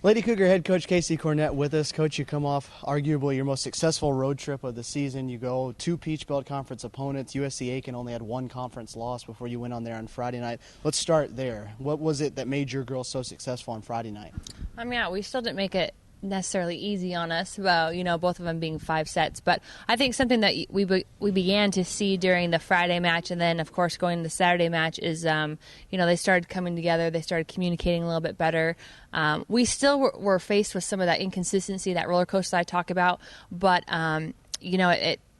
Lady Cougar head coach Casey Cornett with us. Coach, you come off arguably your most successful road trip of the season. You go 2 Peach Belt Conference opponents. USC Aiken only had 1 conference loss before you went on there on Friday night. Let's start there. What was it that made your girls so successful on Friday night? Yeah, we still didn't make it necessarily easy on us, well, both of them being 5 sets, but I think something that we began to see during the Friday match and then of course going to the Saturday match is they started coming together, they started communicating a little bit better. We still were faced with some of that inconsistency, that roller coaster I talk about, but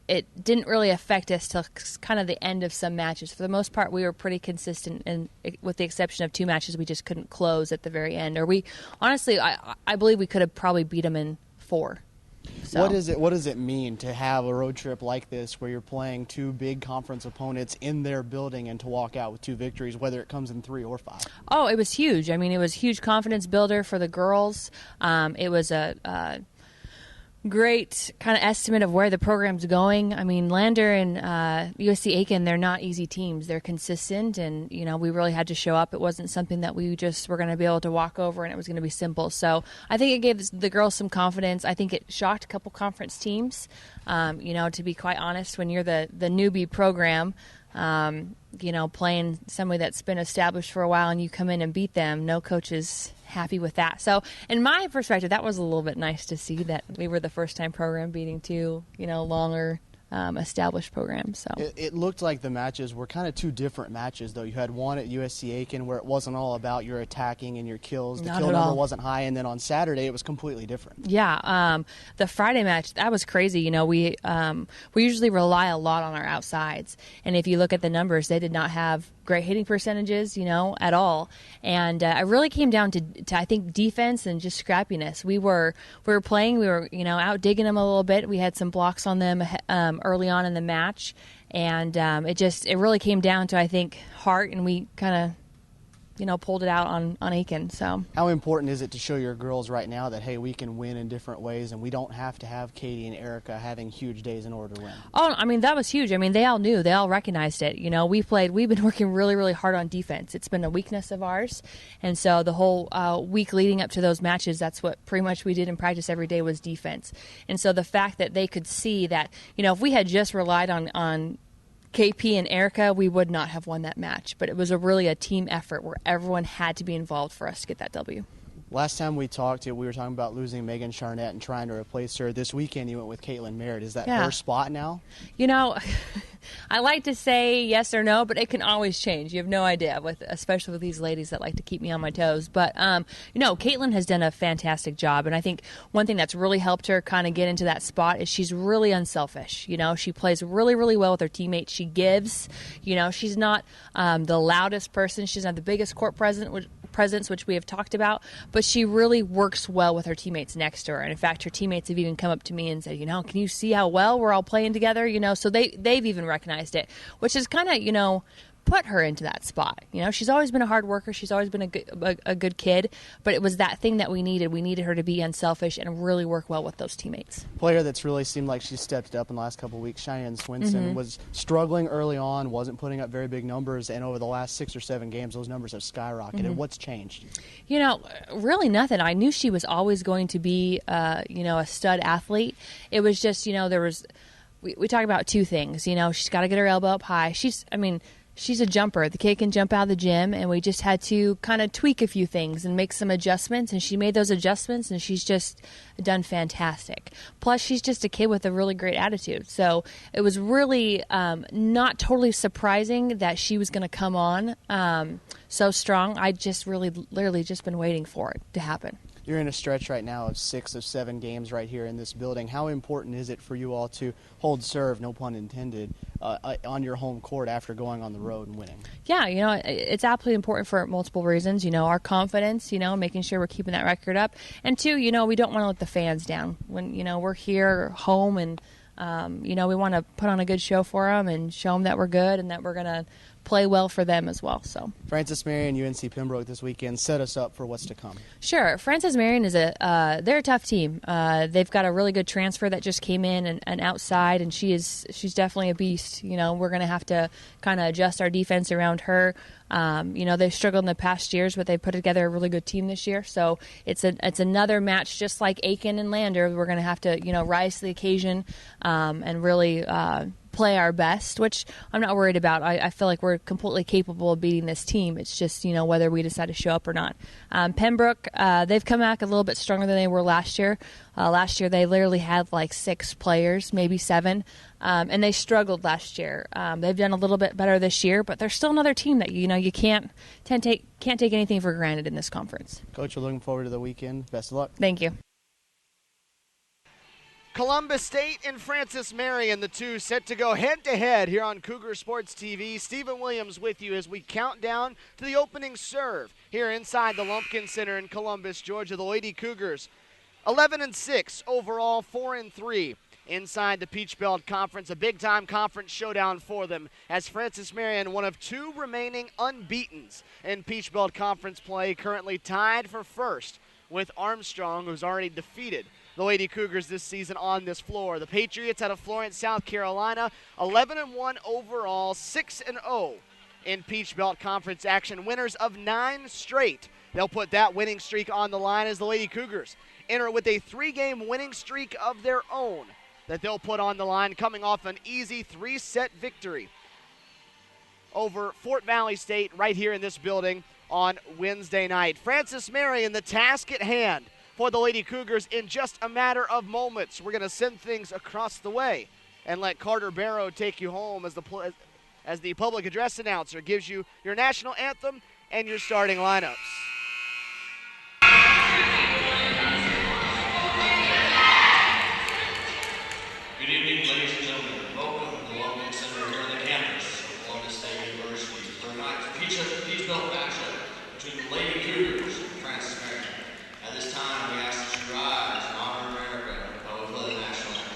it didn't really affect us till kind of the end of some matches. For the most part, we were pretty consistent, and with the exception of 2 matches, we just couldn't close at the very end. Or I believe we could have probably beat them in 4. So. What does it mean to have a road trip like this where you're playing 2 big conference opponents in their building and to walk out with 2 victories, whether it comes in 3 or 5? Oh, it was huge. I mean, it was a huge confidence builder for the girls. It was a great kind of estimate of where the program's going. I mean, Lander and USC Aiken, they're not easy teams. They're consistent, and, we really had to show up. It wasn't something that we just were going to be able to walk over and it was going to be simple. So I think it gave the girls some confidence. I think it shocked a couple conference teams. To be quite honest, when you're the newbie program, playing somebody that's been established for a while and you come in and beat them, no coach is happy with that. So in my perspective, that was a little bit nice to see that we were the first time program beating 2, longer established programs. So it looked like the matches were kind of 2 different matches, though. You had one at USC Aiken where it wasn't all about your attacking and your kills. The kill number wasn't high, and then on Saturday it was completely different. Yeah, the Friday match, that was crazy. We usually rely a lot on our outsides, and if you look at the numbers, they did not have great hitting percentages, at all. And it really came down to I think really and just scrappiness. We were playing, out digging them a little bit. We had some blocks on them early on in the match, and it really came down to, I think, heart, and we kind of pulled it out on Aiken. So how important is it to show your girls right now that, hey, we can win in different ways and we don't have to have Katie and Erica having huge days in order to win? Oh, I mean, that was huge. I mean, they all knew. They all recognized it. We've been working really, really hard on defense. It's been a weakness of ours. And so the whole week leading up to those matches, that's what pretty much we did in practice every day was defense. And so the fact that they could see that, if we had just relied on KP and Erica, we would not have won that match. But it was really a team effort where everyone had to be involved for us to get that W. Last time we talked, we were talking about losing Megan Charnett and trying to replace her. This weekend you went with Caitlin Merritt. Is that her spot now? I like to say yes or no, but it can always change. You have no idea, especially with these ladies that like to keep me on my toes. But, Caitlin has done a fantastic job. And I think one thing that's really helped her kind of get into that spot is she's really unselfish. She plays really, really well with her teammates. She gives. She's not the loudest person. She's not the biggest court presence, which we have talked about, but she really works well with her teammates next to her. And in fact, her teammates have even come up to me and said, can you see how well we're all playing together? So they've even recognized it, which is kind of, put her into that spot. She's always been a hard worker. She's always been a good kid, but it was that thing that we needed. We needed her to be unselfish and really work well with those teammates. Player that's really seemed like she stepped up in the last couple of weeks, Cheyenne Swinson, was struggling early on, wasn't putting up very big numbers, and over the last 6 or 7 games, those numbers have skyrocketed. What's changed? Really nothing. I knew she was always going to be, a stud athlete. It was just, we talk about 2 things. She's got to get her elbow up high. She's a jumper. The kid can jump out of the gym, and we just had to kind of tweak a few things and make some adjustments, and she made those adjustments, and she's just done fantastic. Plus, she's just a kid with a really great attitude. So it was really not totally surprising that she was going to come on so strong. I just literally just been waiting for it to happen. You're in a stretch right now of 6 of 7 games right here in this building. How important is it for you all to hold serve, no pun intended, on your home court after going on the road and winning? Yeah, it's absolutely important for multiple reasons. Our confidence, making sure we're keeping that record up. And 2, we don't want to let the fans down. When, we're here home and, we want to put on a good show for them and show them that we're good and that we're going to play well for them as well. So Francis Marion, UNC Pembroke this weekend, set us up for what's to come. Sure. Francis Marion is they're a tough team. They've got a really good transfer that just came in and outside, and she's definitely a beast. We're going to have to kind of adjust our defense around her. They've struggled in the past years, but they put together a really good team this year. So it's another match just like Aiken and Lander. We're going to have to, rise to the occasion and really play our best, which I'm not worried about. I feel like we're completely capable of beating this team. It's just, whether we decide to show up or not. Pembroke, they've come back a little bit stronger than they were last year. Last year, they literally had like 6 players, maybe 7, and they struggled last year. They've done a little bit better this year, but they're still another team that, you can't take anything for granted in this conference. Coach, we're looking forward to the weekend. Best of luck. Thank you. Columbus State and Francis Marion, the two set to go head-to-head here on Cougar Sports TV. Stephen Williams with you as we count down to the opening serve here inside the Lumpkin Center in Columbus, Georgia. The Lady Cougars, 11-6 overall, 4-3 inside the Peach Belt Conference. A big-time conference showdown for them as Francis Marion, one of 2 remaining unbeatens in Peach Belt Conference play, currently tied for first with Armstrong, who's already defeated the Lady Cougars this season on this floor. The Patriots out of Florence, South Carolina, 11-1 overall, 6-0 in Peach Belt Conference action. Winners of 9 straight. They'll put that winning streak on the line as the Lady Cougars enter with a 3-game winning streak of their own that they'll put on the line, coming off an easy 3-set victory over Fort Valley State right here in this building on Wednesday night. Francis Marion, the task at hand for the Lady Cougars in just a matter of moments. We're going to send things across the way and let Carter Barrow take you home as the public address announcer gives you your national anthem and your starting lineups. Good evening, ladies and gentlemen. Welcome to the Lumpkin Center here on the campus of Columbus State University for tonight's Peach Belt matchup between the Lady Cougars and Francis Marion. At this time, we ask that you rise and honor America while we play the national anthem.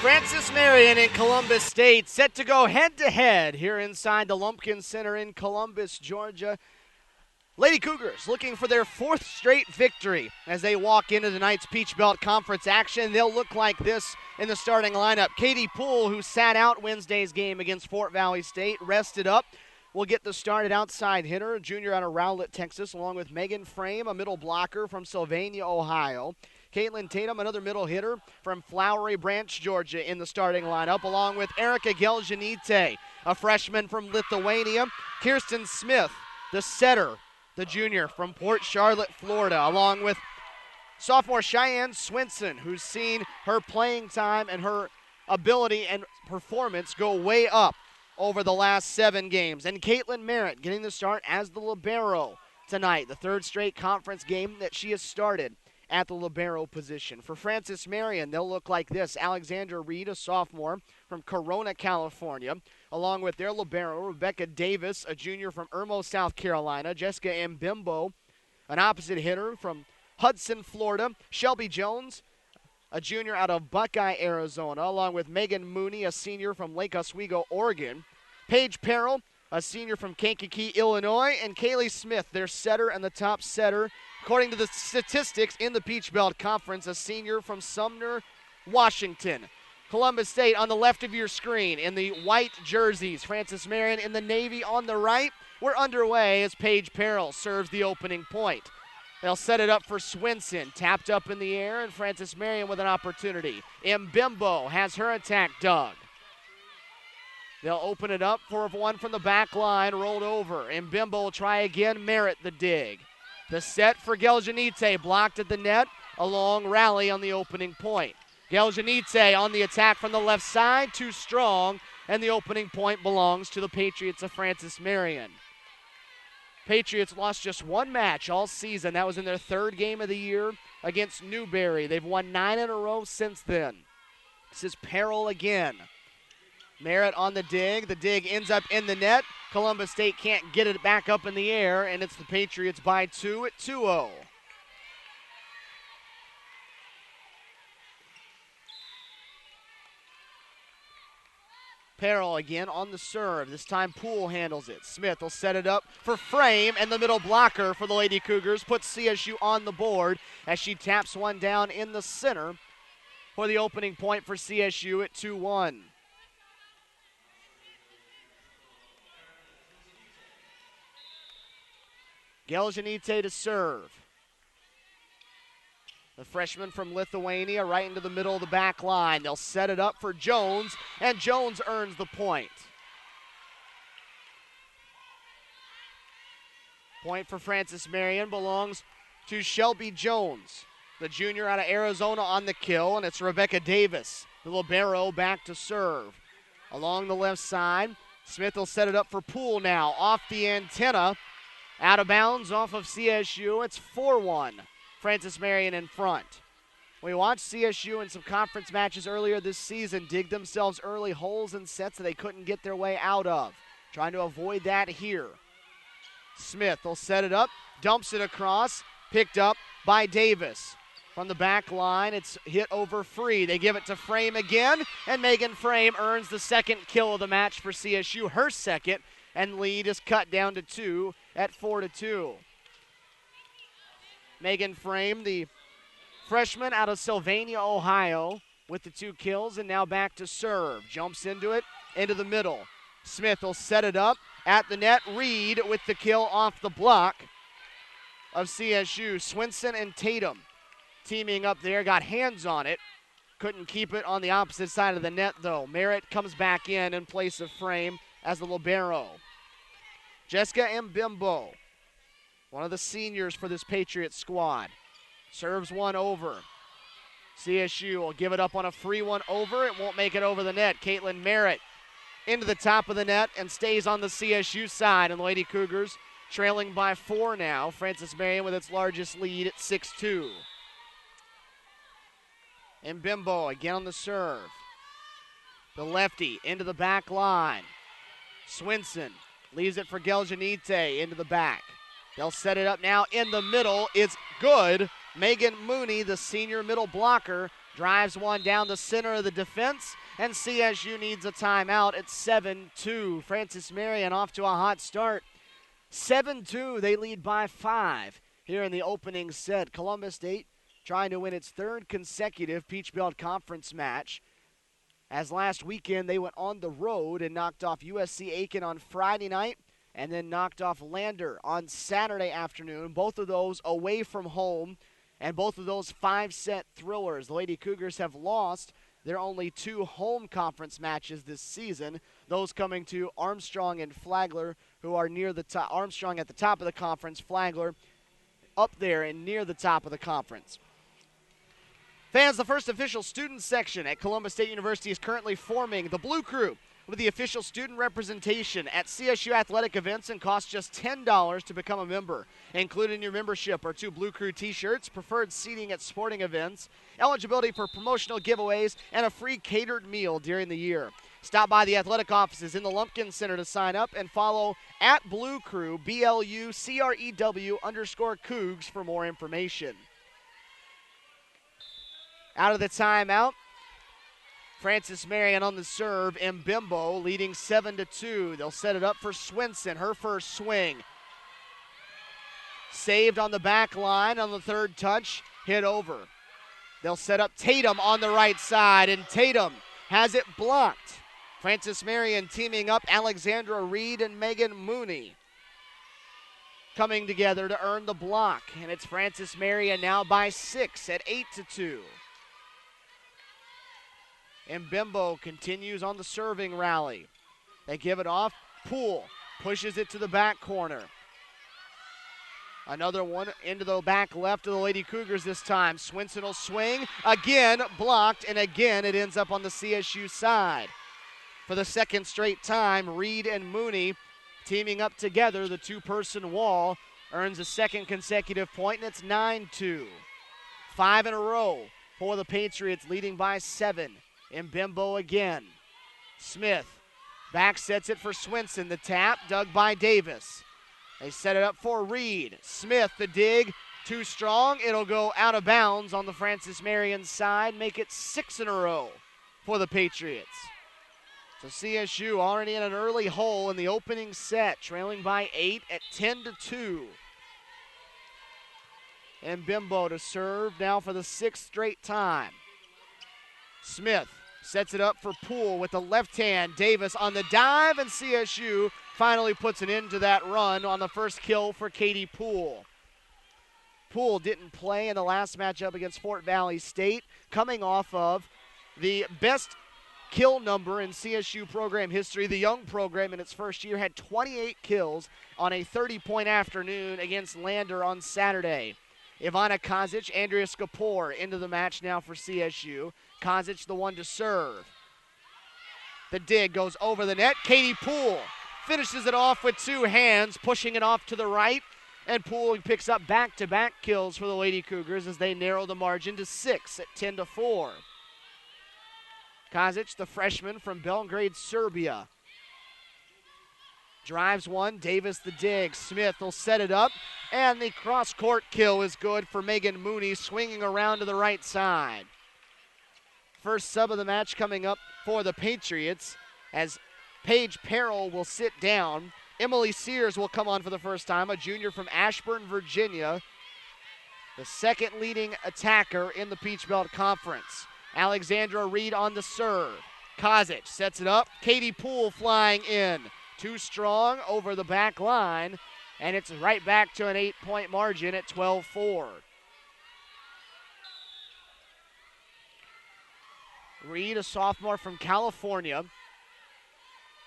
Francis Marion and Columbus State set to go head-to-head here inside the Lumpkin Center in Columbus, Georgia. Lady Cougars looking for their 4th straight victory as they walk into tonight's Peach Belt Conference action. They'll look like this in the starting lineup. Katie Poole, who sat out Wednesday's game against Fort Valley State, rested up, will get the start at outside hitter, a junior out of Rowlett, Texas, along with Megan Frame, a middle blocker from Sylvania, Ohio. Caitlin Tatum, another middle hitter from Flowery Branch, Georgia, in the starting lineup, along with Erica Geljanite, a freshman from Lithuania. Kirsten Smith, the setter, the junior from Port Charlotte, Florida, along with sophomore Cheyenne Swinson, who's seen her playing time and her ability and performance go way up over the last 7 games. And Caitlin Merritt getting the start as the libero tonight, the 3rd straight conference game that she has started at the libero position. For Francis Marion, they'll look like this. Alexandra Reed, a sophomore from Corona, California, along with their libero, Rebecca Davis, a junior from Irmo, South Carolina, Jessica Mbimbo, an opposite hitter from Hudson, Florida, Shelby Jones, a junior out of Buckeye, Arizona, along with Megan Mooney, a senior from Lake Oswego, Oregon, Paige Perrell, a senior from Kankakee, Illinois, and Kaylee Smith, their setter and the top setter, according to the statistics in the Peach Belt Conference, a senior from Sumner, Washington. Columbus State on the left of your screen in the white jerseys. Francis Marion in the navy on the right. We're underway as Paige Perrell serves the opening point. They'll set it up for Swinson. Tapped up in the air, and Francis Marion with an opportunity. Mbimbo has her attack dug. They'll open it up for one from the back line, rolled over. Mbimbo will try again, Merritt the dig. The set for Geljanite, blocked at the net, a long rally on the opening point. Geljanite on the attack from the left side, too strong, and the opening point belongs to the Patriots of Francis Marion. Patriots lost just 1 match all season. That was in their 3rd game of the year against Newberry. They've won 9 in a row since then. This is Perrell again. Merritt on the dig. The dig ends up in the net. Columbus State can't get it back up in the air, and it's the Patriots by 2 at 2-0. Perrell again on the serve. This time Poole handles it. Smith will set it up for Frame, and the middle blocker for the Lady Cougars puts CSU on the board as she taps one down in the center for the opening point for CSU at 2-1. Geljanite to serve. The freshman from Lithuania right into the middle of the back line. They'll set it up for Jones, and Jones earns the point. Point for Francis Marion belongs to Shelby Jones, the junior out of Arizona on the kill, and it's Rebecca Davis, the libero, back to serve. Along the left side, Smith will set it up for Poole now. Off the antenna, out of bounds off of CSU. It's 4-1. Francis Marion in front. We watched CSU in some conference matches earlier this season dig themselves early holes and sets that they couldn't get their way out of. Trying to avoid that here. Smith will set it up, dumps it across, picked up by Davis. From the back line, it's hit over free. They give it to Frame again, and Megan Frame earns the 2nd kill of the match for CSU, her 2nd, and lead is cut down to 2 at 4-2. Megan Frame, the freshman out of Sylvania, Ohio, with the 2 kills, and now back to serve. Jumps into it, into the middle. Smith will set it up at the net. Reed with the kill off the block of CSU. Swinson and Tatum teaming up there, got hands on it. Couldn't keep it on the opposite side of the net, though. Merritt comes back in place of Frame as the libero. Jessica Mbimbo, one of the seniors for this Patriots squad, serves one over. CSU will give it up on a free one over. It won't make it over the net. Caitlin Merritt into the top of the net and stays on the CSU side. And the Lady Cougars trailing by 4 now. Francis Marion with its largest lead at 6-2. Mbimbo again on the serve. The lefty into the back line. Swinson leaves it for Geljanite into the back. They'll set it up now in the middle. It's good. Megan Mooney, the senior middle blocker, drives one down the center of the defense, and CSU needs a timeout at 7-2. Francis Marion off to a hot start 7-2, they lead by 5 here in the opening set. Columbus State trying to win its third consecutive Peach Belt Conference match, as last weekend they went on the road and knocked off USC Aiken on Friday night and then knocked off Lander on Saturday afternoon. Both of those away from home, and both of those 5-set thrillers. The Lady Cougars have lost their only 2 home conference matches this season, those coming to Armstrong and Flagler, who are near the top. Armstrong at the top of the conference, Flagler up there and near the top of the conference. Fans, the first official student section at Columbus State University is currently forming. The Blue Crew with the official student representation at CSU athletic events, and costs just $10 to become a member. Included in your membership are 2 Blue Crew t-shirts, preferred seating at sporting events, eligibility for promotional giveaways, and a free catered meal during the year. Stop by the athletic offices in the Lumpkin Center to sign up, and follow at Blue Crew, BLUCREW_Cougs for more information. Out of the timeout, Francis Marion on the serve, and Mbimbo leading 7-2. They'll set it up for Swinson, her first swing. Saved on the back line on the third touch, hit over. They'll set up Tatum on the right side, and Tatum has it blocked. Francis Marion teaming up Alexandra Reed and Megan Mooney, coming together to earn the block, and it's Francis Marion now by 6 at 8-2. And Mbimbo continues on the serving rally. They give it off. Poole pushes it to the back corner. Another one into the back left of the Lady Cougars this time. Swinson will swing. Again blocked, and again it ends up on the CSU side. For the second straight time, Reed and Mooney teaming up together. The 2-person wall earns a second consecutive point, and it's 9-2. 5 in a row for the Patriots, leading by 7. Mbimbo again. Smith back sets it for Swinson. The tap dug by Davis. They set it up for Reed. Smith, the dig, too strong. It'll go out of bounds on the Francis Marion side. Make it 6 in a row for the Patriots. So CSU already in an early hole in the opening set, trailing by 8 at 10-2. Mbimbo to serve now for the 6th straight time. Smith sets it up for Poole with the left hand. Davis on the dive, and CSU finally puts an end to that run on the first kill for Katie Poole. Poole didn't play in the last matchup against Fort Valley State, coming off of the best kill number in CSU program history. The young program in its first year had 28 kills on a 30-point afternoon against Lander on Saturday. Ivana Kazic, Andrea Skapor into the match now for CSU. Kazic the one to serve. The dig goes over the net. Katie Poole finishes it off with 2 hands, pushing it off to the right. And Poole picks up back-to-back kills for the Lady Cougars as they narrow the margin to 6 at 10-4. Kazic, the freshman from Belgrade, Serbia, drives one. Davis the dig. Smith will set it up, and the cross-court kill is good for Megan Mooney, swinging around to the right side. First sub of the match coming up for the Patriots, as Paige Perrell will sit down. Emily Sears will come on for the first time, a junior from Ashburn, Virginia, the second leading attacker in the Peach Belt Conference. Alexandra Reed on the serve. Kazic sets it up. Katie Poole flying in. Too strong over the back line, and it's right back to an 8-point margin at 12-4. Reed, a sophomore from California,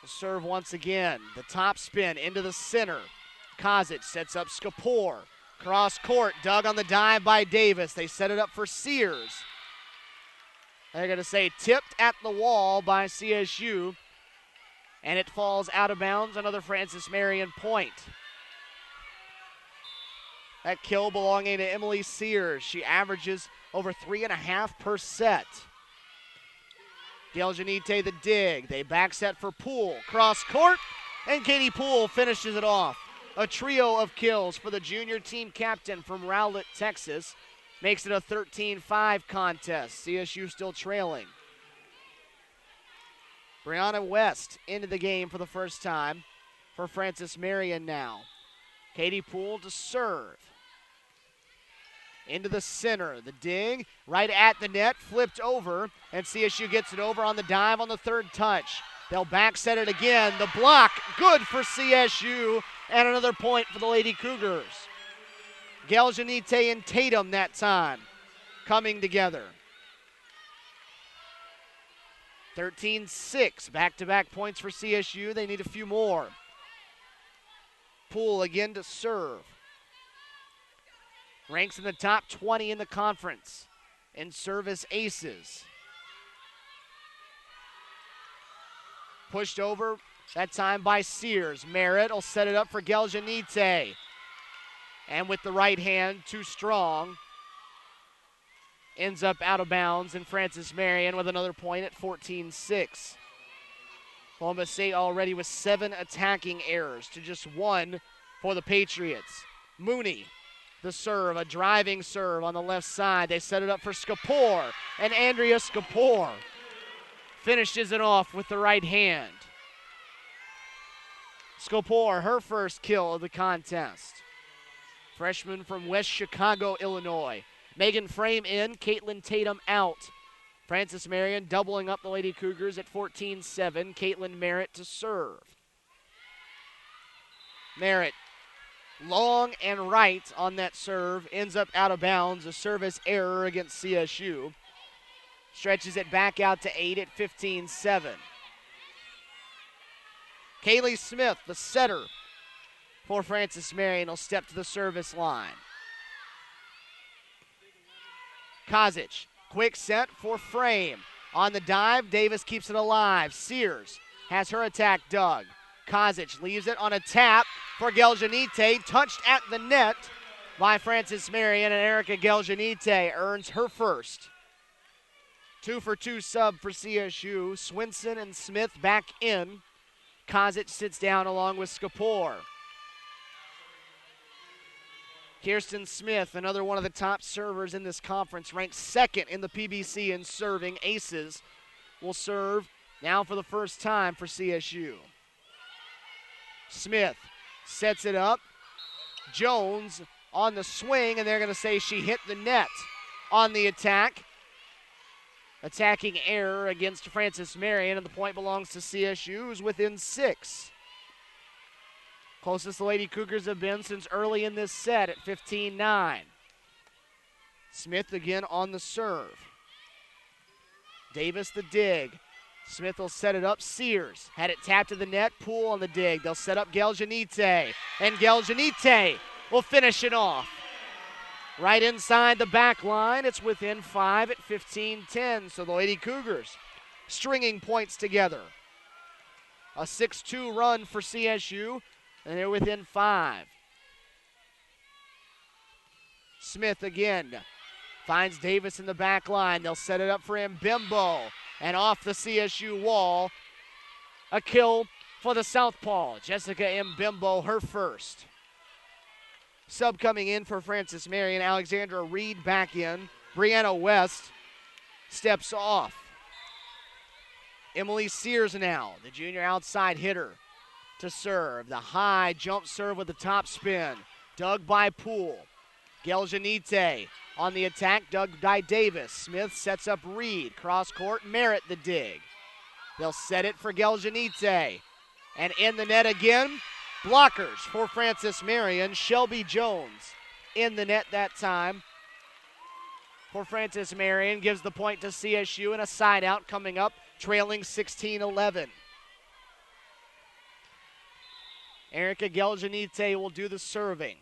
will serve once again. The top spin into the center. Kazic sets up Skapor. Cross court, dug on the dive by Davis. They set it up for Sears. They're going to say tipped at the wall by CSU, and it falls out of bounds. Another Francis Marion point. That kill belonging to Emily Sears. She averages over 3.5 per set. Del Janite the dig. They back set for Poole. Cross court, and Katie Poole finishes it off. A trio of kills for the junior team captain from Rowlett, Texas. Makes it a 13-5 contest. CSU still trailing. Brianna West into the game for the first time for Francis Marion now. Katie Poole to serve. Into the center, the dig, right at the net, flipped over, and CSU gets it over on the dive on the third touch. They'll back set it again. The block, good for CSU, and another point for the Lady Cougars. Geljanite and Tatum that time coming together. 13-6, back-to-back points for CSU. They need a few more. Poole again to serve. Ranks in the top 20 in the conference in service aces. Pushed over, that time by Sears. Merritt will set it up for Geljanite. And with the right hand, too strong. Ends up out of bounds, and Francis Marion with another point at 14-6. Columbus State already with 7 attacking errors to just 1 for the Patriots. Mooney, the serve, a driving serve on the left side. They set it up for Skapor, and Andrea Skapor finishes it off with the right hand. Skapor, her first kill of the contest. Freshman from West Chicago, Illinois. Megan Frame in, Caitlin Tatum out. Francis Marion doubling up the Lady Cougars at 14-7. Caitlin Merritt to serve. Merritt, long and right on that serve, ends up out of bounds. A service error against CSU. Stretches it back out to 8 at 15-7. Kaylee Smith, the setter for Francis Marion, will step to the service line. Kozic, quick set for Frame. On the dive, Davis keeps it alive. Sears has her attack dug. Kozic leaves it on a tap for Geljanite, touched at the net by Francis Marion, and Erica Geljanite earns her first. 2-for-2 sub for CSU. Swinson and Smith back in. Kozic sits down along with Skapor. Kirsten Smith, another one of the top servers in this conference, ranked second in the PBC in serving aces, will serve now for the first time for CSU. Smith sets it up. Jones on the swing, and they're going to say she hit the net on the attack. Attacking error against Francis Marion, and the point belongs to CSU, who's within 6. Closest the Lady Cougars have been since early in this set at 15-9. Smith again on the serve. Davis the dig. Smith will set it up. Sears had it tapped to the net. Poole on the dig. They'll set up Geljanite, and Geljanite will finish it off. Right inside the back line, it's within 5 at 15-10. So the Lady Cougars stringing points together. A 6-2 run for CSU, and they're within 5. Smith again finds Davis in the back line. They'll set it up for Mbembo, and off the CSU wall, a kill for the southpaw. Jessica Mbembo, her first. Sub coming in for Francis Marion. Alexandra Reed back in. Brianna West steps off. Emily Sears now, the junior outside hitter, to serve. The high jump serve with the top spin. Dug by Poole. Geljanite on the attack, dug by Davis. Smith sets up Reed. Cross court, Merritt the dig. They'll set it for Geljanite. And in the net again. Blockers for Francis Marion. Shelby Jones in the net that time for Francis Marion. Gives the point to CSU, and a side out coming up, trailing 16-11. Erica Geljanite will do the serving.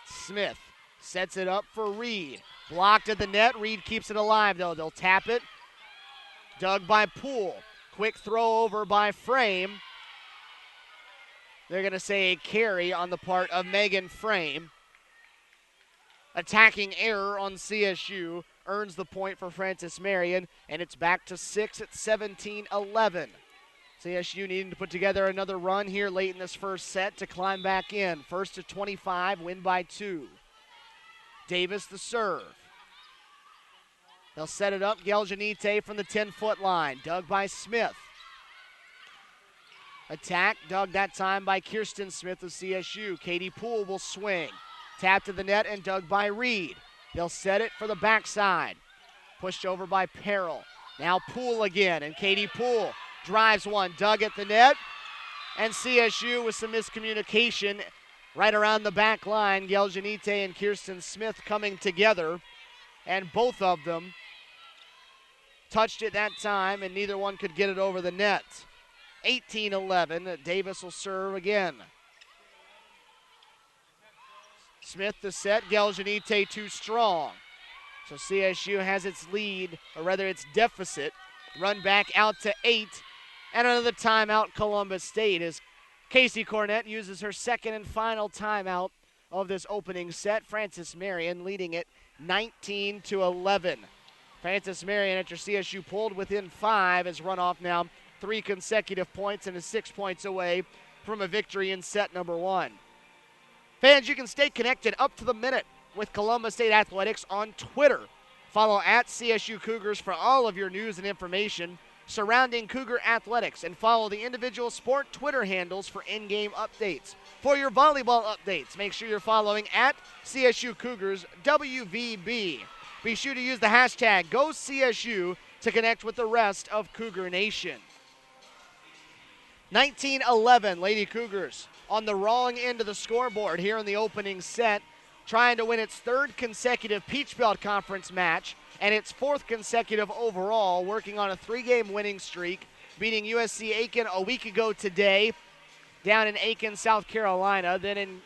Smith sets it up for Reed. Blocked at the net. Reed keeps it alive, though. They'll tap it. Dug by Poole. Quick throw over by Frame. They're going to say a carry on the part of Megan Frame. Attacking error on CSU earns the point for Francis Marion, and it's back to 6 at 17-11. CSU needing to put together another run here late in this first set to climb back in. First to 25, win by 2. Davis the serve. They'll set it up. Geljanite from the 10-foot line. Dug by Smith. Attack dug that time by Kirsten Smith of CSU. Katie Poole will swing. Tap to the net and dug by Reed. They'll set it for the backside. Pushed over by Perrell. Now Poole again, and Katie Poole drives one. Dug at the net, and CSU with some miscommunication right around the back line. Geljanite and Kirsten Smith coming together, and both of them touched it that time, and neither one could get it over the net. 18-11. Davis will serve again. Smith the set. Geljanite too strong. So CSU has its lead, or rather its deficit, run back out to 8. And another timeout, Columbus State, as Casey Cornett uses her second and final timeout of this opening set. Francis Marion leading it 19-11. Francis Marion, after CSU pulled within 5, has run off now 3 consecutive points and is 6 points away from a victory in set number 1. Fans, you can stay connected up to the minute with Columbus State Athletics on Twitter. Follow at CSU Cougars for all of your news and information surrounding Cougar Athletics, and follow the individual sport Twitter handles for in-game updates. For your volleyball updates, make sure you're following at CSU Cougars WVB. Be sure to use the hashtag GoCSU to connect with the rest of Cougar Nation. 19-11, Lady Cougars on the wrong end of the scoreboard here in the opening set, trying to win its 3rd consecutive Peach Belt Conference match and its 4th consecutive overall, working on a 3-game winning streak, beating USC Aiken a week ago today down in Aiken, South Carolina. Then in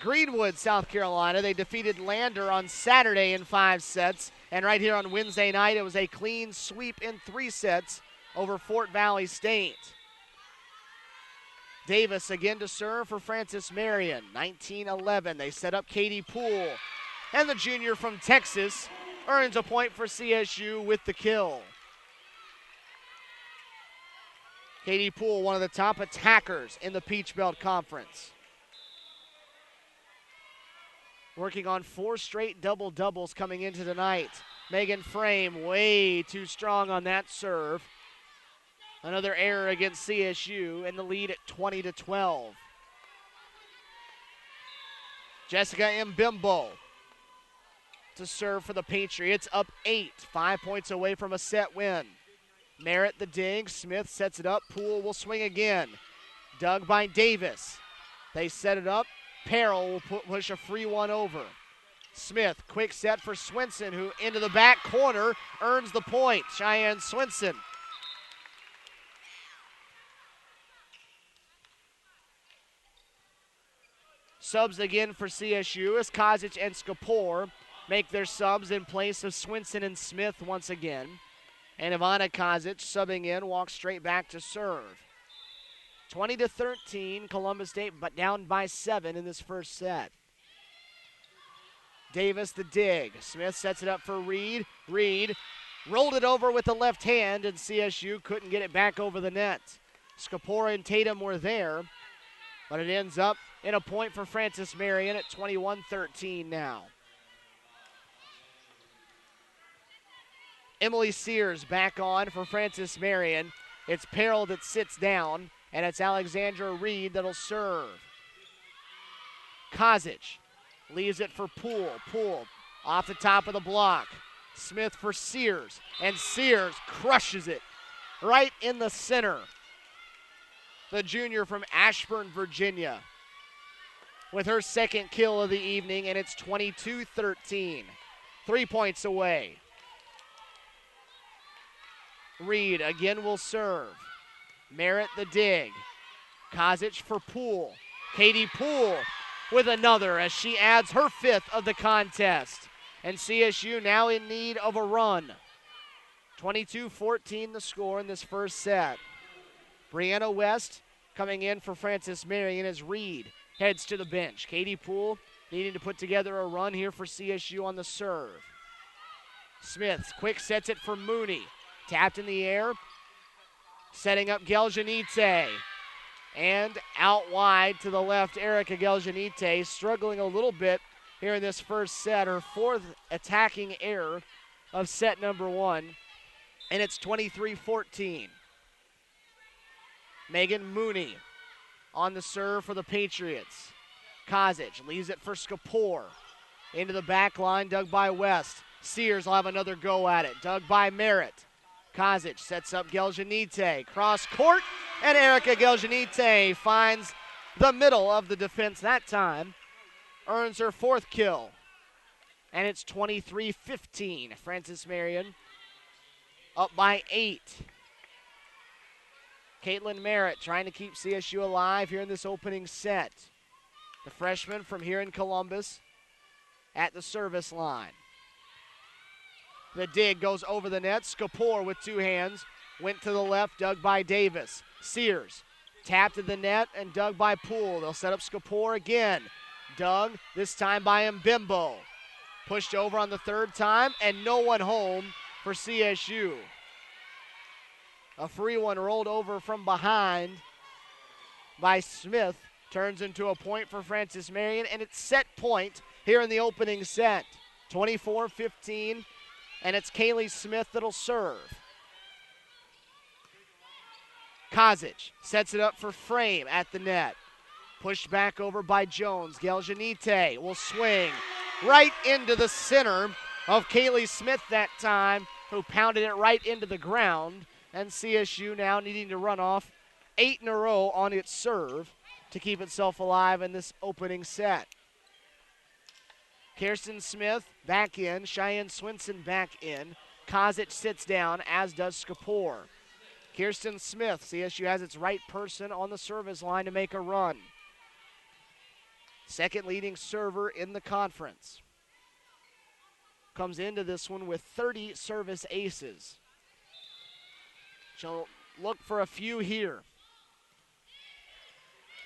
Greenwood, South Carolina, they defeated Lander on Saturday in 5 sets. And right here on Wednesday night, it was a clean sweep in 3 sets over Fort Valley State. Davis again to serve for Francis Marion. 19-11. They set up Katie Poole. And the junior from Texas earns a point for CSU with the kill. Katie Poole, one of the top attackers in the Peach Belt Conference. Working on 4 straight double-doubles coming into tonight. Megan Frame way too strong on that serve. Another error against CSU, and the lead at 20-12. Jessica Mbimbo to serve for the Patriots, up 8, 5 points away from a set win. Merritt the dig, Smith sets it up, Poole will swing again. Dug by Davis. They set it up, Perrell will push a free one over. Smith, quick set for Swinson, who into the back corner earns the point. Cheyenne Swinson. Subs again for CSU as Kozic and Skapor make their subs in place of Swinson and Smith once again. And Ivana Kozic subbing in, walks straight back to serve. 20-13, Columbus State but down by 7 in this first set. Davis the dig. Smith sets it up for Reed. Reed rolled it over with the left hand, and CSU couldn't get it back over the net. Skapor and Tatum were there, but it ends up in a point for Francis Marion at 21-13 now. Emily Sears back on for Francis Marion. It's Perrell that sits down, and it's Alexandra Reed that'll serve. Kozic leaves it for Poole. Poole off the top of the block. Smith for Sears, and Sears crushes it right in the center. The junior from Ashburn, Virginia, with her second kill of the evening, and it's 22-13. 3 points away. Reed again will serve. Merritt the dig. Kozic for Poole. Katie Poole with another as she adds her 5th of the contest. And CSU now in need of a run. 22-14 the score in this first set. Brianna West coming in for Francis Marion as Reed heads to the bench. Katie Poole needing to put together a run here for CSU on the serve. Smith quick sets it for Mooney. Tapped in the air. Setting up Geljanite. And out wide to the left, Erica Geljanite struggling a little bit here in this first set. Her 4th attacking error of set number 1. And it's 23-14. Megan Mooney on the serve for the Patriots. Kozic leaves it for Skapor. Into the back line, dug by West. Sears will have another go at it. Dug by Merritt. Kozic sets up Geljanite. Cross court, and Erica Geljanite finds the middle of the defense that time. Earns her 4th kill. And it's 23-15. Francis Marion up by 8. Caitlin Merritt trying to keep CSU alive here in this opening set. The freshman from here in Columbus at the service line. The dig goes over the net. Skapor with 2 hands. Went to the left, dug by Davis. Sears tapped to the net and dug by Poole. They'll set up Skapor again. Dug, this time by Mbimbo. Pushed over on the 3rd time, and no one home for CSU. A free one rolled over from behind by Smith. Turns into a point for Francis Marion, and it's set point here in the opening set. 24-15, and it's Kaylee Smith that'll serve. Kozic sets it up for Frame at the net. Pushed back over by Jones. Geljanite will swing right into the center of Kaylee Smith that time, who pounded it right into the ground. And CSU now needing to run off 8 in a row on its serve to keep itself alive in this opening set. Kirsten Smith back in. Cheyenne Swinson back in. Kozic sits down, as does Skapor. Kirsten Smith, CSU has its right person on the service line to make a run. Second leading server in the conference. Comes into this one with 30 service aces. She'll look for a few here.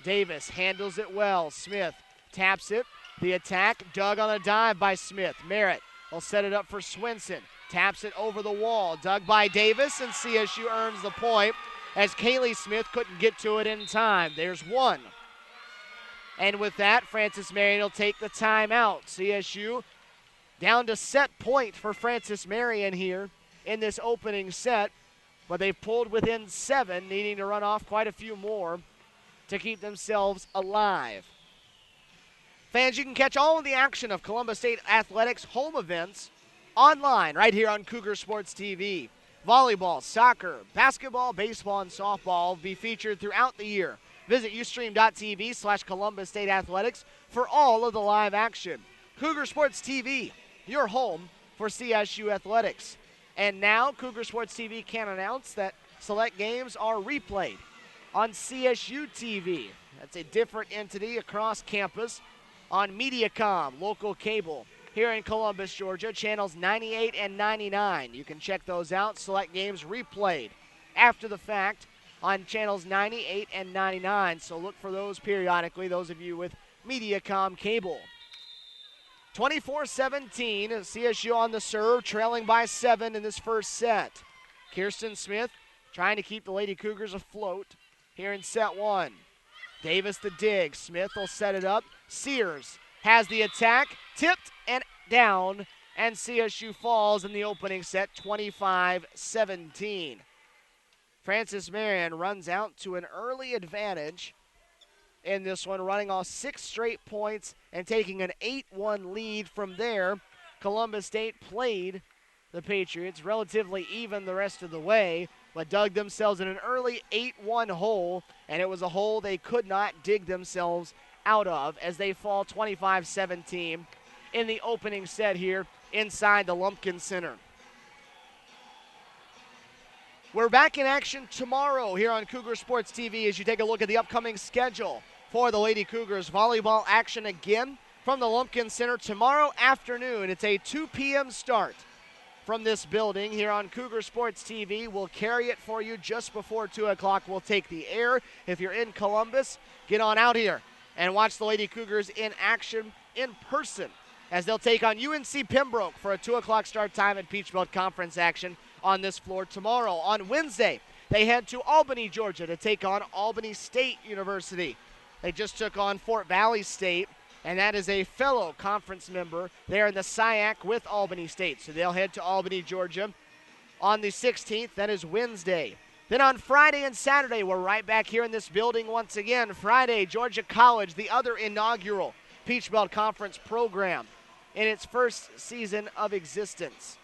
Davis handles it well. Smith taps it. The attack, dug on a dive by Smith. Merritt will set it up for Swinson. Taps it over the wall. Dug by Davis, and CSU earns the point as Kaylee Smith couldn't get to it in time. There's one. And with that, Francis Marion will take the timeout. CSU down to set point for Francis Marion here in this opening set, but they've pulled within 7, needing to run off quite a few more to keep themselves alive. Fans, you can catch all of the action of Columbus State Athletics home events online right here on Cougar Sports TV. Volleyball, soccer, basketball, baseball, and softball will be featured throughout the year. Visit ustream.tv/Columbus State Athletics for all of the live action. Cougar Sports TV, your home for CSU Athletics. And now Cougar Sports TV can announce that select games are replayed on CSU TV. That's a different entity across campus on Mediacom, local cable here in Columbus, Georgia, channels 98 and 99. You can check those out. Select games replayed after the fact on channels 98 and 99. So look for those periodically, those of you with Mediacom cable. 24-17, CSU on the serve, trailing by 7 in this first set. Kirsten Smith trying to keep the Lady Cougars afloat here in set 1. Davis the dig. Smith will set it up. Sears has the attack, tipped and down, and CSU falls in the opening set, 25-17. Francis Marion runs out to an early advantage in this one, running off 6 straight points and taking an 8-1 lead from there. Columbus State played the Patriots relatively even the rest of the way, but dug themselves in an early 8-1 hole, and it was a hole they could not dig themselves out of as they fall 25-17 in the opening set here inside the Lumpkin Center. We're back in action tomorrow here on Cougar Sports TV as you take a look at the upcoming schedule for the Lady Cougars. Volleyball action again from the Lumpkin Center tomorrow afternoon. It's a 2 p.m. start from this building here on Cougar Sports TV. We'll carry it for you just before 2 o'clock. We'll take the air. If you're in Columbus, get on out here and watch the Lady Cougars in action in person as they'll take on UNC Pembroke for a 2 o'clock start time at Peach Belt Conference action on this floor tomorrow. On Wednesday, they head to Albany, Georgia to take on Albany State University. They just took on Fort Valley State, and that is a fellow conference member there in the SIAC with Albany State. So they'll head to Albany, Georgia on the 16th. That is Wednesday. Then on Friday and Saturday, we're right back here in this building once again. Friday, Georgia College, the other inaugural Peach Belt Conference program in its first season of existence,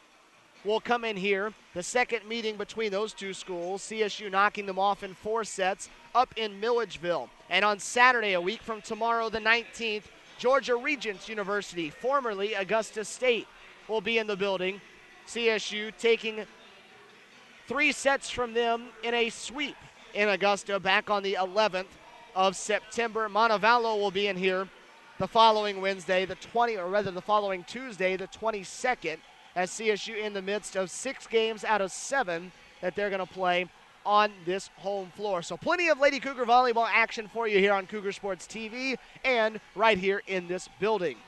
will come in here. The second meeting between those two schools, CSU knocking them off in 4 sets up in Milledgeville. And on Saturday, a week from tomorrow, the 19th, Georgia Regents University, formerly Augusta State, will be in the building. CSU taking 3 sets from them in a sweep in Augusta back on the 11th of September. Montevallo will be in here the following Wednesday, the following Tuesday, the 22nd, as CSU in the midst of 6 games out of 7 that they're going to play on this home floor. So plenty of Lady Cougar volleyball action for you here on Cougar Sports TV and right here in this building.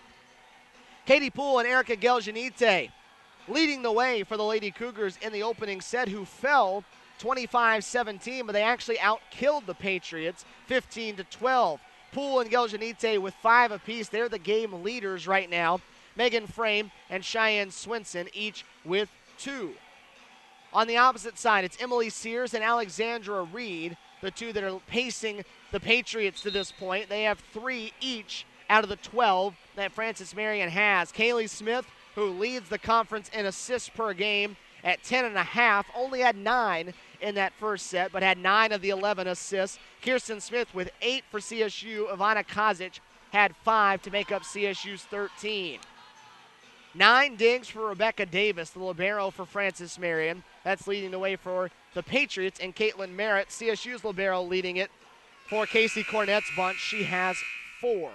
Katie Poole and Erica Geljanite leading the way for the Lady Cougars in the opening set, who fell 25-17, but they actually outkilled the Patriots 15-12. Poole and Geljanite with 5 apiece. They're the game leaders right now. Megan Frame and Cheyenne Swinson each with 2. On the opposite side, it's Emily Sears and Alexandra Reed, the 2 that are pacing the Patriots to this point. They have 3 each out of the 12 that Francis Marion has. Kaylee Smith, who leads the conference in assists per game at 10.5, only had 9 in that first set, but had 9 of the 11 assists. Kirsten Smith with 8 for CSU. Ivana Kozic had 5 to make up CSU's 13. 9 dings for Rebecca Davis, the libero for Francis Marion. That's leading the way for the Patriots and Caitlin Merritt. CSU's libero leading it for Casey Cornett's bunch. She has 4.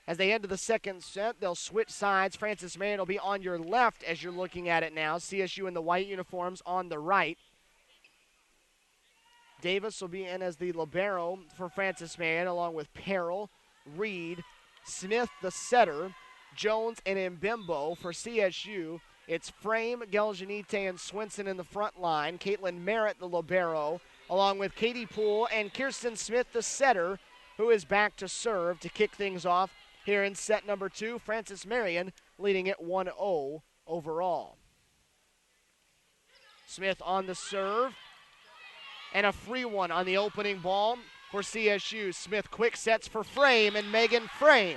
As they enter the second set, they'll switch sides. Francis Marion will be on your left as you're looking at it now. CSU in the white uniforms on the right. Davis will be in as the libero for Francis Marion, along with Perrell, Reed, Smith, the setter, Jones, and Mbembo. For CSU, it's Frame, Geljanite, and Swinson in the front line. Caitlin Merritt, the libero, along with Katie Poole and Kirsten Smith, the setter, who is back to serve to kick things off here in set number 2. Francis Marion leading it 1-0 overall. Smith on the serve, and a free one on the opening ball for CSU. Smith quick sets for Frame, and Megan Frame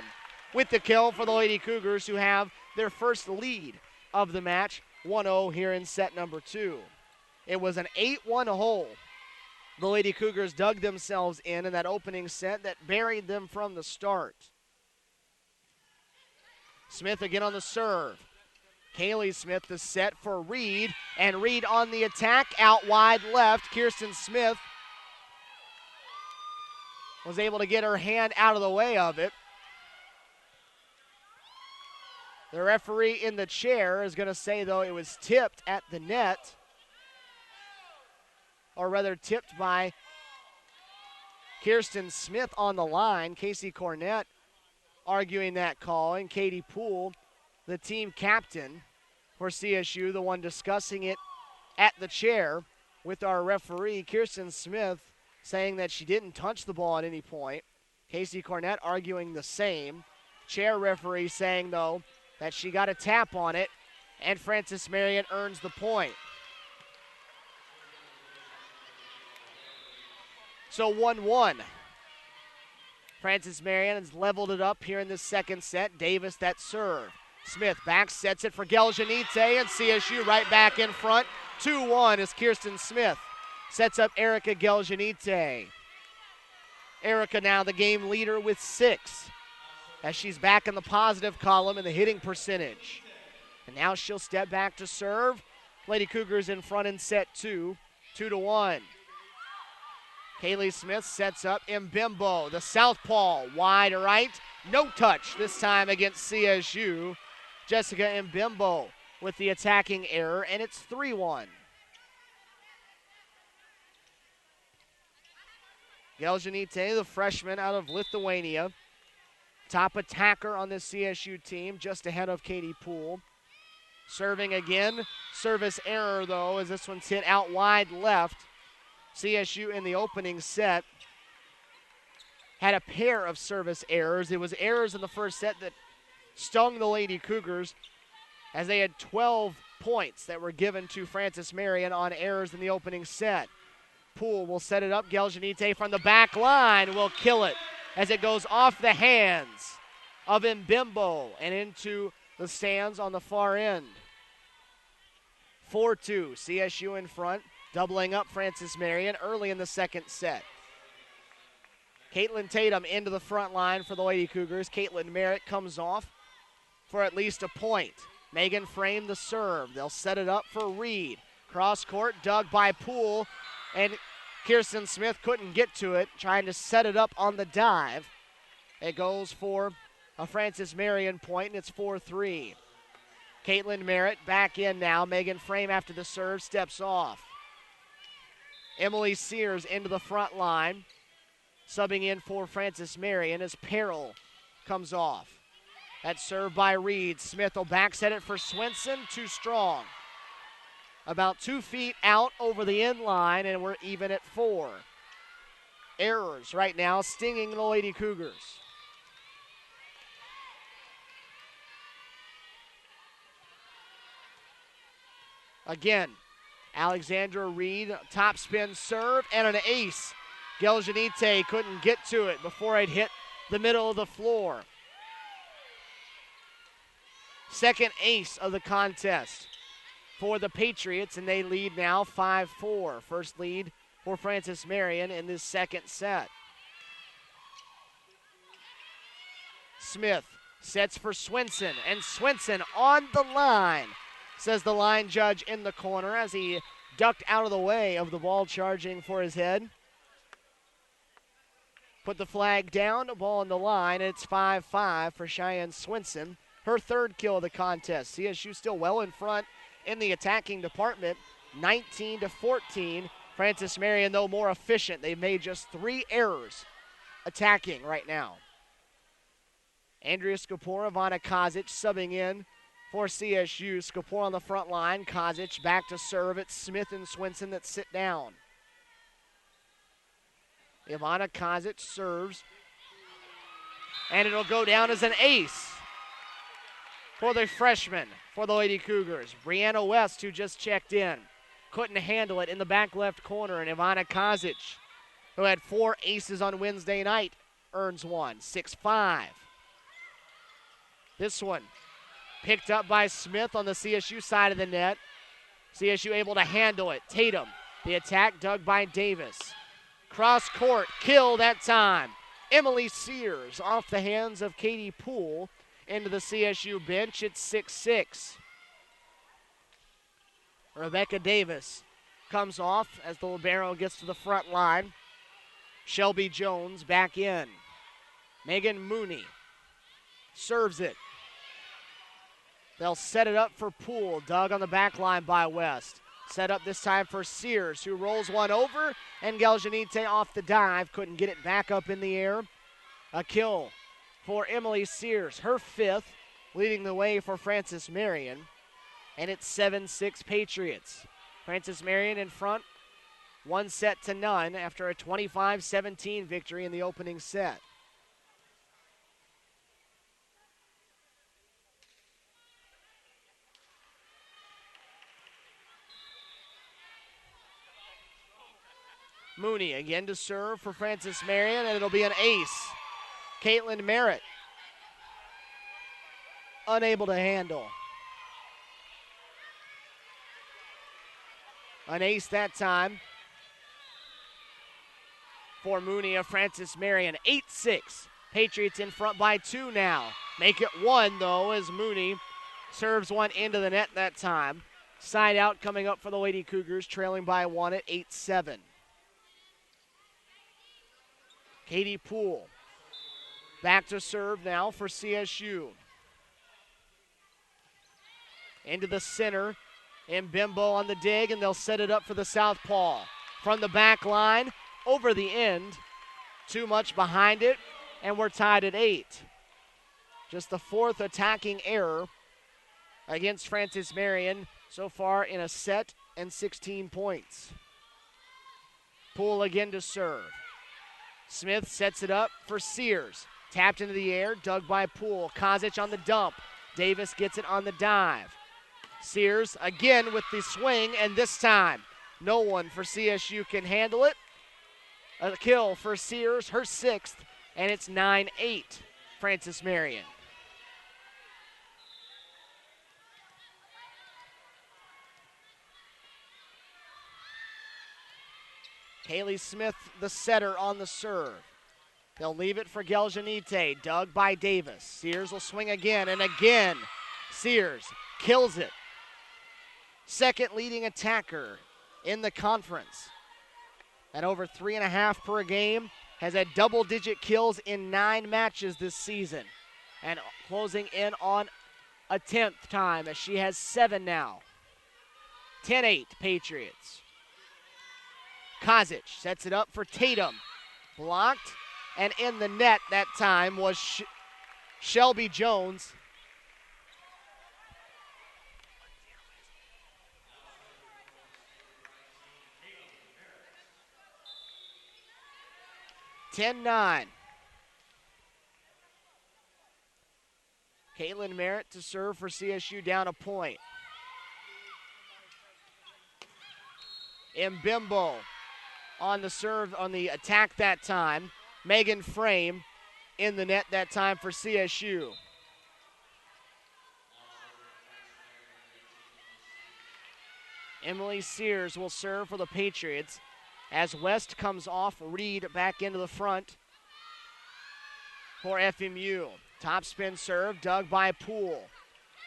with the kill for the Lady Cougars, who have their first lead of the match, 1-0 here in set number 2. It was an 8-1 hole the Lady Cougars dug themselves in that opening set that buried them from the start. Smith again on the serve. Kaylee Smith the set for Reed, and Reed on the attack out wide left. Kirsten Smith was able to get her hand out of the way of it. The referee in the chair is going to say, though, it was tipped at the net, or rather tipped by Kirsten Smith on the line. Casey Cornett arguing that call, and Katie Poole, the team captain for CSU, the one discussing it at the chair with our referee. Kirsten Smith saying that she didn't touch the ball at any point. Casey Cornett arguing the same. Chair referee saying, though, that she got a tap on it, and Francis Marion earns the point. So 1-1. Francis Marion has leveled it up here in the second set. Davis that serve. Smith back sets it for Geljanite, and CSU right back in front. 2-1 as Kirsten Smith sets up Erica Geljanite. Erica now the game leader with 6, as she's back in the positive column in the hitting percentage. And now she'll step back to serve. Lady Cougars in front in set 2, 2-1. Kaylee Smith sets up Mbembo, the southpaw, wide right. No touch this time against CSU. Jessica Mbembo with the attacking error, and it's 3-1. Geljanite, the freshman out of Lithuania, top attacker on this CSU team, just ahead of Katie Poole. Serving again. Service error, though, as this one's hit out wide left. CSU in the opening set had a pair of service errors. It was errors in the first set that stung the Lady Cougars, as they had 12 points that were given to Francis Marion on errors in the opening set. Poole will set it up. Geljanite from the back line will kill it as it goes off the hands of Mbimbo and into the stands on the far end. 4-2, CSU in front, doubling up Francis Marion early in the second set. Caitlin Tatum into the front line for the Lady Cougars. Caitlin Merritt comes off for at least a point. Megan Frame the serve. They'll set it up for Reed. Cross court, dug by Poole, and Kirsten Smith couldn't get to it, trying to set it up on the dive. It goes for a Francis Marion point, and it's 4-3. Caitlin Merritt back in now. Megan Frame after the serve steps off. Emily Sears into the front line. Subbing in for Francis Marion as Peril comes off. That serve by Reed. Smith will back set it for Swenson. Too strong. About 2 feet out over the end line, and we're even at 4. Errors right now stinging the Lady Cougars. Again, Alexandra Reed, top spin serve, and an ace. Geljanite couldn't get to it before it hit the middle of the floor. Second ace of the contest for the Patriots, and they lead now 5-4. First lead for Francis Marion in this second set. Smith sets for Swenson, and Swenson on the line, says the line judge in the corner as he ducked out of the way of the ball charging for his head. Put the flag down, ball on the line, and it's 5-5 for Cheyenne Swenson. Her third kill of the contest. CSU still well in front in the attacking department, 19-14. Francis Marion, though, more efficient. They've made just 3 errors attacking right now. Andrea Skopora, Ivana Kazic subbing in for CSU. Skopora on the front line. Kazic back to serve. It's Smith and Swenson that sit down. Ivana Kazic serves, and it'll go down as an ace for the freshman for the Lady Cougars. Brianna West, who just checked in, couldn't handle it in the back left corner, and Ivana Kazic, who had 4 aces on Wednesday night, earns one. 6-5. This one picked up by Smith on the CSU side of the net. CSU able to handle it. Tatum, the attack dug by Davis. Cross court, kill that time. Emily Sears off the hands of Katie Poole into the CSU bench. It's 6-6. Rebecca Davis comes off as the libero gets to the front line. Shelby Jones back in. Megan Mooney serves it. They'll set it up for Poole. Dug on the back line by West. Set up this time for Sears, who rolls one over, and Geljanite off the dive. Couldn't get it back up in the air. A kill for Emily Sears, her 5th, leading the way for Francis Marion. And it's 7-6 Patriots. Francis Marion in front, 1-0 after a 25-17 victory in the opening set. Mooney again to serve for Francis Marion, and it'll be an ace. Caitlin Merritt unable to handle. An ace that time for Mooney of Francis Marion. 8-6. Patriots in front by 2 now. Make it 1, though, as Mooney serves one into the net that time. Side out coming up for the Lady Cougars, trailing by 1 at 8-7. Katie Poole back to serve now for CSU. Into the center, and Bimbo on the dig, and they'll set it up for the southpaw. From the back line, over the end, too much behind it, and we're tied at 8. Just the 4th attacking error against Francis Marion so far in a set and 16 points. Poole again to serve. Smith sets it up for Sears. Tapped into the air, dug by Poole. Kazic on the dump. Davis gets it on the dive. Sears again with the swing, and this time No one for CSU can handle it. A kill for Sears, her 6th, and it's 9-8, Francis Marion. Haley Smith, the setter, on the serve. They'll leave it for Geljanite, dug by Davis. Sears will swing again, and again, Sears kills it. Second leading attacker in the conference. At over 3.5 per game, has had double-digit kills in 9 matches this season. And closing in on a 10th time as she has 7 now. 10-8 Patriots. Kozic sets it up for Tatum. Blocked and in the net that time was Shelby Jones. (10-9). Caitlin Merritt to serve for CSU, down a point. Mbimbo on the serve, on the attack that time. Megan Frame in the net that time for CSU. Emily Sears will serve for the Patriots as West comes off. Reed back into the front for FMU. Top spin serve, dug by Poole.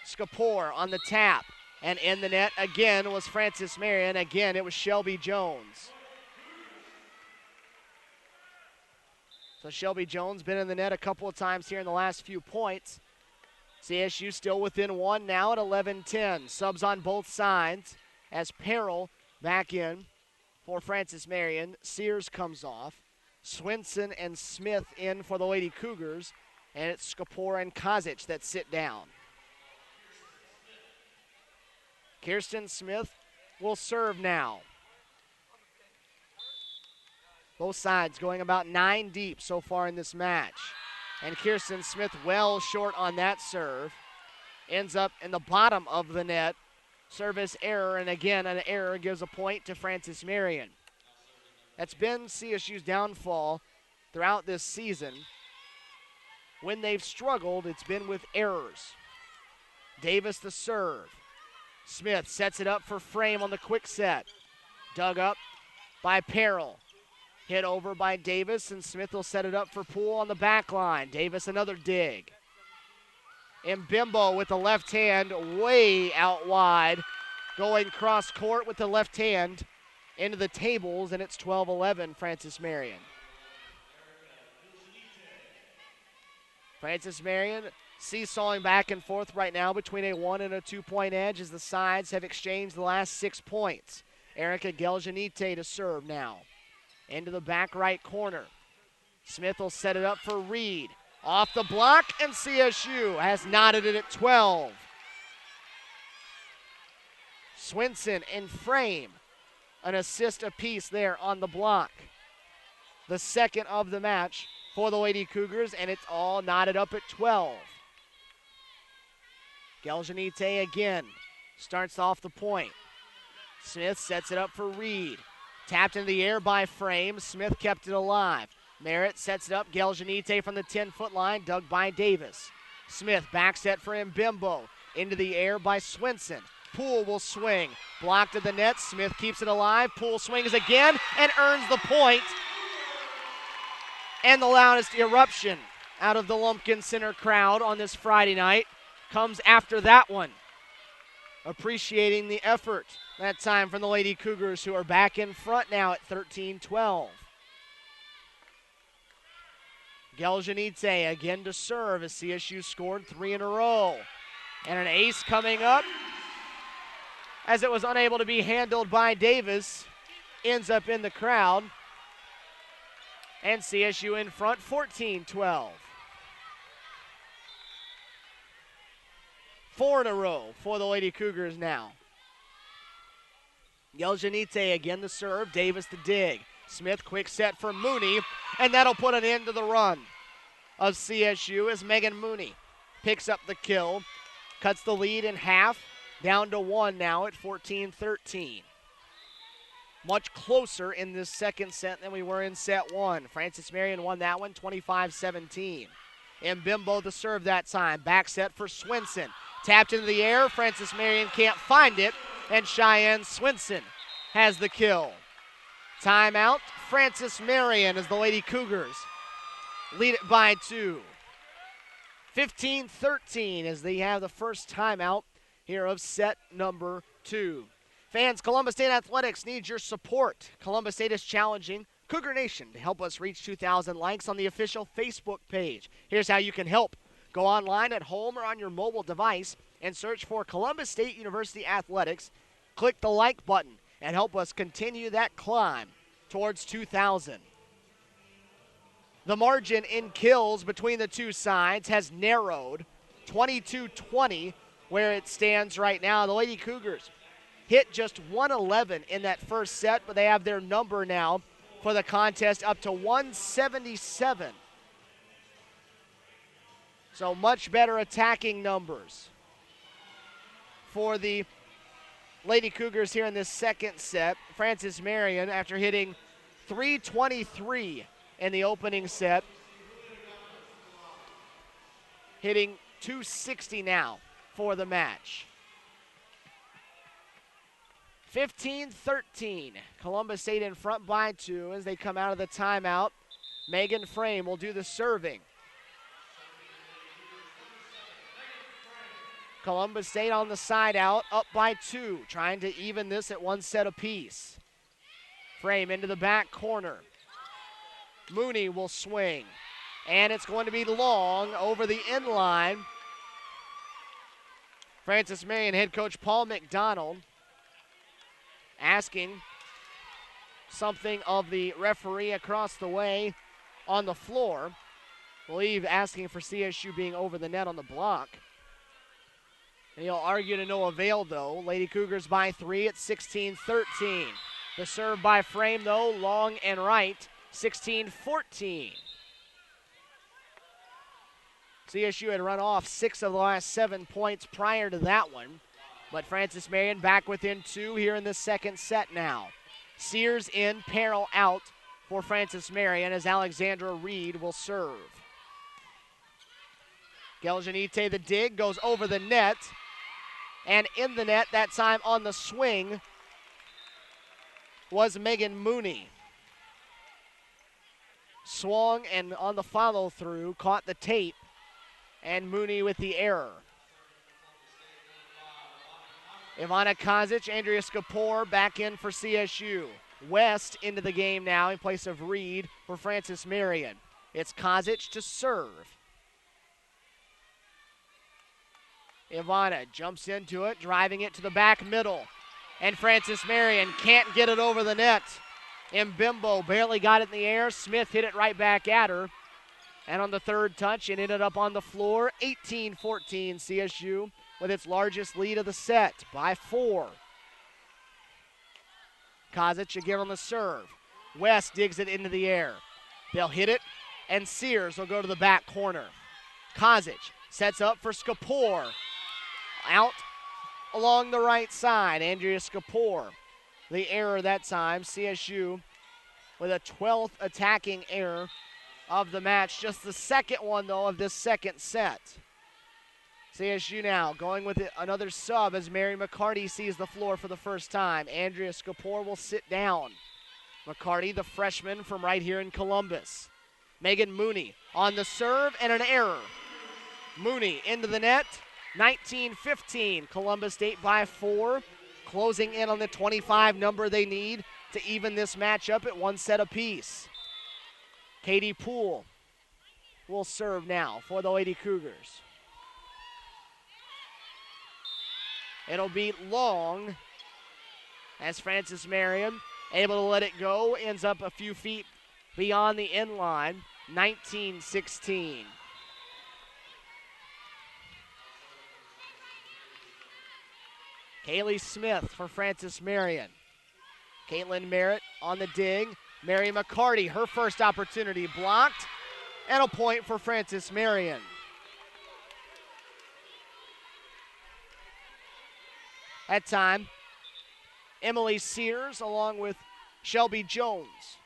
Skapor on the tap, and in the net again was Francis Marion. Again, it was Shelby Jones. So Shelby Jones been in the net a couple of times here in the last few points. CSU still within 1 now at 11-10. Subs on both sides as Perrell back in for Francis Marion. Sears comes off. Swinson and Smith in for the Lady Cougars. And it's Skapor and Kozic that sit down. Kirsten Smith will serve now. Both sides going about 9 deep so far in this match. And Kirsten Smith well short on that serve. Ends up in the bottom of the net. Service error, and again an error gives a point to Francis Marion. That's been CSU's downfall throughout this season. When they've struggled, it's been with errors. Davis the serve. Smith sets it up for Frame on the quick set. Dug up by Perrell. Hit over by Davis, and Smith will set it up for Poole on the back line. Davis another dig. Mbimbo with the left hand way out wide. Going cross court with the left hand into the tables, and it's 12-11 Francis Marion. Francis Marion seesawing back and forth right now between a 1 and a 2 point edge as the sides have exchanged the last 6 points. Erica Geljanite to serve now. Into the back right corner. Smith will set it up for Reed. Off the block, and CSU has knotted it at 12. Swinson and Frame, an assist apiece there on the block. The second of the match for the Lady Cougars, and it's all knotted up at 12. Geljanite again starts off the point. Smith sets it up for Reed. Tapped into the air by Frame. Smith kept it alive. Merritt sets it up. Geljanite from the 10-foot line, dug by Davis. Smith back set for Mbimbo. Into the air by Swinson. Poole will swing. Blocked at the net. Smith keeps it alive. Poole swings again and earns the point. And the loudest eruption out of the Lumpkin Center crowd on this Friday night comes after that one. Appreciating the effort that time from the Lady Cougars, who are back in front now at 13-12. Geljanite again to serve as CSU scored 3 in a row. And an ace coming up as it was unable to be handled by Davis. Ends up in the crowd. And CSU in front 14-12. 4 in a row for the Lady Cougars now. Geljanite again to serve. Davis to dig. Smith quick set for Mooney, and that'll put an end to the run of CSU as Megan Mooney picks up the kill, cuts the lead in half, down to 1 now at 14-13. much closer in this second set than we were in set one. Francis Marion won that one 25-17. Mbimbo the serve that time. Back set for Swinson. Tapped into the air. Francis Marion can't find it. And Cheyenne Swinson has the kill. Timeout. Francis Marion as the Lady Cougars lead it by 2. 15-13 as they have the first timeout here of set number 2. Fans, Columbus State Athletics needs your support. Columbus State is challenging Cougar Nation to help us reach 2,000 likes on the official Facebook page. Here's how you can help. Go online at home or on your mobile device and search for Columbus State University Athletics. Click the like button and help us continue that climb towards 2,000. The margin in kills between the two sides has narrowed, 22-20 where it stands right now. The Lady Cougars hit just 111 in that first set, but they have their number now for the contest up to 177. So much better attacking numbers for the Lady Cougars here in this second set. Francis Marion, after hitting 323 in the opening set, hitting 260 now for the match. 15-13. Columbus State in front by 2 as they come out of the timeout. Megan Frame will do the serving. Columbus State on the side out, up by 2, trying to even this at 1 set apiece. Frame into the back corner. Mooney will swing, and it's going to be long over the end line. Francis Marion head coach Paul McDonald asking something of the referee across the way on the floor. I believe asking for CSU being over the net on the block. And he'll argue to no avail, though. Lady Cougars by 3 at 16-13. The serve by Frame, though, long and right, 16-14. CSU had run off 6 of the last 7 points prior to that one. But Francis Marion back within 2 here in the second set now. Sears in, Peril out for Francis Marion as Alexandra Reed will serve. Geljanite the dig goes over the net. And in the net, that time on the swing, was Megan Mooney. Swung and on the follow-through, caught the tape, and Mooney with the error. Ivana Kazic, Andrea Skapor back in for CSU. West into the game now in place of Reed for Francis Marion. It's Kazic to serve. Ivana jumps into it, driving it to the back middle. And Francis Marion can't get it over the net. Mbimbo barely got it in the air. Smith hit it right back at her. And on the third touch, it ended up on the floor. 18-14 CSU with its largest lead of the set by 4. Kazic again on the serve. West digs it into the air. They'll hit it, and Sears will go to the back corner. Kazic sets up for Skapor. Out along the right side, Andrea Skapor. The error that time, CSU with a 12th attacking error of the match. Just the second one, though, of this second set. CSU now going with another sub as Mary McCarty sees the floor for the first time. Andrea Skapor will sit down. McCarty, the freshman from right here in Columbus. Megan Mooney on the serve and an error. Mooney into the net. 19-15. Columbus State by 4. Closing in on the 25 number they need to even this matchup at 1 set apiece. Katie Poole will serve now for the Lady Cougars. It'll be long as Francis Marion able to let it go. Ends up a few feet beyond the end line. 19-16. Kaylee Smith for Francis Marion. Caitlin Merritt on the dig. Mary McCarty, her first opportunity blocked. And a point for Francis Marion. That time, Emily Sears along with Shelby Jones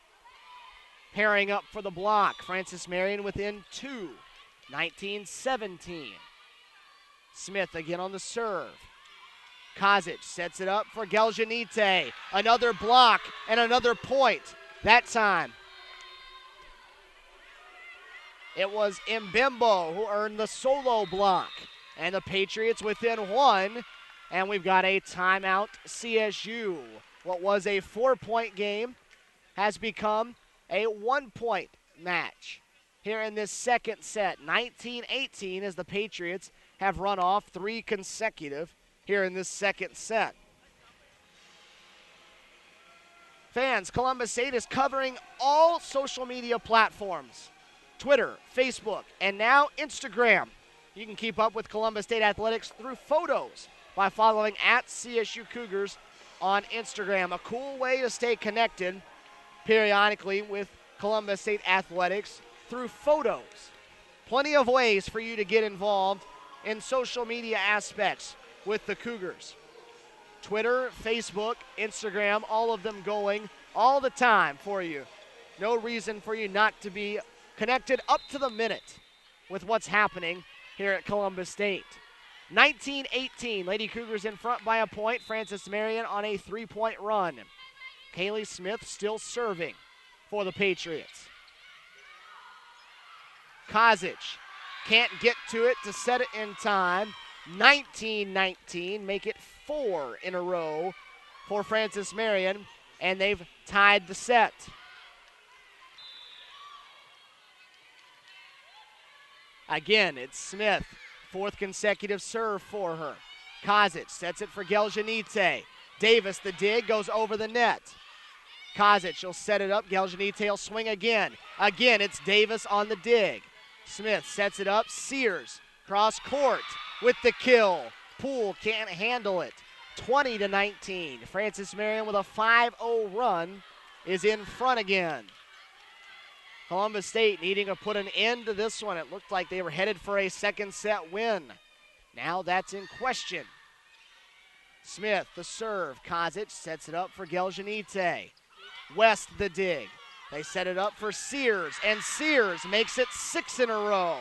pairing up for the block. Francis Marion within 2, 19-17. Smith again on the serve. Kozic sets it up for Geljanite. Another block and another point. That time it was Mbembo who earned the solo block. And the Patriots within 1. And we've got a timeout CSU. What was a 4-point game has become a 1-point match here in this second set. 19-18 as the Patriots have run off 3 consecutive here in this second set. Fans, Columbus State is covering all social media platforms. Twitter, Facebook, and now Instagram. You can keep up with Columbus State Athletics through photos by following at CSU Cougars on Instagram. A cool way to stay connected periodically with Columbus State Athletics through photos. Plenty of ways for you to get involved in social media aspects with the Cougars. Twitter, Facebook, Instagram, all of them going all the time for you. No reason for you not to be connected up to the minute with what's happening here at Columbus State. 19-18, Lady Cougars in front by a point. Francis Marion on a 3-point run. Kaylee Smith still serving for the Patriots. Kozic can't get to it to set it in time. 19-19, make it 4 in a row for Francis Marion, and they've tied the set. Again, it's Smith, 4th consecutive serve for her. Kozic sets it for Geljanite. Davis, the dig, goes over the net. Kozic will set it up. Geljanite will swing again. Again, it's Davis on the dig. Smith sets it up. Sears, cross court with the kill. Poole can't handle it. 20-19. Francis Marion with a 5-0 run is in front again. Columbus State needing to put an end to this one. It looked like they were headed for a second set win. Now that's in question. Smith, the serve. Kozic sets it up for Geljanite. West, the dig. They set it up for Sears, and Sears makes it 6 in a row.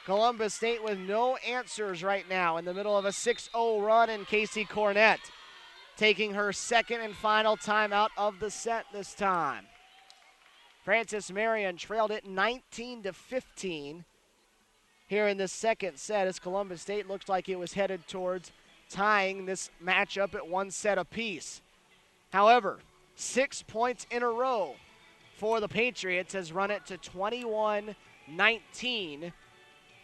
Columbus State with no answers right now in the middle of a 6-0 run, and Casey Cornett taking her second and final timeout of the set this time. Francis Marion trailed it 19-15 here in the second set as Columbus State looked like it was headed towards tying this matchup at 1 set apiece. However, 6 points in a row for the Patriots has run it to 21-19.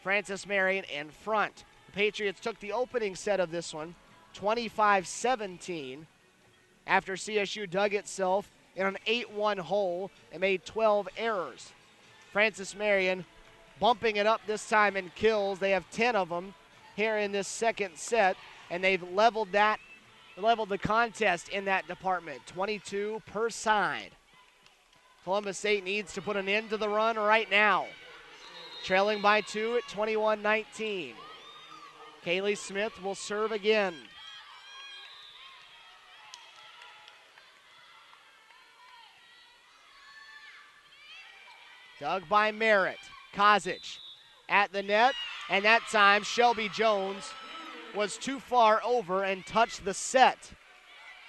Francis Marion in front. The Patriots took the opening set of this one, 25-17, after CSU dug itself in an 8-1 hole and made 12 errors. Francis Marion bumping it up this time in kills. They have 10 of them here in this second set, and they've leveled the contest in that department, 22 per side. Columbus State needs to put an end to the run right now. Trailing by 2 at 21-19. Kaylee Smith will serve again. Dug by Merritt. Kozic at the net, and that time Shelby Jones was too far over and touched the set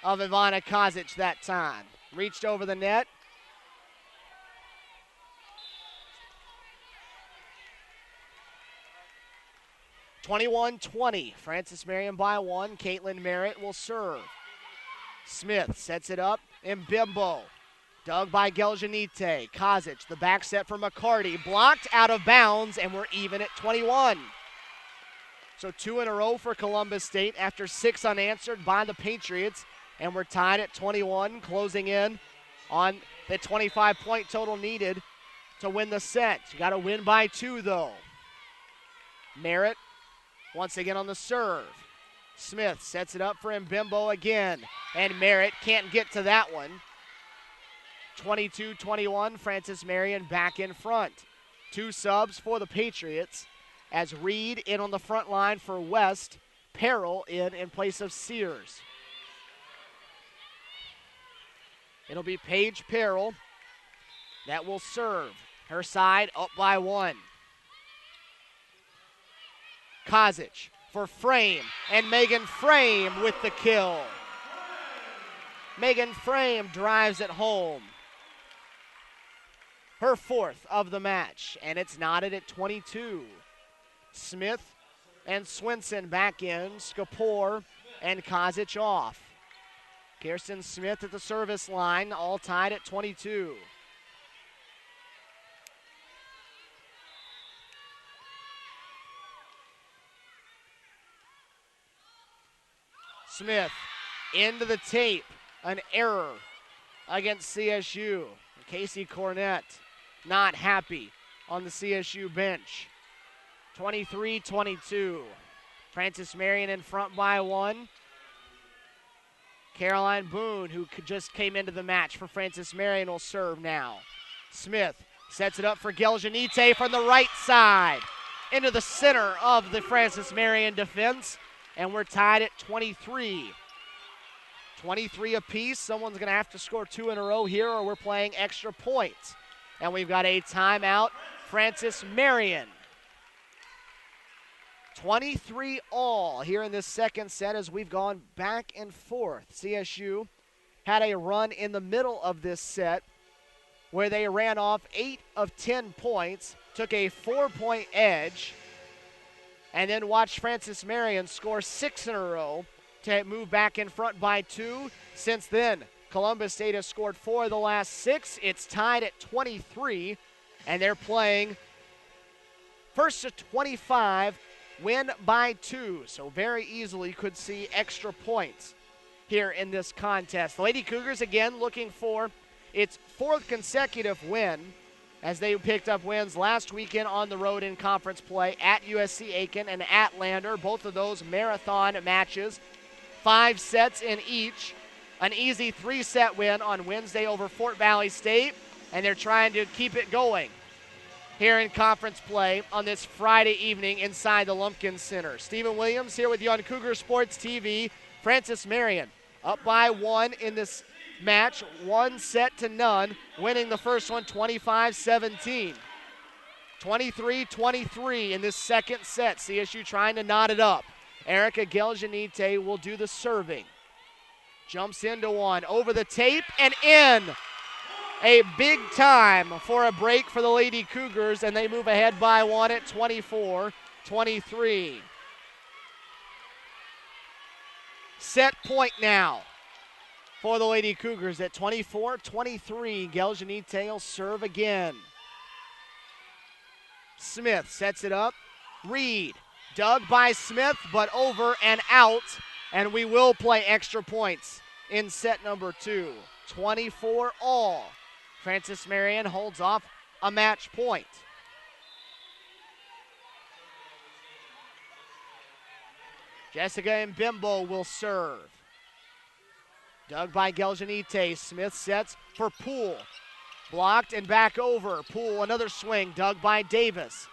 of Ivana Kozic that time. Reached over the net. (21-20). Francis Marion by 1. Caitlin Merritt will serve. Smith sets it up. Mbembo. Dug by Geljanite. Kozic, the back set for McCarty. Blocked out of bounds, and we're even at 21. So 2 in a row for Columbus State after 6 unanswered by the Patriots. And we're tied at 21, closing in on the 25-point total needed to win the set. You got to win by 2, though. Merritt once again on the serve. Smith sets it up for Mbembo again. And Merritt can't get to that one. 22-21, Francis Marion back in front. 2 subs for the Patriots as Reed in on the front line for West. Perrell in place of Sears. It'll be Paige Perrell that will serve. Her side up by 1. Kozic for Frame, and Megan Frame with the kill. Megan Frame drives it home. Her 4th of the match, and it's knotted at 22. Smith and Swinson back in. Skapor and Kozic off. Kirsten Smith at the service line, all tied at 22. Smith into the tape. An error against CSU. Casey Cornett not happy on the CSU bench. 23-22. Francis Marion in front by 1. Caroline Boone, who just came into the match for Francis Marion, will serve now. Smith sets it up for Geljanite from the right side into the center of the Francis Marion defense, and we're tied at 23. 23 apiece. Someone's going to have to score 2 in a row here, or we're playing extra points. And we've got a timeout. Francis Marion. 23 all here in this second set as we've gone back and forth. CSU had a run in the middle of this set where they ran off 8 of 10 points, took a 4-point edge, and then watched Francis Marion score 6 in a row to move back in front by 2. Since then, Columbus State has scored 4 of the last 6. It's tied at 23, and they're playing first to 25, win by 2. So very easily could see extra points here in this contest. The Lady Cougars again looking for its 4th consecutive win as they picked up wins last weekend on the road in conference play at USC Aiken and at Lander. Both of those marathon matches, 5 sets in each. An easy 3-set win on Wednesday over Fort Valley State, and they're trying to keep it going here in conference play on this Friday evening inside the Lumpkin Center. Stephen Williams here with you on Cougar Sports TV. Francis Marion up by 1 in this match, 1-0, winning the first one 25-17. 23-23 in this second set. CSU trying to knot it up. Erica Geljanite will do the serving. Jumps into one, over the tape, and in. A big time for a break for the Lady Cougars, and they move ahead by 1 at 24-23. Set point now for the Lady Cougars at 24-23. Geljanite will serve again. Smith sets it up. Reed, dug by Smith, but over and out, and we will play extra points in set number 2. 24 all. Francis Marion holds off a match point. Jessica Mbimbo will serve. Dug by Geljanite. Smith sets for Poole. Blocked and back over. Poole, another swing, dug by Davis.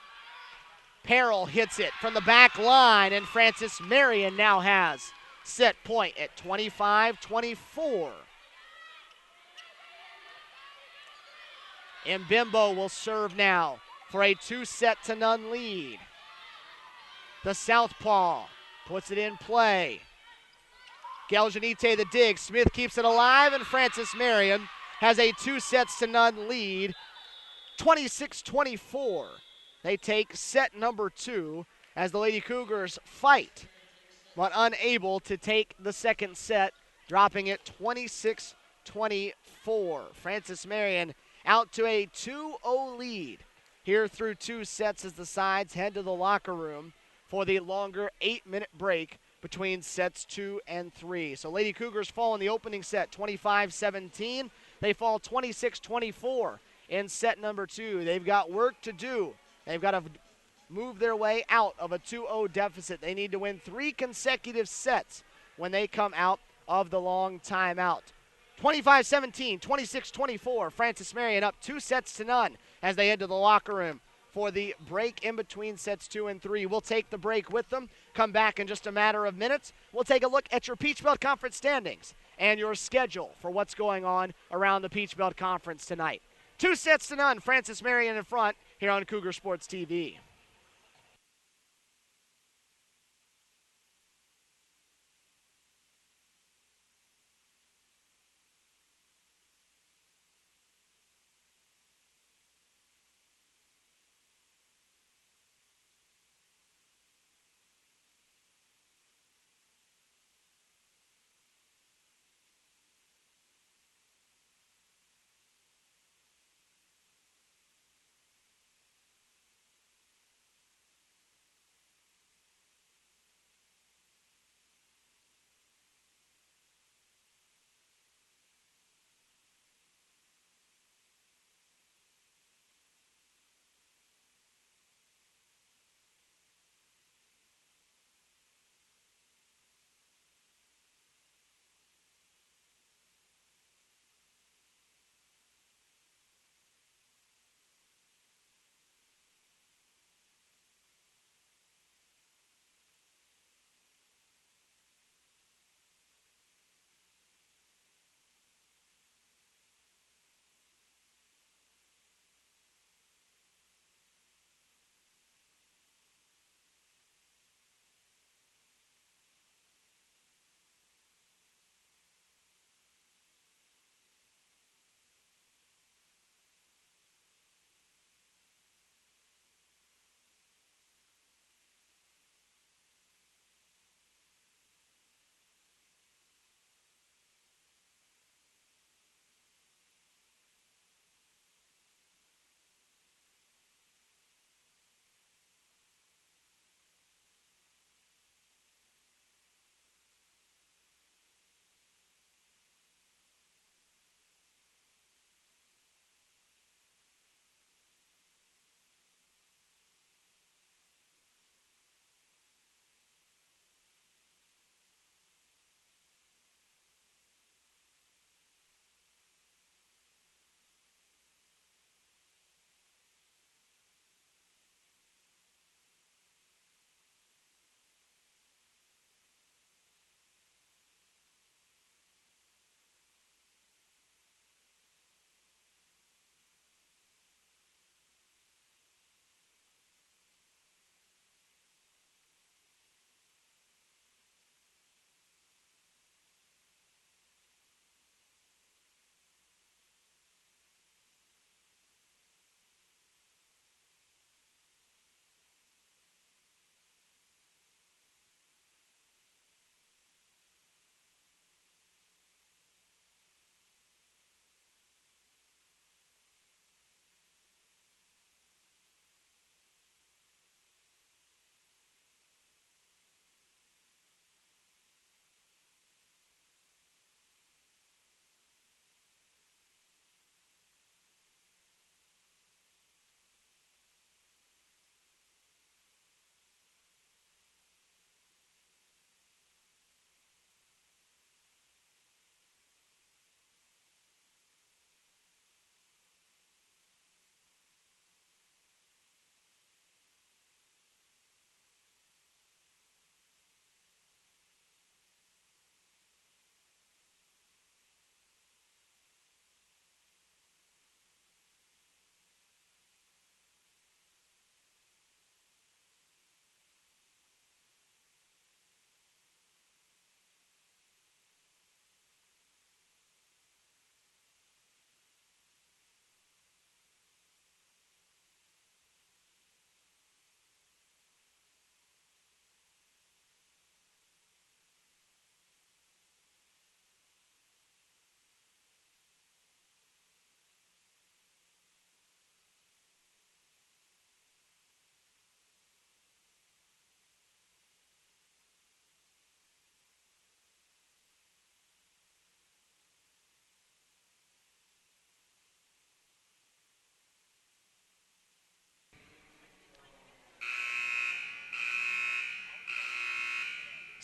Perrell hits it from the back line, and Francis Marion now has set point at 25-24. Mbimbo will serve now for a 2-0 lead. The southpaw puts it in play. Geljanite the dig. Smith keeps it alive, and Francis Marion has a 2-0 lead. 26-24. They take set number 2 as the Lady Cougars fight, but unable to take the second set, dropping it 26-24. Francis Marion out to a 2-0 lead here through 2 sets as the sides head to the locker room for the longer 8-minute break between sets 2 and 3. So Lady Cougars fall in the opening set 25-17. They fall 26-24 in set number 2. They've got work to do. They've got to move their way out of a 2-0 deficit. They need to win 3 consecutive sets when they come out of the long timeout. 25-17, 26-24. Francis Marion up 2-0 as they head to the locker room for the break in between sets 2 and 3. We'll take the break with them, come back in just a matter of minutes. We'll take a look at your Peach Belt Conference standings and your schedule for what's going on around the Peach Belt Conference tonight. 2-0, Francis Marion in front here on Cougar Sports TV.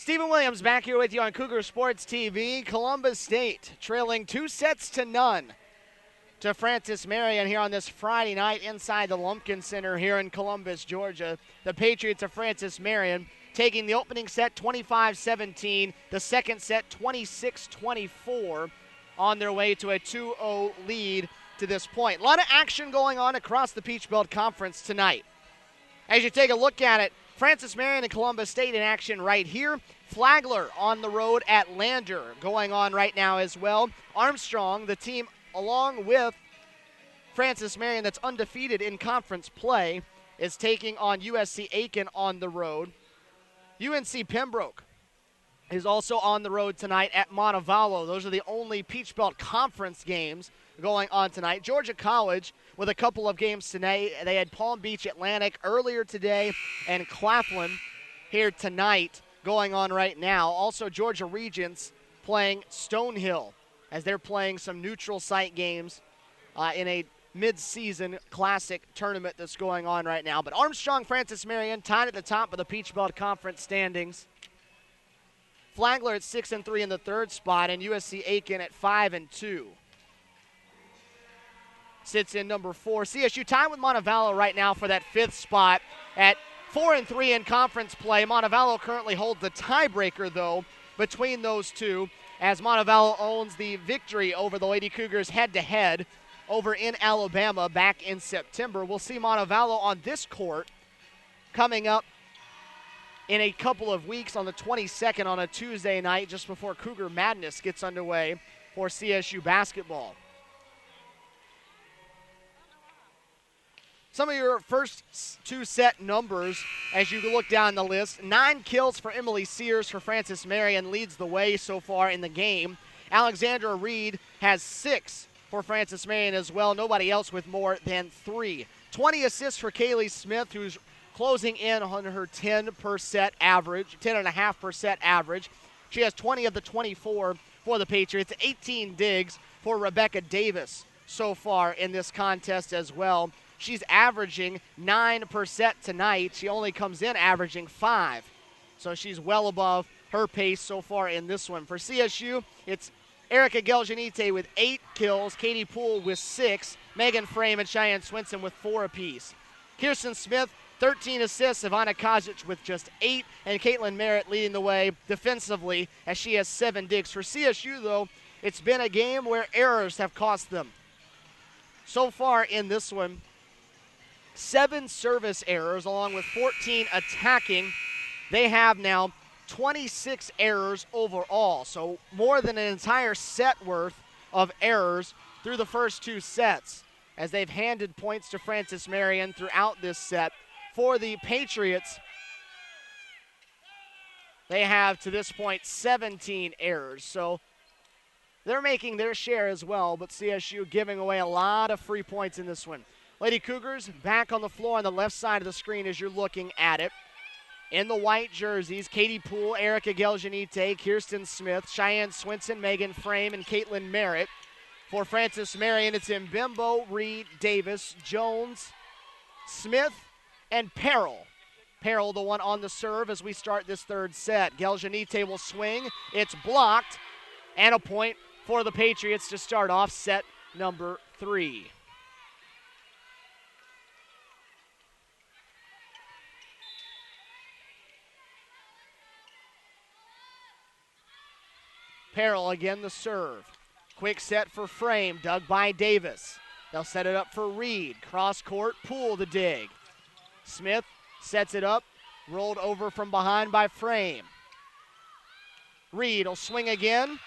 Stephen Williams back here with you on Cougar Sports TV. Columbus State trailing 2-0 to Francis Marion here on this Friday night inside the Lumpkin Center here in Columbus, Georgia. The Patriots of Francis Marion taking the opening set 25-17, the second set 26-24, on their way to a 2-0 lead to this point. A lot of action going on across the Peach Belt Conference tonight. As you take a look at it, Francis Marion and Columbus State in action right here. Flagler on the road at Lander going on right now as well. Armstrong, the team along with Francis Marion that's undefeated in conference play, is taking on USC Aiken on the road. UNC Pembroke is also on the road tonight at Montevallo. Those are the only Peach Belt Conference games going on tonight. Georgia College with a couple of games today. They had Palm Beach Atlantic earlier today and Claflin here tonight going on right now. Also Georgia Regents playing Stonehill as they're playing some neutral site games in a mid-season classic tournament that's going on right now. But Armstrong, Francis Marion tied at the top of the Peach Belt Conference standings. Flagler at 6-3 in the third spot, and USC Aiken at 5-2. Sits in number 4. CSU tied with Montevallo right now for that fifth spot at 4-3 in conference play. Montevallo currently holds the tiebreaker, though, between those two, as Montevallo owns the victory over the Lady Cougars head-to-head over in Alabama back in September. We'll see Montevallo on this court coming up in a couple of weeks on the 22nd on a Tuesday night just before Cougar Madness gets underway for CSU basketball. Some of your first two set numbers as you look down the list. 9 kills for Emily Sears for Francis Marion leads the way so far in the game. Alexandra Reed has 6 for Francis Marion as well. Nobody else with more than 3. 20 assists for Kaylee Smith, who's closing in on her 10 per set average, 10.5 per set average. She has 20 of the 24 for the Patriots. 18 digs for Rebecca Davis so far in this contest as well. She's averaging 9 per set tonight. She only comes in averaging 5. So she's well above her pace so far in this one. For CSU, it's Erica Geljanite with 8 kills, Katie Poole with 6, Megan Frame and Cheyenne Swinson with 4 apiece. Kirsten Smith, 13 assists, Ivana Kajic with just 8, and Caitlin Merritt leading the way defensively as she has 7 digs. For CSU, though, it's been a game where errors have cost them. So far in this one, 7 service errors along with 14 attacking. They have now 26 errors overall, so more than an entire set worth of errors through the first 2 sets as they've handed points to Francis Marion throughout this set. For the Patriots, they have to this point 17 errors, so they're making their share as well, but CSU giving away a lot of free points in this one. Lady Cougars back on the floor on the left side of the screen as you're looking at it. In the white jerseys, Katie Poole, Erica Geljanite, Kirsten Smith, Cheyenne Swinson, Megan Frame, and Caitlin Merritt. For Francis Marion, it's Mbimbo, Reed, Davis, Jones, Smith, and Peril. Peril, the one on the serve as we start this third set. Geljanite will swing. It's blocked. And a point for the Patriots to start off set number 3. Peril again the serve. Quick set for Frame, dug by Davis. They'll set it up for Reed. Cross court, Poole the dig. Smith sets it up, rolled over from behind by Frame. Reed will swing again.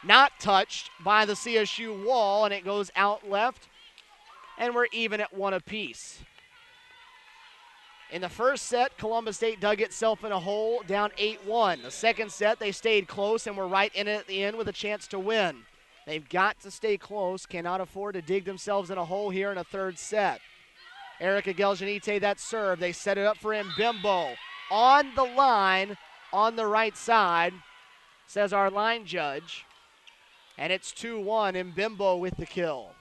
Not touched by the CSU wall, and it goes out left. And we're even at 1 apiece. In the first set, Columbus State dug itself in a hole, down 8-1. The second set, they stayed close and were right in it at the end with a chance to win. They've got to stay close, cannot afford to dig themselves in a hole here in a third set. Erica Geljanite, that serve. They set it up for Mbimbo. On the line, on the right side, says our line judge. And it's 2-1, Mbimbo with the kill.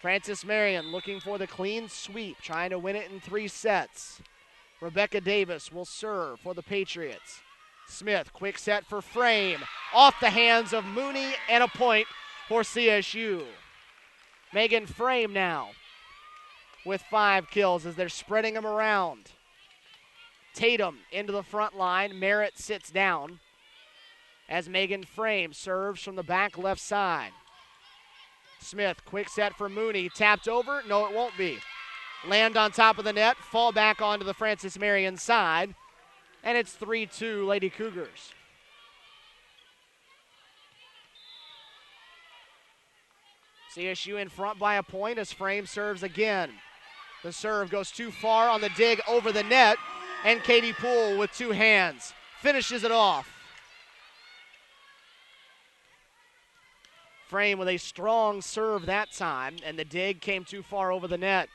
Francis Marion looking for the clean sweep, trying to win it in 3 sets. Rebecca Davis will serve for the Patriots. Smith, quick set for Frame. Off the hands of Mooney, and a point for CSU. Megan Frame now with 5 kills as they're spreading them around. Tatum into the front line. Merritt sits down as Megan Frame serves from the back left side. Smith, quick set for Mooney. Tapped over. No, it won't be. Land on top of the net. Fall back onto the Francis Marion side. And it's 3-2 Lady Cougars. CSU in front by a point as Frame serves again. The serve goes too far on the dig over the net. And Katie Poole with 2 hands finishes it off. Frame with a strong serve that time, and the dig came too far over the net.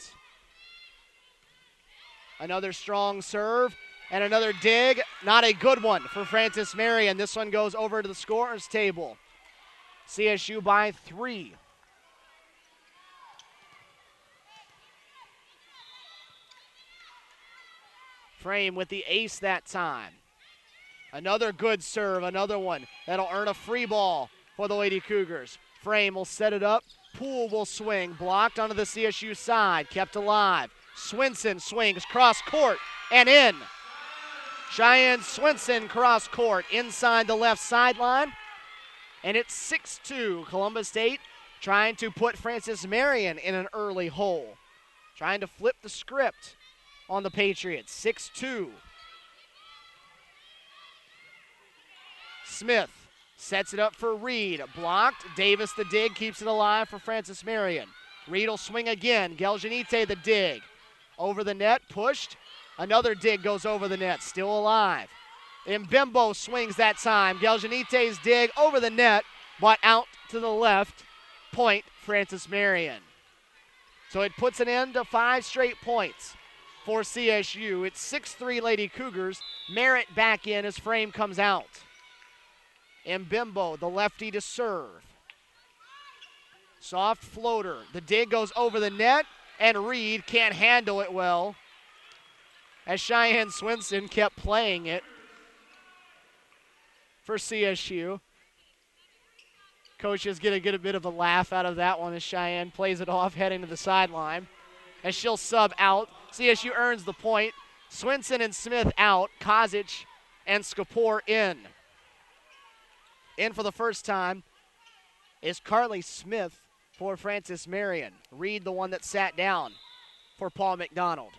Another strong serve, and another dig. Not a good one for Francis Marion. This one goes over to the scorer's table. CSU by 3. Frame with the ace that time. Another good serve, another one that'll earn a free ball for the Lady Cougars. Frame will set it up. Poole will swing. Blocked onto the CSU side. Kept alive. Swinson swings cross court and in. Cheyenne Swinson cross court inside the left sideline. And it's 6-2. Columbus State trying to put Francis Marion in an early hole. Trying to flip the script on the Patriots. 6-2. Smith sets it up for Reed. Blocked. Davis the dig keeps it alive for Francis Marion. Reed will swing again. Geljanite the dig. Over the net, pushed. Another dig goes over the net, still alive. Mbembo swings that time. Geljanite's dig over the net, but out to the left. Point, Francis Marion. So it puts an end to 5 straight points for CSU. It's 6-3 Lady Cougars. Merritt back in as Frame comes out. Mbembo, the lefty to serve. Soft floater. The dig goes over the net, and Reed can't handle it well as Cheyenne Swinson kept playing it for CSU. Coaches get a bit of a laugh out of that one as Cheyenne plays it off heading to the sideline. As she'll sub out. CSU earns the point. Swinson and Smith out. Kozic and Skapor in. In for the first time is Carly Smith for Francis Marion. Reed, the one that sat down for Paul McDonald.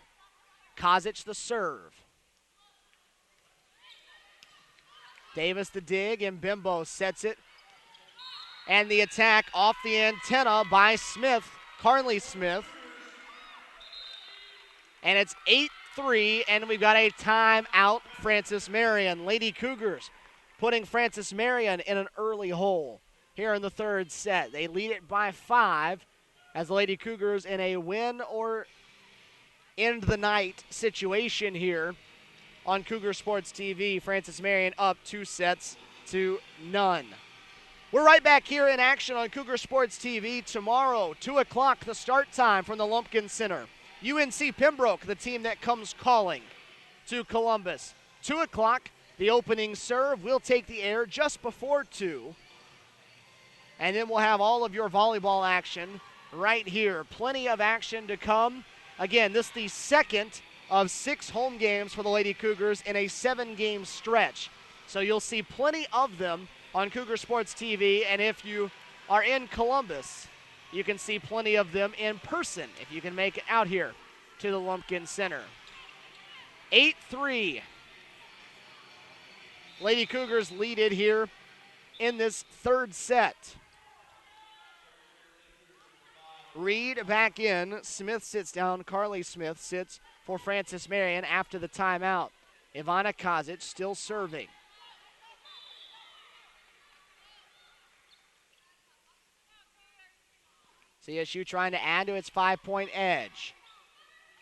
Kozic the serve. Davis the dig, and Mbembo sets it. And the attack off the antenna by Smith, Carly Smith. And it's 8-3, and we've got a timeout, Francis Marion. Lady Cougars putting Francis Marion in an early hole here in the third set. They lead it by 5 as the Lady Cougars in a win or end the night situation here on Cougar Sports TV. Francis Marion up 2-0. We're right back here in action on Cougar Sports TV tomorrow, 2 o'clock, the start time from the Lumpkin Center. UNC Pembroke, the team that comes calling to Columbus. 2 o'clock, the opening serve. We'll take the air just before 2. And then we'll have all of your volleyball action right here. Plenty of action to come. Again, this is the second of 6 home games for the Lady Cougars in a 7-game stretch. So you'll see plenty of them on Cougar Sports TV. And if you are in Columbus, you can see plenty of them in person if you can make it out here to the Lumpkin Center. 8-3. Lady Cougars lead it here in this third set. Reed back in. Smith sits down. Carly Smith sits for Francis Marion after the timeout. Ivana Kozic still serving. CSU trying to add to its 5-point edge.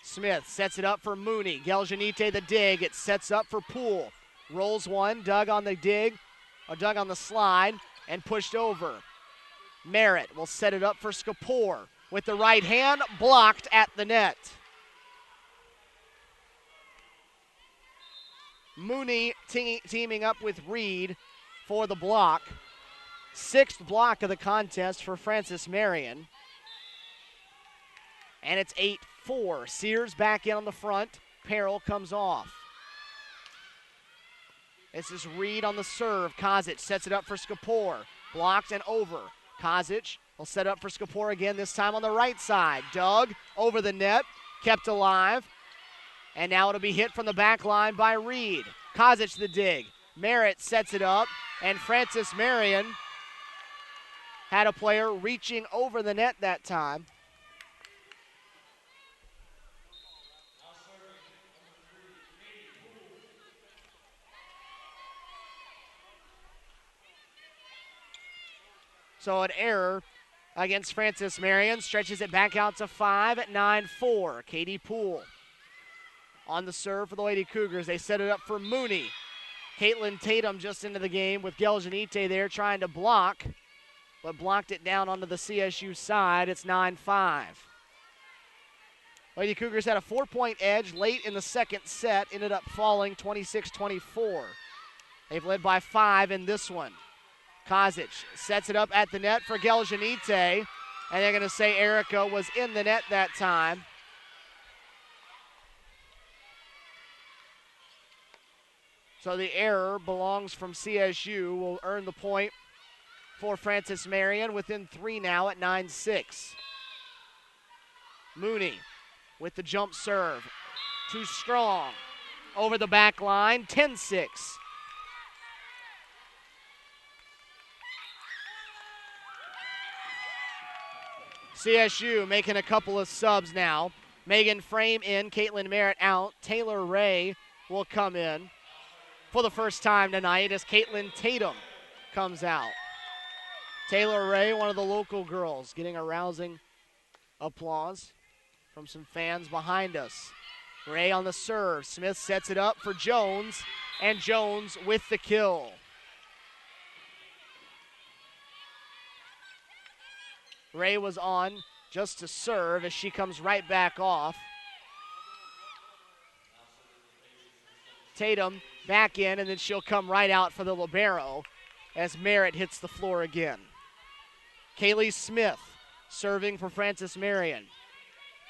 Smith sets it up for Mooney. Geljanite the dig. It sets up for Poole. Rolls one. Dug on the dig, or dug on the slide, and pushed over. Merritt will set it up for Skapor. With the right hand, blocked at the net. Mooney teaming up with Reed for the block. 6th block of the contest for Francis Marion. And it's 8-4. Sears back in on the front. Peril comes off. This is Reed on the serve. Kozic sets it up for Skapor. Blocked and over. Kozic will set up for Skapor again, this time on the right side. Dug over the net, kept alive. And now it'll be hit from the back line by Reed. Kozic the dig. Merritt sets it up, and Francis Marion had a player reaching over the net that time. So an error against Francis Marion. Stretches it back out to 5 at 9-4. Katie Poole on the serve for the Lady Cougars. They set it up for Mooney. Caitlin Tatum just into the game with Geljanite there trying to block, but blocked it down onto the CSU side. It's 9-5. Lady Cougars had a 4-point edge late in the second set, ended up falling 26-24. They've led by 5 in this one. Kozic sets it up at the net for Geljanite, and they're going to say Erica was in the net that time. So the error belongs from CSU, will earn the point for Francis Marion, within 3 now at 9-6. Mooney with the jump serve. Too strong. Over the back line, 10-6. CSU making a couple of subs now. Megan Frame in, Caitlin Merritt out. Taylor Ray will come in for the first time tonight as Caitlin Tatum comes out. Taylor Ray, one of the local girls, getting a rousing applause from some fans behind us. Ray on the serve. Smith sets it up for Jones, and Jones with the kill. Ray was on just to serve as she comes right back off. Tatum back in, and then she'll come right out for the libero as Merritt hits the floor again. Kaylee Smith serving for Francis Marion.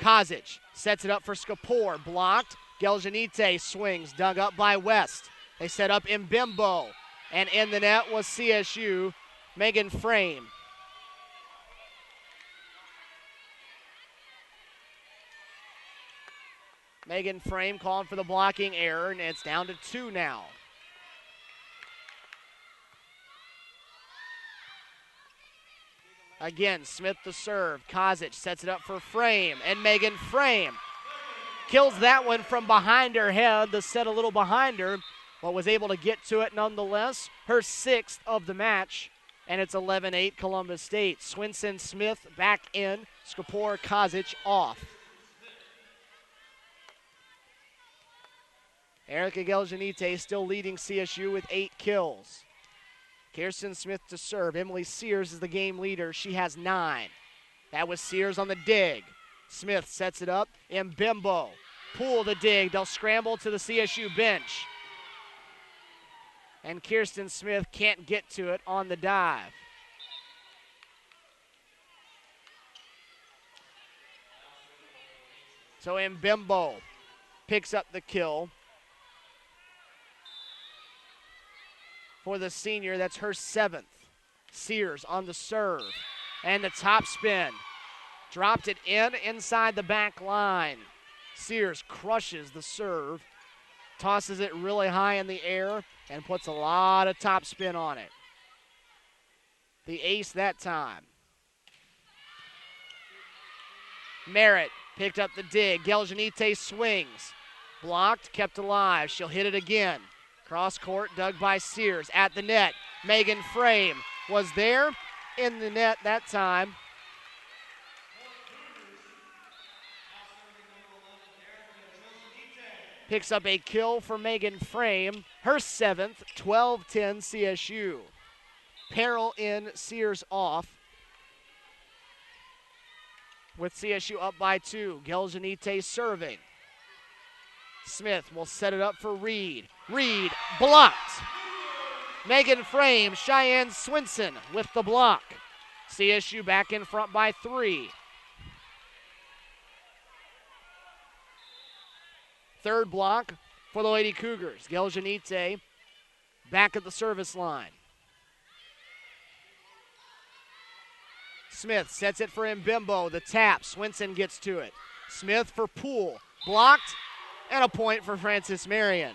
Kozic sets it up for Skapor, blocked. Geljanite swings, dug up by West. They set up Mbimbo, and in the net was CSU, Megan Frame. Megan Frame calling for the blocking error, and it's down to 2 now. Again, Smith the serve. Kozic sets it up for Frame, and Megan Frame kills that one from behind her head. The set a little behind her, but was able to get to it nonetheless. Her 6th of the match, and it's 11-8 Columbus State. Swinson Smith back in. Skapor, Kozic off. Erica Geljanite still leading CSU with 8 kills. Kirsten Smith to serve. Emily Sears is the game leader. She has 9. That was Sears on the dig. Smith sets it up. Mbimbo. Poole the dig. They'll scramble to the CSU bench. And Kirsten Smith can't get to it on the dive. So Mbimbo picks up the kill for the senior. That's her 7th. Sears on the serve. And the top spin. Dropped it inside the back line. Sears crushes the serve. Tosses it really high in the air and puts a lot of top spin on it. The ace that time. Merritt picked up the dig. Geljanite swings. Blocked, kept alive. She'll hit it again. Cross court, dug by Sears at the net. Megan Frame was there in the net that time. Picks up a kill for Megan Frame. Her 7th, 12-10 CSU. Peril in, Sears off. With CSU up by 2. Geljanite serving. Smith will set it up for Reed. Reed blocked. Megan Frame, Cheyenne Swinson with the block. CSU back in front by 3. Third block for the Lady Cougars. Geljanite back at the service line. Smith sets it for Mbembo. The tap. Swinson gets to it. Smith for Poole. Blocked, and a point for Francis Marion.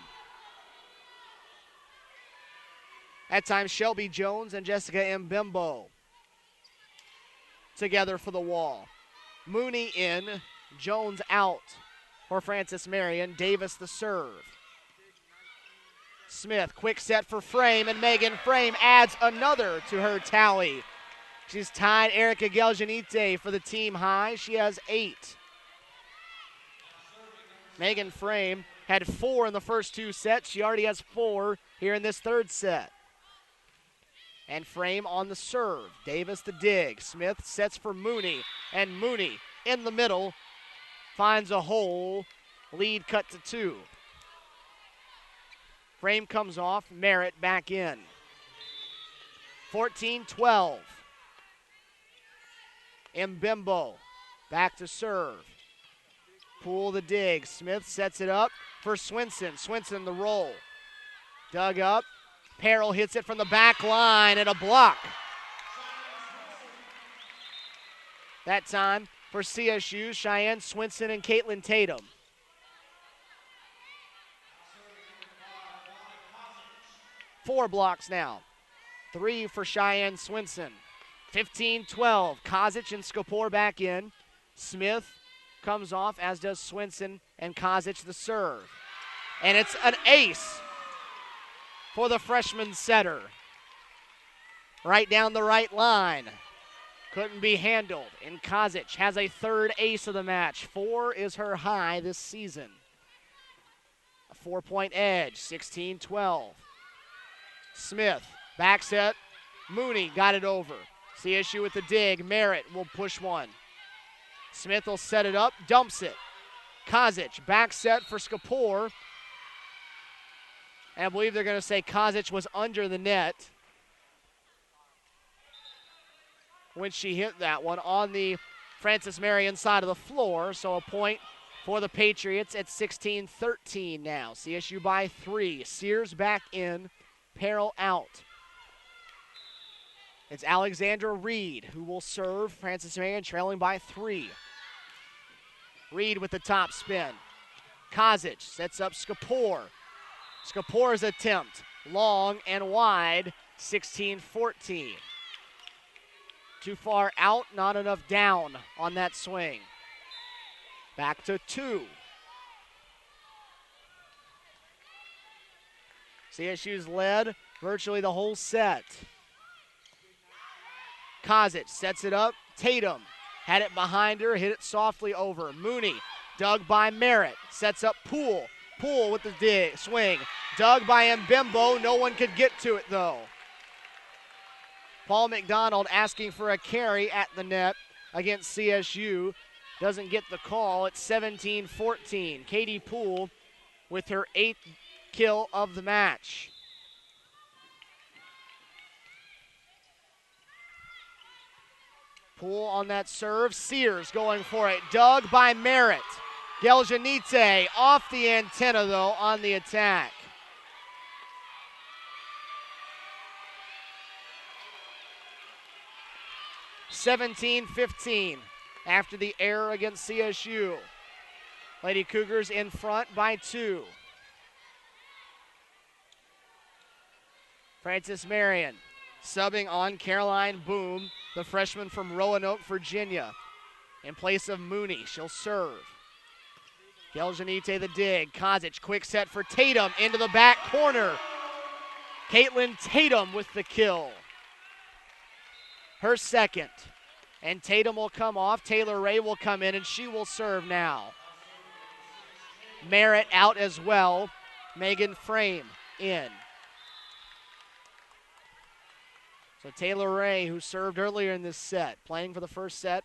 At times, Shelby Jones and Jessica Mbembo together for the wall. Mooney in, Jones out for Francis Marion. Davis the serve. Smith, quick set for Frame, and Megan Frame adds another to her tally. She's tied Erica Geljanite for the team high. She has 8. Megan Frame had 4 in the first 2 sets. She already has 4 here in this third set. And Frame on the serve. Davis the dig. Smith sets for Mooney. And Mooney in the middle finds a hole. Lead cut to 2. Frame comes off. Merritt back in. 14-12. Mbembo back to serve. Poole the dig. Smith sets it up for Swinson. Swinson the roll. Dug up. Perrell hits it from the back line and a block. That time for CSU, Cheyenne Swinson and Caitlin Tatum. Four blocks now. 3 for Cheyenne Swinson. 15-12. Kozic and Skopor back in. Smith comes off, as does Swinson and Kozic the serve. And it's an ace for the freshman setter. Right down the right line. Couldn't be handled. And Kozic has a third ace of the match. 4 is her high this season. A 4-point edge, 16-12. Smith, back set. Mooney got it over. CSU with the dig. Merritt will push one. Smith will set it up, dumps it. Kozic, back set for Skopor. And I believe they're going to say Kozic was under the net when she hit that one on the Francis Marion side of the floor. So a point for the Patriots at 16-13 now. CSU by 3. Sears back in, Perrell out. It's Alexandra Reed who will serve. Francis Marion trailing by 3. Reed with the top spin. Kozic sets up Skopor. Skopor's attempt, long and wide, 16-14. Too far out, not enough down on that swing. Back to 2. CSU's led virtually the whole set. Kozic sets it up. Tatum had it behind her, hit it softly over. Mooney, dug by Merritt, sets up Poole. Poole with the dig, swing. Dug by Mbembo. No one could get to it, though. Paul McDonald asking for a carry at the net against CSU. Doesn't get the call. It's 17-14. Katie Poole with her 8th kill of the match. Poole on that serve. Sears going for it. Dug by Merritt. Geljanite off the antenna, though, on the attack. (17-15) after the error against CSU. Lady Cougars in front by 2. Francis Marion subbing on Caroline Boom, the freshman from Roanoke, Virginia. In place of Mooney, she'll serve. Geljanite the dig. Kozic, quick set for Tatum into the back corner. Caitlin Tatum with the kill. Her second. And Tatum will come off. Taylor Ray will come in, and she will serve now. Merritt out as well. Megan Frame in. So Taylor Ray, who served earlier in this set, playing for the first set,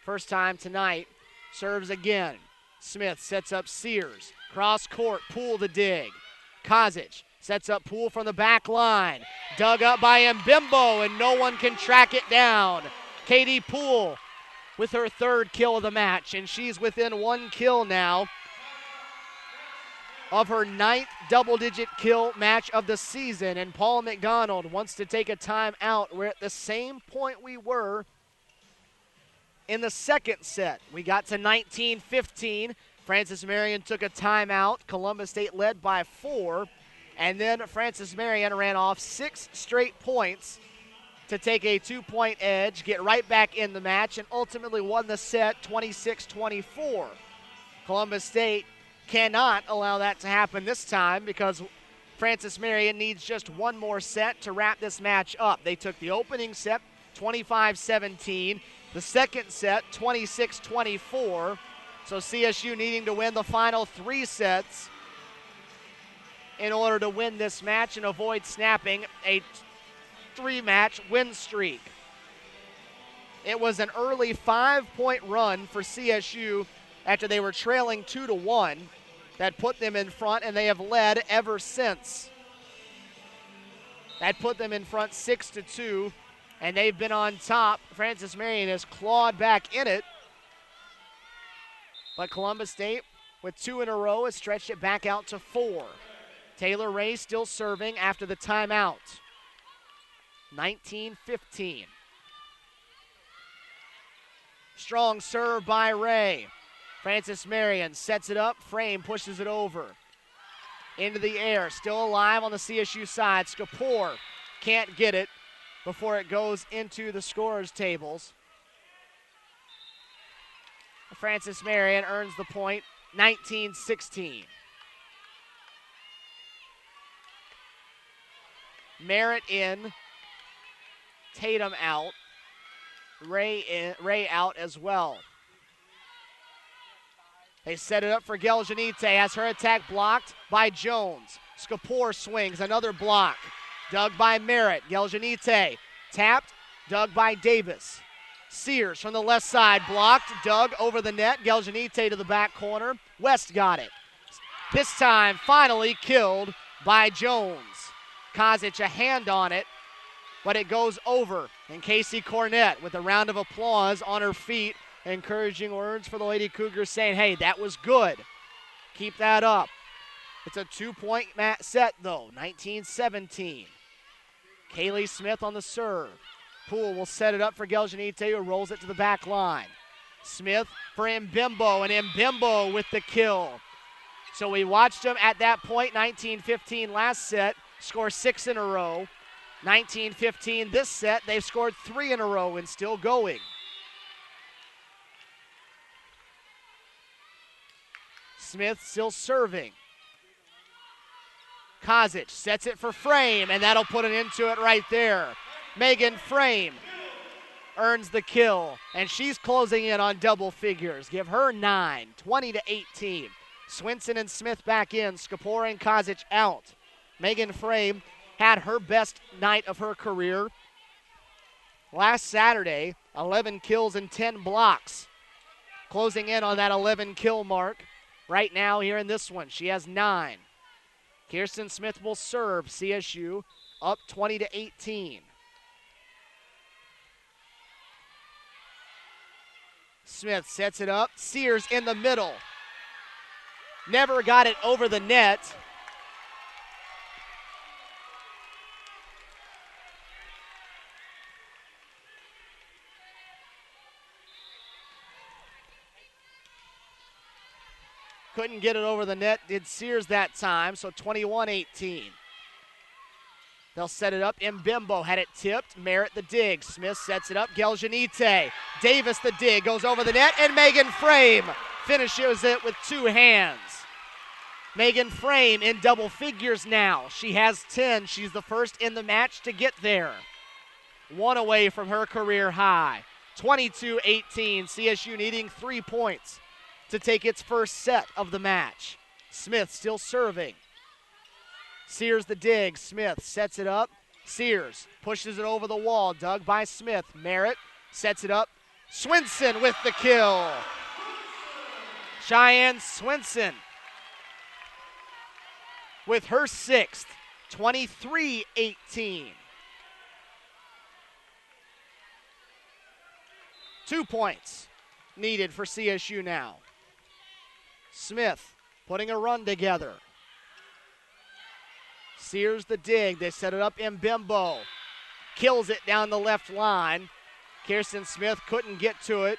first time tonight, serves again. Smith sets up Sears. Cross court, Poole the dig. Kozic sets up Poole from the back line. Dug up by Mbembo, and no one can track it down. Katie Poole with her 3rd kill of the match, and she's within 1 kill now of her 9th double-digit kill match of the season, and Paul McDonald wants to take a timeout. We're at the same point we were in the second set. We got to 19-15. Francis Marion took a timeout. Columbus State led by 4, and then Francis Marion ran off 6 straight points to take a 2-point edge, get right back in the match, and ultimately won the set 26-24. Columbus State cannot allow that to happen this time because Francis Marion needs just one more set to wrap this match up. They took the opening set 25-17, the second set 26-24, so CSU needing to win the final 3 sets in order to win this match and avoid snapping a 3-match win streak. It was an early 5-point run for CSU after they were trailing 2-1 that put them in front, and they have led ever since. That put them in front 6-2, and they've been on top. Francis Marion has clawed back in it, but Columbus State, with 2 in a row, has stretched it back out to 4. Taylor Ray still serving after the timeout. 19-15. Strong serve by Ray. Francis Marion sets it up. Frame pushes it over. Into the air. Still alive on the CSU side. Skapor can't get it before it goes into the scorer's tables. Francis Marion earns the point. 19-16. Merritt in. Tatum out. Ray out as well. They set it up for Geljanite as her attack blocked by Jones. Skapor swings, another block. Dug by Merritt. Geljanite tapped, dug by Davis. Sears from the left side blocked, dug over the net. Geljanite to the back corner. West got it. This time finally killed by Jones. Kozic a hand on it, but it goes over. And Casey Cornett with a round of applause on her feet. Encouraging words for the Lady Cougars saying, hey, that was good. Keep that up. It's a 2-point set, though, 19-17. Kaylee Smith on the serve. Poole will set it up for Geljanite, who rolls it to the back line. Smith for Mbimbo, and Mbimbo with the kill. So we watched them at that point, 19-15 last set, score 6 in a row. 19-15 this set, they've scored 3 in a row and still going. Smith still serving. Kozic sets it for Frame, and that'll put an end to it right there. Megan Frame earns the kill, and she's closing in on double figures. Give her 9, 20-18. Swinson and Smith back in, Skapor and Kozic out. Megan Frame had her best night of her career last Saturday, 11 kills and 10 blocks. Closing in on that 11 kill mark. Right now here in this one, she has 9. Kirsten Smith will serve CSU up 20-18. Smith sets it up. Sears in the middle. Never got it over the net. Couldn't get it over the net, did Sears that time, so 21-18. They'll set it up. Mbimbo had it tipped. Merritt the dig. Smith sets it up. Geljanite. Davis the dig. Goes over the net, and Megan Frame finishes it with 2 hands. Megan Frame in double figures now. She has 10. She's the first in the match to get there. 1 away from her career high. 22-18. CSU needing 3 points to take its first set of the match. Smith still serving. Sears the dig. Smith sets it up. Sears pushes it over the wall. Dug by Smith. Merritt sets it up. Swinson with the kill. Cheyenne Swinson with her 6th. 23-18. 2 points needed for CSU now. Smith putting a run together. Sears the dig. They set it up in Bimbo. Kills it down the left line. Kirsten Smith couldn't get to it.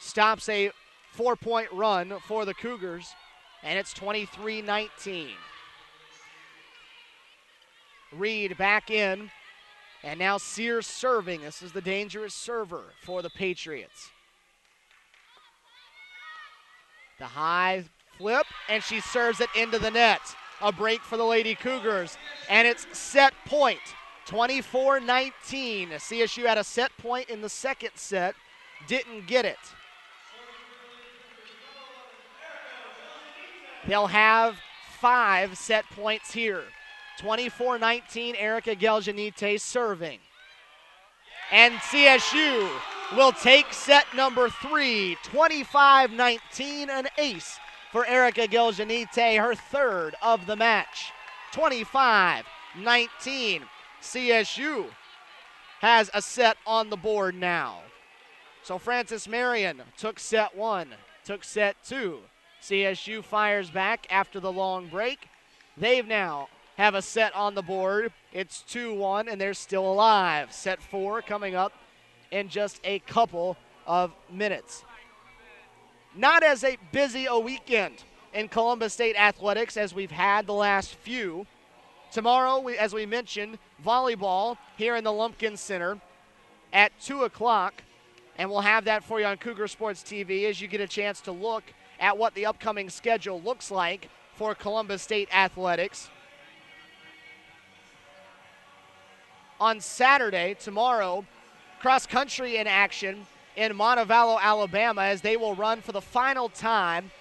Stops a 4-point run for the Cougars, and it's 23-19. Reed back in, and now Sears serving. This is the dangerous server for the Patriots. The high flip, and she serves it into the net. A break for the Lady Cougars, and it's set point. 24-19. CSU had a set point in the second set, didn't get it. They'll have 5 set points here. 24-19, Erica Geljanite serving. And CSU will take set number 3, 25-19, an ace for Erica Geljanite, her third of the match. 25-19. CSU has a set on the board now. So Francis Marion took set 1, took set 2. CSU fires back after the long break. They've now have a set on the board. It's 2-1, and they're still alive. Set 4 coming up in just a couple of minutes. Not as busy a weekend in Columbus State athletics as we've had the last few. Tomorrow, as we mentioned, volleyball here in the Lumpkin Center at 2 o'clock, and we'll have that for you on Cougar Sports TV as you get a chance to look at what the upcoming schedule looks like for Columbus State athletics. On Saturday, tomorrow, cross country in action in Montevallo, Alabama, as they will run for the final time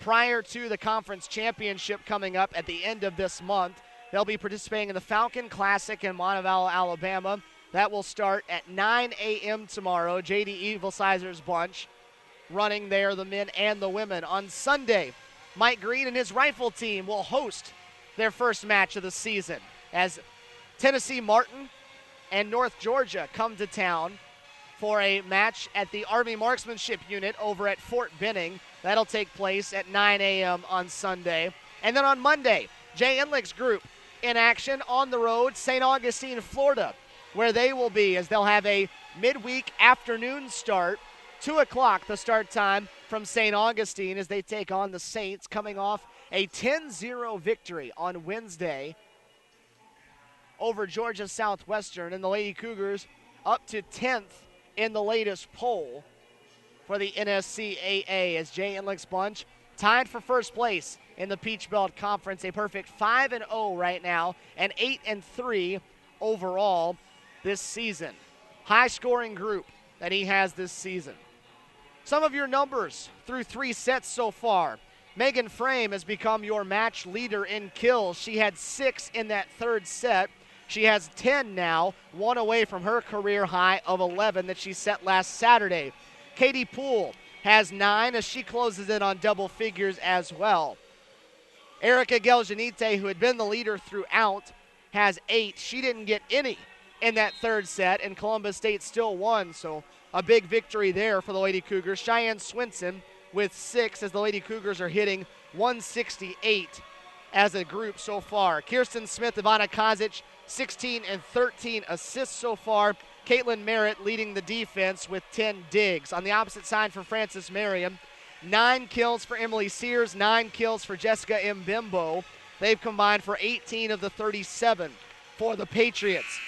prior to the conference championship coming up at the end of this month. They'll be participating in the Falcon Classic in Montevallo, Alabama. That will start at 9 a.m. tomorrow. J.D. Evilsizer's bunch running there, the men and the women. On Sunday, Mike Green and his rifle team will host their first match of the season as Tennessee Martin and North Georgia come to town for a match at the Army Marksmanship Unit over at Fort Benning. That'll take place at 9 a.m. on Sunday. And then on Monday, Jay Enlick's group in action on the road, St. Augustine, Florida, where they will be as they'll have a midweek afternoon start. 2 o'clock the start time from St. Augustine as they take on the Saints, coming off a 10-0 victory on Wednesday over Georgia Southwestern, and the Lady Cougars up to 10th in the latest poll for the NSCAA as Jay Enlick's bunch tied for first place in the Peach Belt Conference, a perfect 5-0 right now, and 8-3 overall this season. High-scoring group that he has this season. Some of your numbers through 3 sets so far. Megan Frame has become your match leader in kills. She had 6 in that third set. She has 10 now, 1 away from her career high of 11 that she set last Saturday. Katie Poole has 9 as she closes in on double figures as well. Erica Geljanite, who had been the leader throughout, has 8. She didn't get any in that third set, and Columbus State still won, so a big victory there for the Lady Cougars. Cheyenne Swinson with 6 as the Lady Cougars are hitting 168 as a group so far. Kirsten Smith, Ivana Kozic, 16 and 13 assists so far. Caitlin Merritt leading the defense with 10 digs. On the opposite side for Francis Marion, 9 kills for Emily Sears, 9 kills for Jessica Mbimbo. They've combined for 18 of the 37 for the Patriots.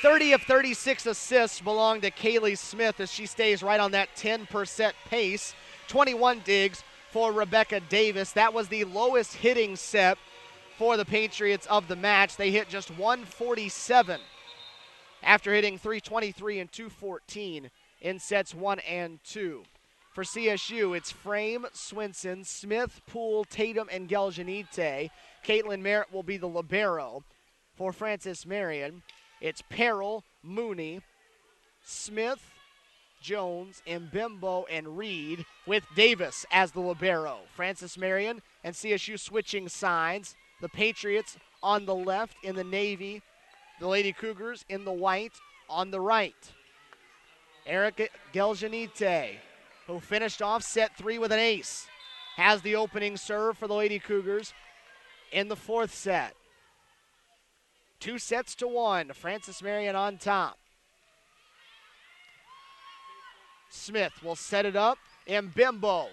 30 of 36 assists belong to Kaylee Smith as she stays right on that 10% pace. 21 digs for Rebecca Davis. That was the lowest hitting set for the Patriots of the match. They hit just 147 after hitting 323 and 214 in sets 1 and 2. For CSU, it's Frame, Swinson, Smith, Poole, Tatum, and Geljanite. Caitlin Merritt will be the libero. For Francis Marion, it's Perrell, Mooney, Smith, Jones, Mbimbo, and Reed, with Davis as the libero. Francis Marion and CSU switching sides. The Patriots on the left in the navy. The Lady Cougars in the white on the right. Erica Geljanite, who finished off set 3 with an ace, has the opening serve for the Lady Cougars. in the fourth set. 2-1. Francis Marion on top. Smith will set it up. Mbembo,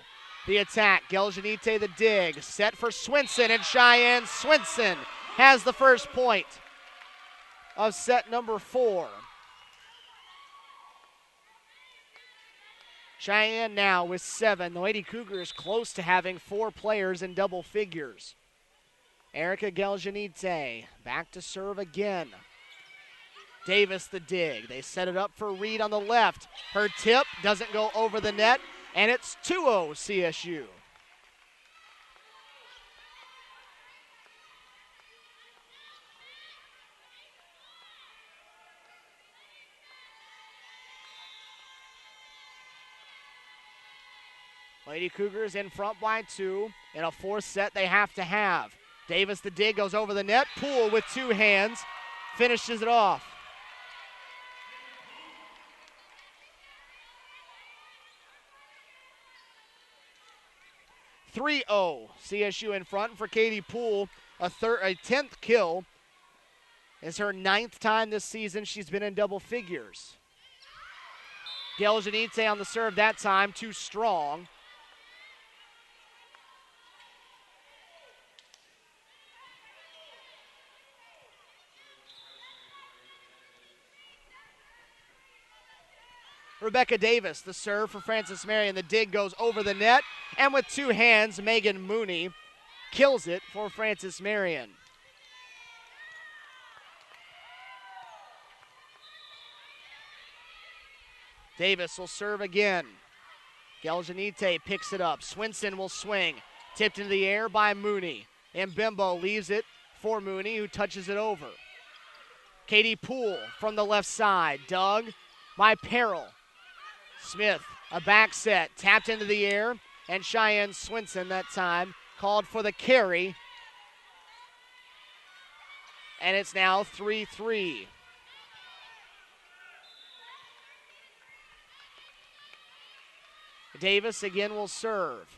the attack. Geljanite, the dig. Set for Swinson, and Cheyenne Swinson has the first point of set number 4. Cheyenne now with 7. The Lady Cougars close to having 4 players in double figures. Erica Geljanite back to serve again. Davis the dig. They set it up for Reed on the left. Her tip doesn't go over the net, and it's 2-0 CSU. Lady Cougars in front by 2. In a fourth set they have to have. Davis the dig goes over the net. Poole with 2 hands finishes it off. CSU in front for Katie Poole. A 10th kill. Is her 9th time this season she's been in double figures. Geljanite on the serve that time, too strong. Rebecca Davis, the serve for Francis Marion. The dig goes over the net, and with 2 hands, Megan Mooney kills it for Francis Marion. Davis will serve again. Geljanite picks it up. Swinson will swing. Tipped into the air by Mooney. Mbembo leaves it for Mooney, who touches it over. Katie Poole from the left side. Dug by Peril. Smith, a back set, tapped into the air, and Cheyenne Swinson that time called for the carry. And it's now 3-3. Davis again will serve.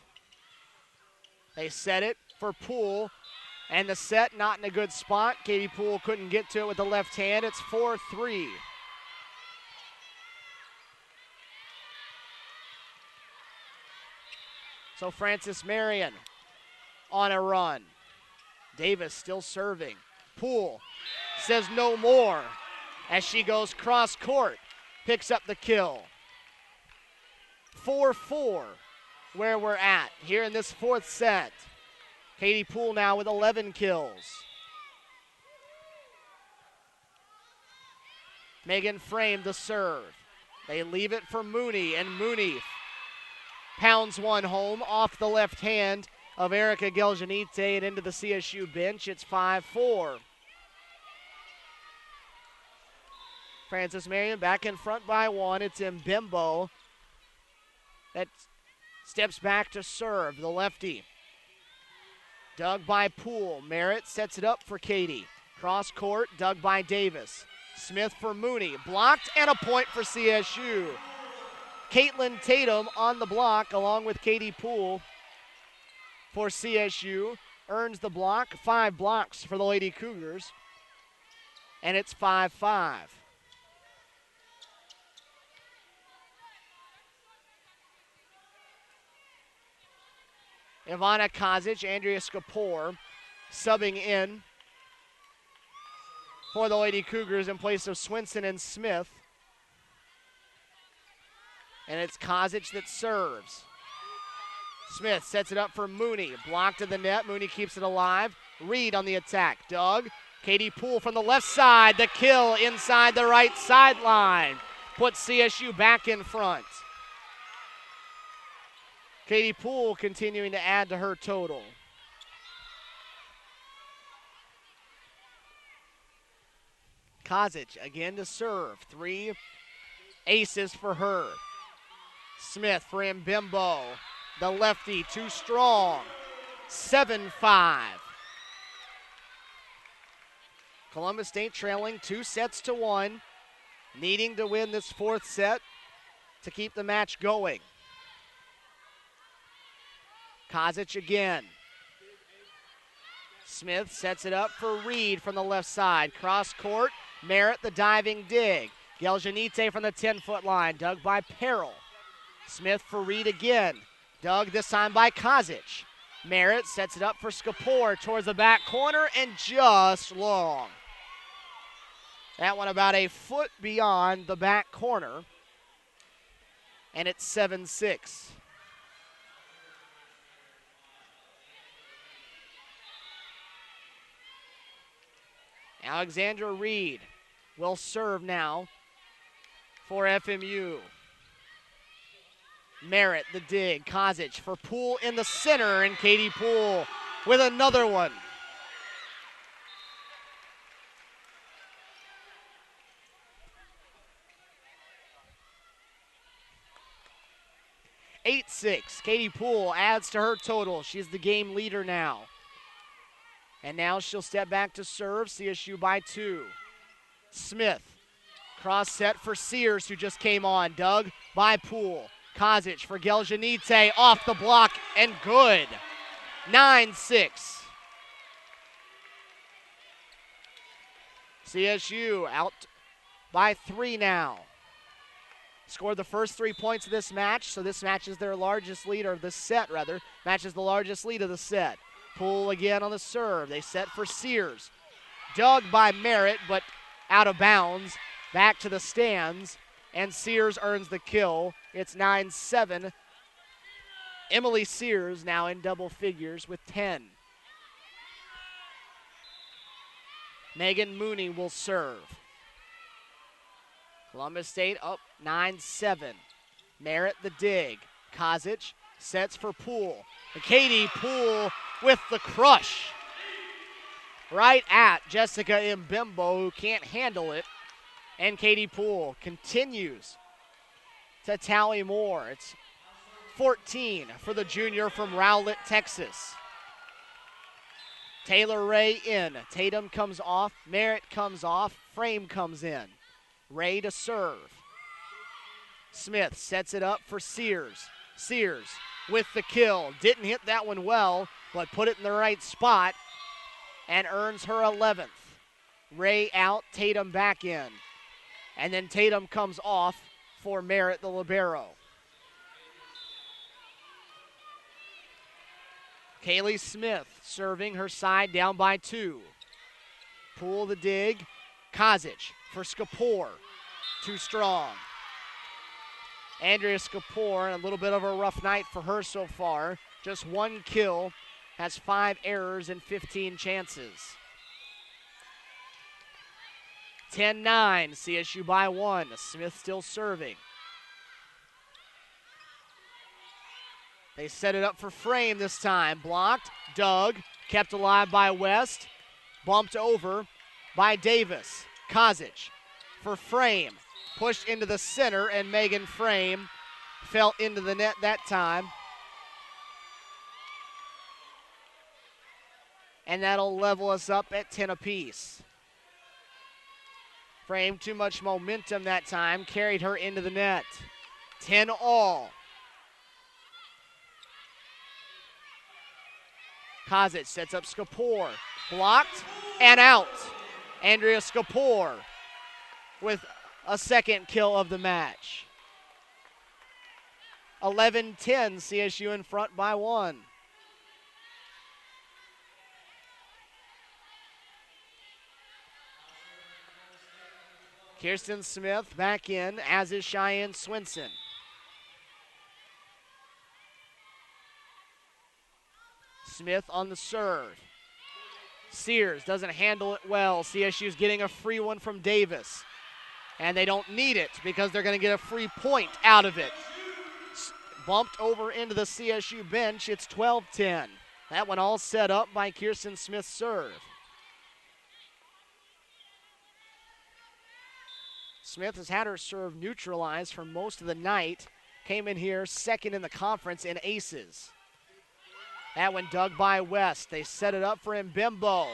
They set it for Poole, and the set not in a good spot. Katie Poole couldn't get to it with the left hand. It's 4-3. So Francis Marion on a run. Davis still serving. Poole says no more as she goes cross court. Picks up the kill. 4-4 where we're at here in this fourth set. Katie Poole now with 11 kills. Megan framed the serve. They leave it for Mooney, and Mooney pounds one home off the left hand of Erica Geljanite and into the CSU bench. It's 5-4. Francis Marion back in front by 1. It's Mbembo that steps back to serve, the lefty. Dug by Poole. Merritt sets it up for Katie. Cross court, dug by Davis. Smith for Mooney. Blocked, and a point for CSU. Caitlin Tatum on the block along with Katie Poole for CSU. Earns the block. 5 blocks for the Lady Cougars. And it's 5-5. Ivana Kazic, Andrea Skapor subbing in for the Lady Cougars in place of Swinson and Smith. And it's Kazic that serves. Smith sets it up for Mooney. Blocked to the net. Mooney keeps it alive. Reed on the attack. Doug. Katie Poole from the left side. The kill inside the right sideline. Puts CSU back in front. Katie Poole continuing to add to her total. Kazic again to serve. 3 aces for her. Smith for Mbembo. The lefty too strong. 7-5. Columbus State trailing 2-1. Needing to win this fourth set to keep the match going. Kazic again. Smith sets it up for Reed from the left side. Cross court, Merritt the diving dig. Geljanite from the 10-foot line, dug by Peril. Smith for Reed again, dug this time by Kozic. Merritt sets it up for Skapor towards the back corner and just long. That one about a foot beyond the back corner, and it's 7-6. Alexandra Reed will serve now for FMU. Merritt the dig, Kozic for Poole in the center, and Katie Poole with another one. Katie Poole adds to her total. She's the game leader now. And now she'll step back to serve, CSU by 2. Smith, cross set for Sears, who just came on. Dug by Poole. Kozic for Geljanite, off the block, and good. 9-6. CSU out by 3 now. Scored the first 3 points of this match, so this matches their largest lead, or this set rather, matches the largest lead of the set. Poole again on the serve. They set for Sears. Dug by Merritt, but out of bounds. Back to the stands, and Sears earns the kill. It's 9-7. Emily Sears now in double figures with 10. Megan Mooney will serve. Columbus State up 9-7. Merritt the dig. Kozic sets for Poole. And Katie Poole with the crush. Right at Jessica Mbembo, who can't handle it. And Katie Poole continues to tally more. It's 14 for the junior from Rowlett, Texas. Taylor Ray in. Tatum comes off. Merritt comes off. Frame comes in. Ray to serve. Smith sets it up for Sears. Sears with the kill. Didn't hit that one well, but put it in the right spot and earns her 11th. Ray out, Tatum back in. And then Tatum comes off for Merritt, the libero. Kaylee Smith serving her side down by 2. Poole the dig. Kozic for Skapor. Too strong. Andrea Skapor, a little bit of a rough night for her so far. Just 1 kill, has 5 errors and 15 chances. 10-9, CSU by 1. Smith still serving. They set it up for Frame this time. Blocked, dug, kept alive by West. Bumped over by Davis. Kozic for Frame. Pushed into the center, and Megan Frame fell into the net that time. And that'll level us up at 10 apiece. Frame, too much momentum that time, carried her into the net. 10 all. Kozic sets up Skapor. Blocked and out. Andrea Skapor with a second kill of the match. 11-10, CSU in front by 1. Kirsten Smith back in, as is Cheyenne Swinson. Smith on the serve. Sears doesn't handle it well. CSU's getting a free one from Davis. And they don't need it because they're going to get a free point out of it. Bumped over into the CSU bench. It's 12-10. That one all set up by Kirsten Smith's serve. Smith has had her serve neutralized for most of the night. Came in here second in the conference in aces. That one dug by West. They set it up for Mbembo.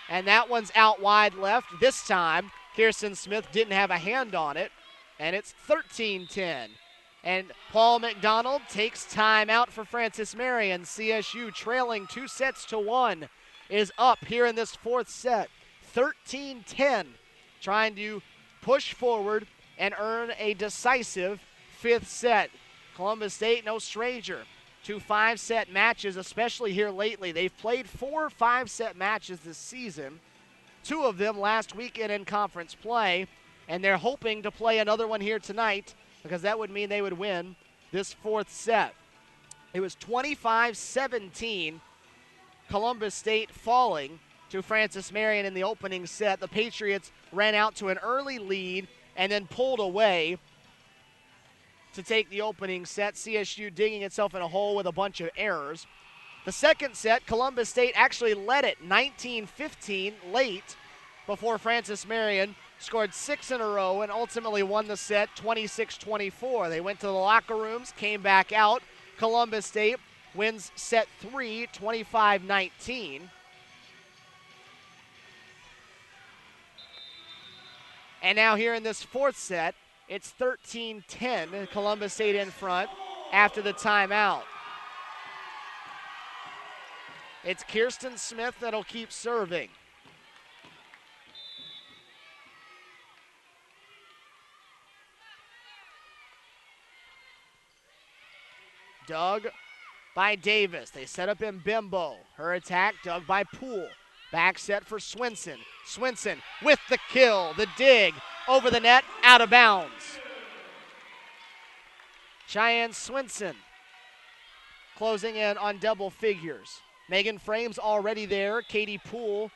And that one's out wide left. This time, Kirsten Smith didn't have a hand on it. And it's 13-10. And Paul McDonald takes time out for Francis Marion. CSU trailing 2-1. is up here in this fourth set. 13-10, trying to push forward and earn a decisive fifth set. Columbus State, no stranger to 5-set matches, especially here lately. They've played 4 5-set matches this season, 2 of them last weekend in conference play, and they're hoping to play another one here tonight because that would mean they would win this fourth set. It was 25-17, Columbus State falling to Francis Marion in the opening set. The Patriots ran out to an early lead and then pulled away to take the opening set. CSU digging itself in a hole with a bunch of errors. The second set, Columbus State actually led it 19-15 late before Francis Marion scored 6 in a row and ultimately won the set 26-24. They went to the locker rooms, came back out. Columbus State wins set 3, 25-19. And now here in this fourth set, it's 13-10, Columbus State in front after the timeout. It's Kirsten Smith that'll keep serving. Dug by Davis. They set up in Bimbo. Her attack dug by Poole. Back set for Swinson. Swinson with the kill. The dig over the net, out of bounds. Cheyenne Swinson closing in on double figures. Megan Frame's already there. Katie Poole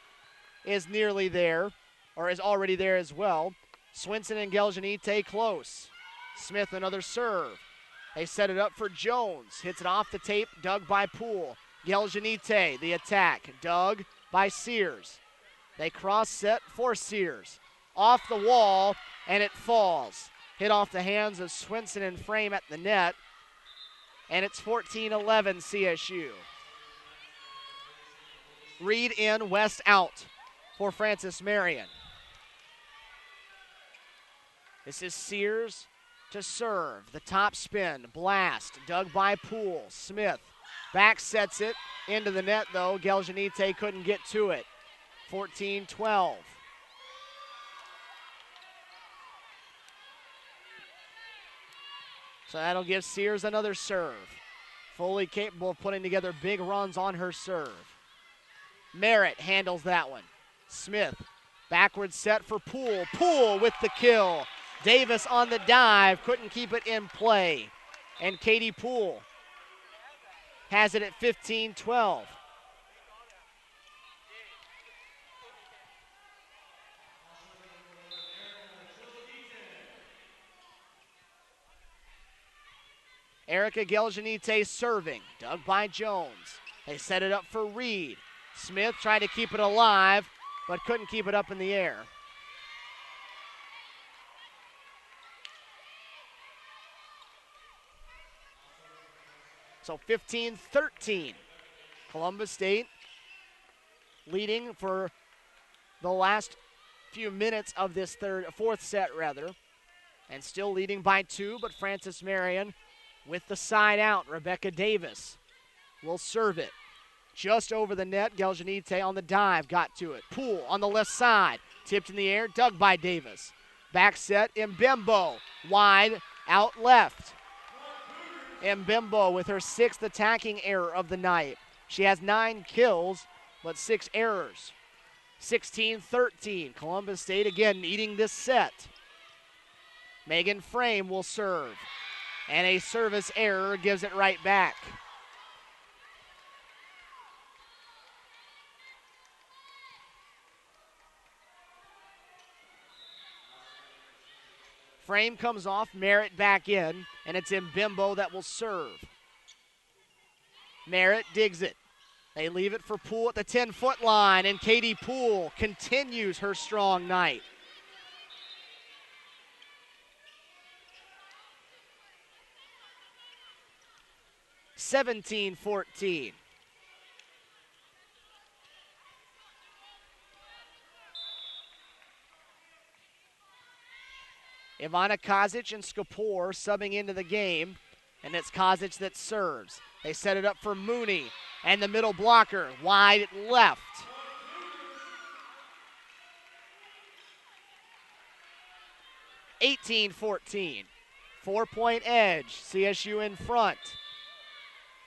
is nearly there, or is already there as well. Swinson and Geljanite close. Smith another serve. They set it up for Jones. Hits it off the tape, dug by Poole. Geljanite, the attack, dug by Sears. They cross set for Sears. Off the wall, and it falls. Hit off the hands of Swinson and Frame at the net. And it's 14-11 CSU. Reed in, West out for Francis Marion. This is Sears to serve. The top spin, blast, dug by Poole. Smith back sets it into the net though. Geljanite couldn't get to it. 14-12. So that'll give Sears another serve. Fully capable of putting together big runs on her serve. Merritt handles that one. Smith, backward set for Poole. Poole with the kill. Davis on the dive, couldn't keep it in play. And Katie Poole has it at 15-12. Erica Geljanite serving, dug by Jones. They set it up for Reed. Smith tried to keep it alive, but couldn't keep it up in the air. So 15-13. Columbus State leading for the last few minutes of this fourth set, and still leading by 2, but Francis Marion with the side out. Rebecca Davis will serve it. Just over the net, Geljanite on the dive, got to it. Poole on the left side, tipped in the air, dug by Davis. Back set, Mbembo, wide, out left. Mbembo with her 6th attacking error of the night. She has 9 kills, but 6 errors. 16-13, Columbus State again needing this set. Megan Frame will serve, and a service error gives it right back. Frame comes off, Merritt back in, and it's Mbembo that will serve. Merritt digs it. They leave it for Poole at the 10-foot line, and Katie Poole continues her strong night. (17-14). Ivana Kazic and Skapor subbing into the game, and it's Kazic that serves. They set it up for Mooney. And the middle blocker wide left. (18-14). 4-point edge. CSU in front.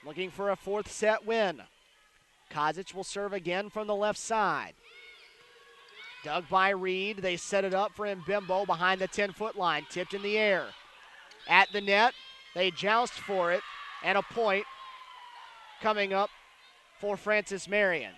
Looking for a fourth set win. Kozic will serve again from the left side. Dug by Reed. They set it up for Mbembo behind the 10-foot line. Tipped in the air. At the net. They joust for it. And a point coming up for Francis Marion.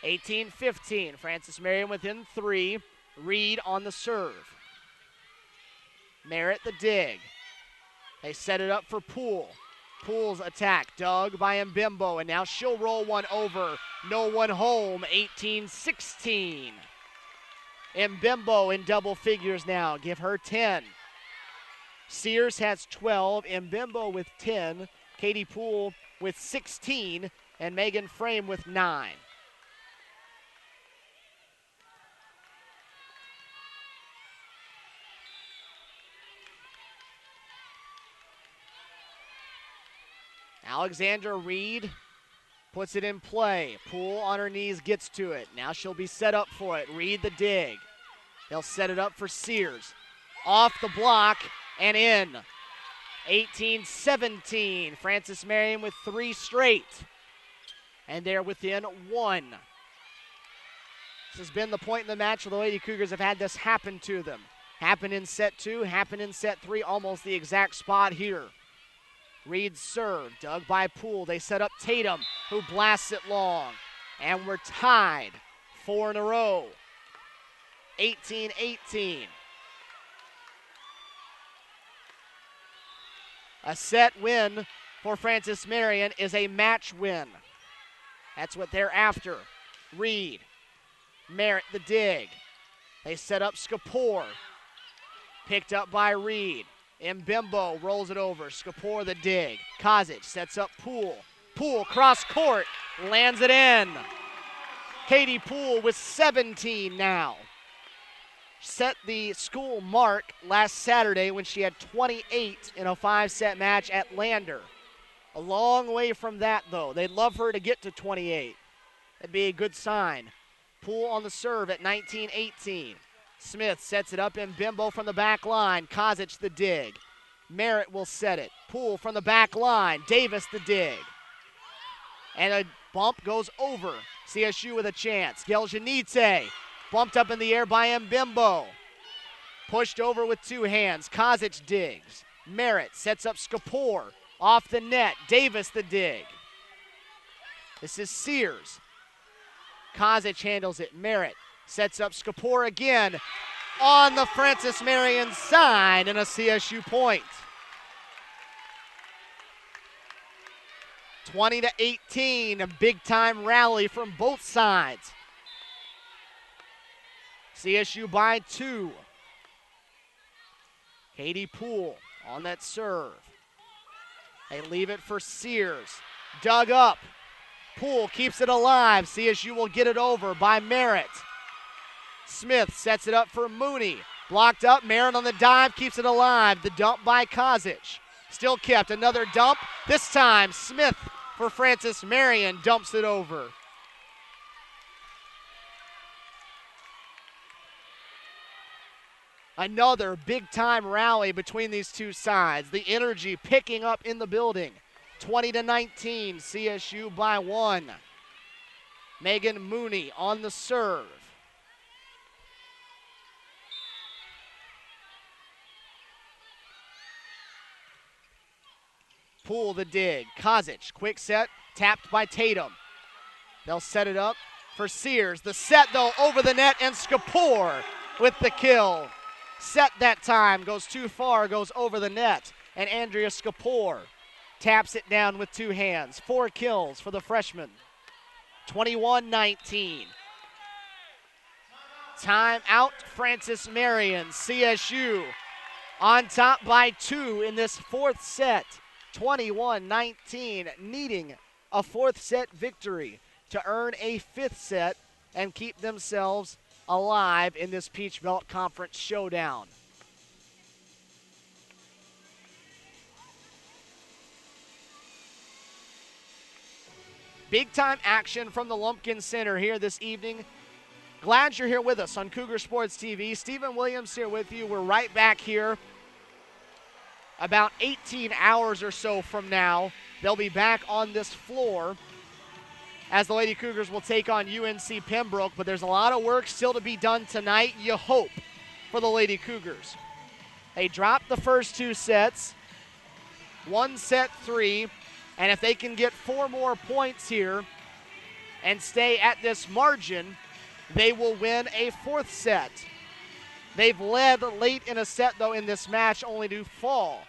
(18-15). Francis Marion within 3. Reed on the serve. Merritt the dig. They set it up for Poole. Poole's attack dug by Mbembo, and now she'll roll one over. No one home. 18-16. Mbembo in double figures now. Give her 10. Sears has 12. Mbembo with 10. Katie Poole with 16. And Megan Frame with 9. Alexandra Reed puts it in play. Poole on her knees gets to it. Now she'll be set up for it. Reed the dig. They'll set it up for Sears. Off the block and in. 18-17. Francis Marion with 3 straight. And they're within 1. This has been the point in the match where the Lady Cougars have had this happen to them. Happen in set 2, happen in set 3, almost the exact spot here. Reed serve, dug by Poole. They set up Tatum, who blasts it long. And we're tied 4 in a row. 18-18. A set win for Francis Marion is a match win. That's what they're after. Reed, Merritt the dig. They set up Skapor. Picked up by Reed. Mbembo rolls it over. Skapor the dig. Kozic sets up Poole. Poole cross court. Lands it in. Katie Poole with 17 now. Set the school mark last Saturday when she had 28 in a 5-set match at Lander. A long way from that, though. They'd love her to get to 28. That'd be a good sign. Poole on the serve at 19-18. Smith sets it up in Mbembo from the back line. Kozic the dig. Merritt will set it. Poole from the back line. Davis the dig. And a bump goes over. CSU with a chance. Geljanidze bumped up in the air by Mbembo. Pushed over with 2 hands. Kozic digs. Merritt sets up Skapor. Off the net. Davis the dig. This is Sears. Kozic handles it. Merritt sets up Skapor again on the Francis Marion side and a CSU point. 20-18, a big-time rally from both sides. CSU by 2. Katie Poole on that serve. They leave it for Sears. Dug up. Poole keeps it alive. CSU will get it over by Merritt. Smith sets it up for Mooney. Blocked up. Marion on the dive keeps it alive. The dump by Kozic. Still kept. Another dump. This time Smith for Francis Marion dumps it over. Another big-time rally between these two sides. The energy picking up in the building. 20-19, CSU by 1. Megan Mooney on the serve. Poole the dig. Kozic, quick set, tapped by Tatum. They'll set it up for Sears. The set, though, over the net, and Skapor with the kill. Set that time, goes too far, goes over the net. And Andrea Skapor taps it down with 2 hands. 4 kills for the freshman. 21-19. Time out, Francis Marion. CSU on top by 2 in this 4th set. 21-19, needing a 4th set victory to earn a 5th set and keep themselves alive in this Peach Belt Conference showdown. Big-time action from the Lumpkin Center here this evening. Glad you're here with us on Cougar Sports TV. Stephen Williams here with you. We're right back here about 18 hours or so from now. They'll be back on this floor as the Lady Cougars will take on UNC Pembroke, but there's a lot of work still to be done tonight, you hope, for the Lady Cougars. They dropped the first 2 sets, 1 set 3, and if they can get 4 more points here and stay at this margin, they will win a 4th set. They've led late in a set, though, in this match, only to fall.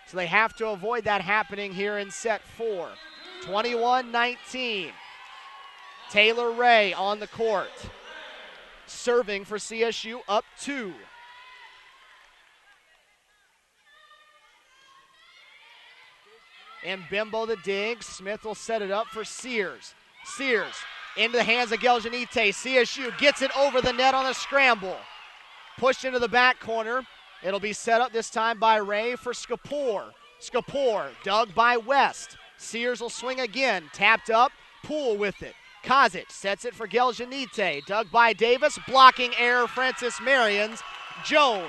So they have to avoid that happening here in set 4. 21-19. Taylor Ray on the court. Serving for CSU, up 2. And Bimbo the dig. Smith will set it up for Sears. Sears into the hands of Geljanite. CSU gets it over the net on a scramble. Pushed into the back corner. It'll be set up this time by Ray for Skapor. Skapor dug by West. Sears will swing again. Tapped up. Poole with it. Kozic sets it for Geljanite. Dug by Davis. Blocking error, Francis Marion's. Jones.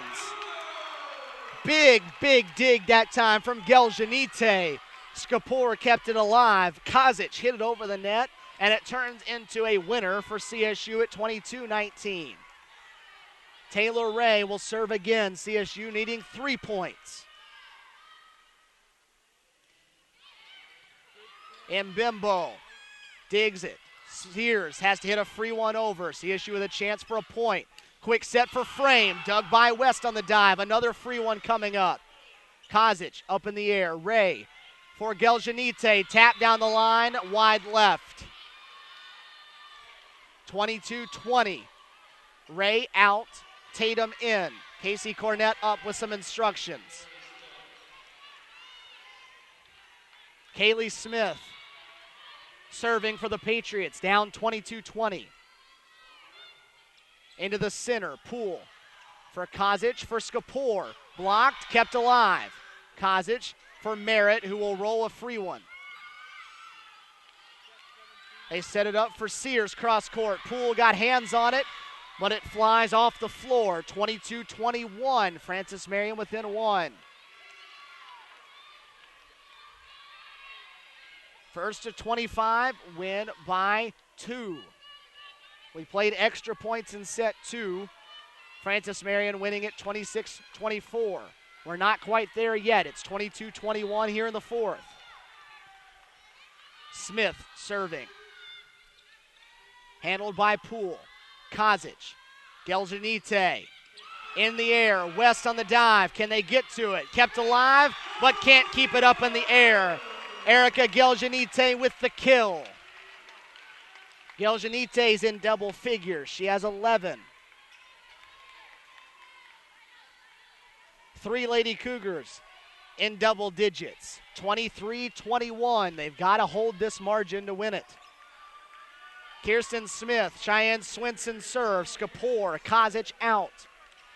Big dig that time from Geljanite. Skapor kept it alive. Kozic hit it over the net, and it turns into a winner for CSU at 22-19. Taylor Ray will serve again. CSU needing 3 points. Mbembo digs it. Sears has to hit a free one over. CSU with a chance for a point. Quick set for Frame. Dug by West on the dive. Another free one coming up. Kozic up in the air. Ray for Geljanite. Tap down the line. Wide left. 22-20. Ray out. Tatum in. Casey Cornett up with some instructions. Kaylee Smith serving for the Patriots, down 22-20. Into the center, Poole for Kozic for Skapor. Blocked, kept alive. Kozic for Merritt, who will roll a free one. They set it up for Sears cross court. Poole got hands on it, but it flies off the floor. 22-21. Francis Marion within 1. First to 25, win by 2. We played extra points in set 2. Francis Marion winning it 26-24. We're not quite there yet. It's 22-21 here in the 4th. Smith serving. Handled by Poole. Kozic. Geljanite. In the air. West on the dive. Can they get to it? Kept alive, but can't keep it up in the air. Erica Geljanite with the kill. Geljanite's in double figures. She has 11. 3 Lady Cougars in double digits. 23-21. They've got to hold this margin to win it. Kirsten Smith, Cheyenne Swinson serves. Skapor, Kozic out.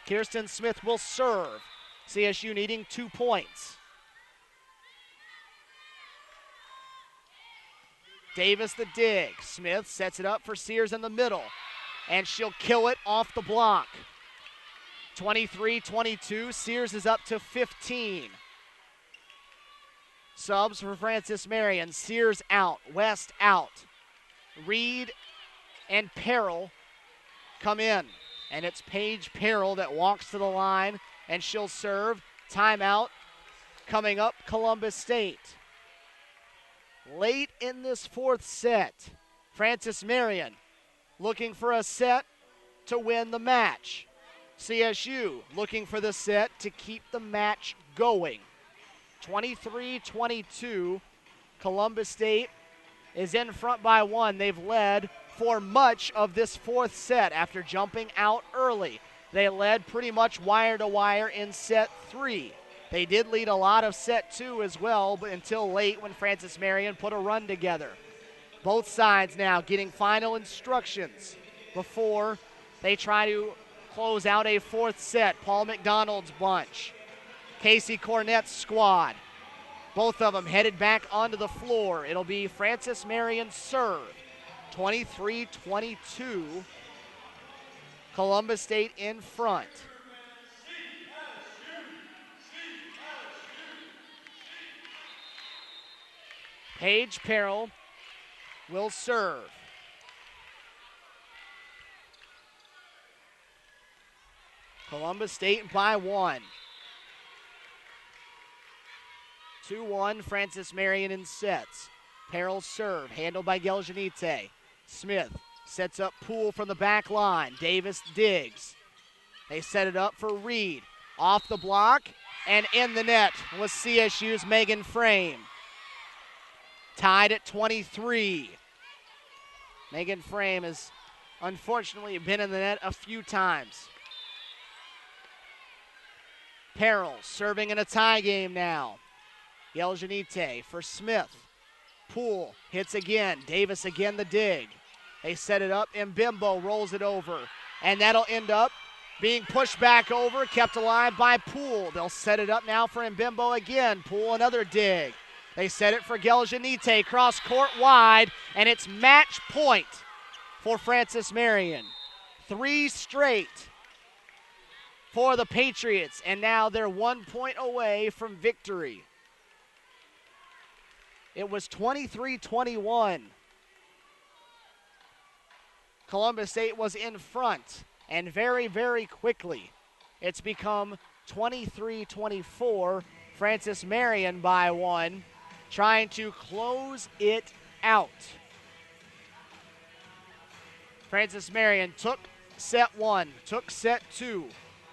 Kirsten Smith will serve. CSU needing 2 points. Davis the dig. Smith sets it up for Sears in the middle, and she'll kill it off the block. 23-22. Sears is up to 15. Subs for Francis Marion. Sears out. West out. Reed and Perrell come in, and it's Paige Perrell that walks to the line, and she'll serve. Timeout coming up, Columbus State. Late in this 4th set, Francis Marion looking for a set to win the match. CSU looking for the set to keep the match going. 23-22, Columbus State is in front by 1. They've led for much of this 4th set after jumping out early. They led pretty much wire to wire in set 3. They did lead a lot of set 2 as well, but until late when Francis Marion put a run together. Both sides now getting final instructions. before they try to close out a fourth set. Paul McDonald's bunch, Casey Cornett's squad, both of them headed back onto the floor. It'll be Francis Marion serve, 23-22. Columbus State in front. Paige Perrell will serve. Columbus State by 1. 2-1, Francis Marion in sets. Perrell serve, handled by Geljanite. Smith sets up Poole from the back line. Davis digs. They set it up for Reed. Off the block and in the net was CSU's Megan Frame. Tied at 23. Megan Frame has unfortunately been in the net a few times. Perrell serving in a tie game now. Geljanite for Smith. Poole hits again. Davis again the dig. They set it up and Bimbo rolls it over. And that'll end up being pushed back over, kept alive by Poole. They'll set it up now for Mbimbo again. Poole another dig. They set it for Geljanite, cross court wide, and it's match point for Francis Marion. 3 straight for the Patriots, and now they're 1 point away from victory. It was 23-21. Columbus State was in front, and very, very quickly, it's become 23-24. Francis Marion by 1, trying to close it out. Francis Marion took set 1, took set 2.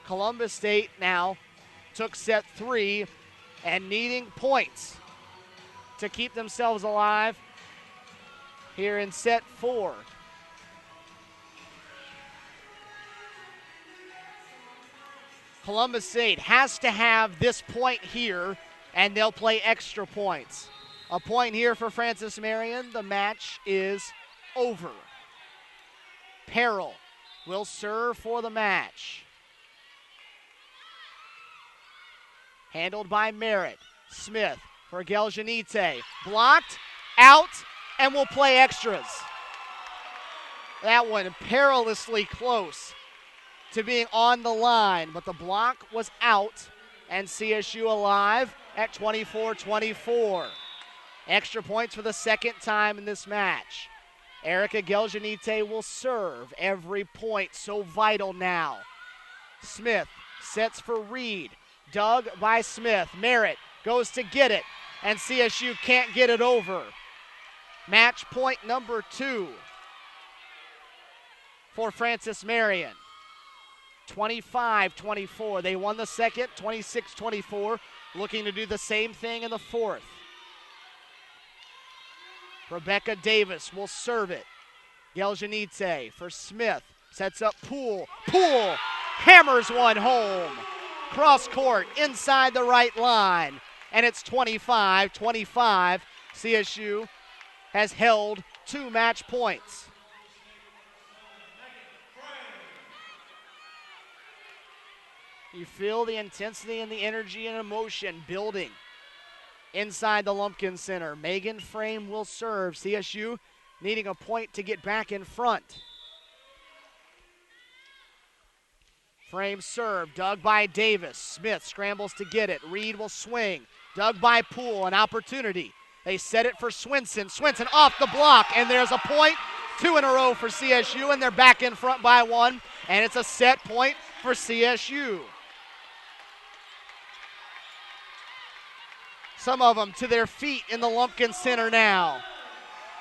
Columbus State now took set 3 and needing points to keep themselves alive here in set 4. Columbus State has to have this point here, and they'll play extra points. A point here for Francis Marion. The match is over. Perrell will serve for the match. Handled by Merritt. Smith for Geljanite. Blocked, out, and will play extras. That one perilously close to being on the line, but the block was out, and CSU alive at 24-24. Extra points for the second time in this match. Erica Geljanite will serve. Every point so vital now. Smith sets for Reed. Dug by Smith. Merritt goes to get it, and CSU can't get it over. Match point number 2 for Francis Marion. 25-24. They won the second, 26-24. Looking to do the same thing in the fourth. Rebecca Davis will serve it. Geljanite for Smith. Sets up Poole. Poole hammers one home. Cross court inside the right line. And it's 25-25. CSU has held 2 match points. You feel the intensity and the energy and emotion building inside the Lumpkin Center. Megan Frame will serve. CSU needing a point to get back in front. Frame serve, dug by Davis. Smith scrambles to get it. Reed will swing. Dug by Poole, an opportunity. They set it for Swinson. Swinson off the block, and there's a point. 2 in a row for CSU, and they're back in front by 1, and it's a set point for CSU. Some of them to their feet in the Lumpkin Center now.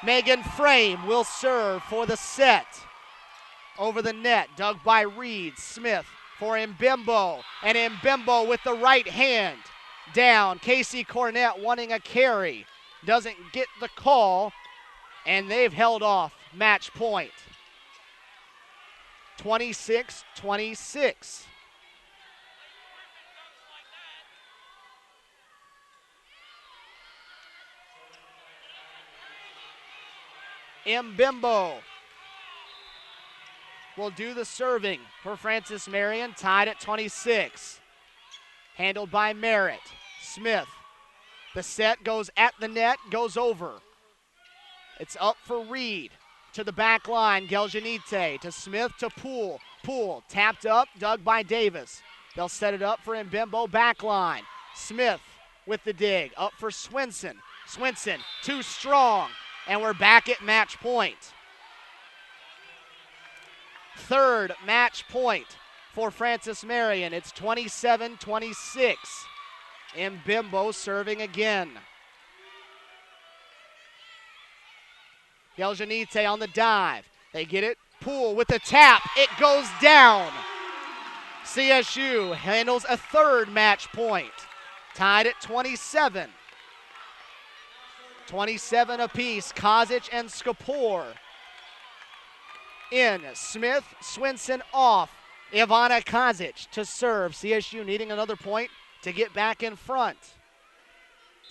Megan Frame will serve for the set. Over the net, dug by Reed. Smith for Mbimbo, and Mbimbo with the right hand. Down, Casey Cornett wanting a carry. Doesn't get the call, and they've held off match point. 26-26. Mbimbo will do the serving for Francis Marion, tied at 26. Handled by Merritt. Smith. The set goes at the net, goes over. It's up for Reed. To the back line, Geljanite. To Smith, to Poole. Poole tapped up, dug by Davis. They'll set it up for Mbembo back line. Smith with the dig. Up for Swinson. Swinson, too strong. And we're back at match point. Third match point for Francis Marion. It's 27-26. Mbembo serving again. Geljanite on the dive. They get it. Poole with the tap. It goes down. CSU handles a third match point. Tied at 27. 27 apiece. Kozic and Skapor. In. Smith, Swinson off. Ivana Kozic to serve. CSU needing another point to get back in front.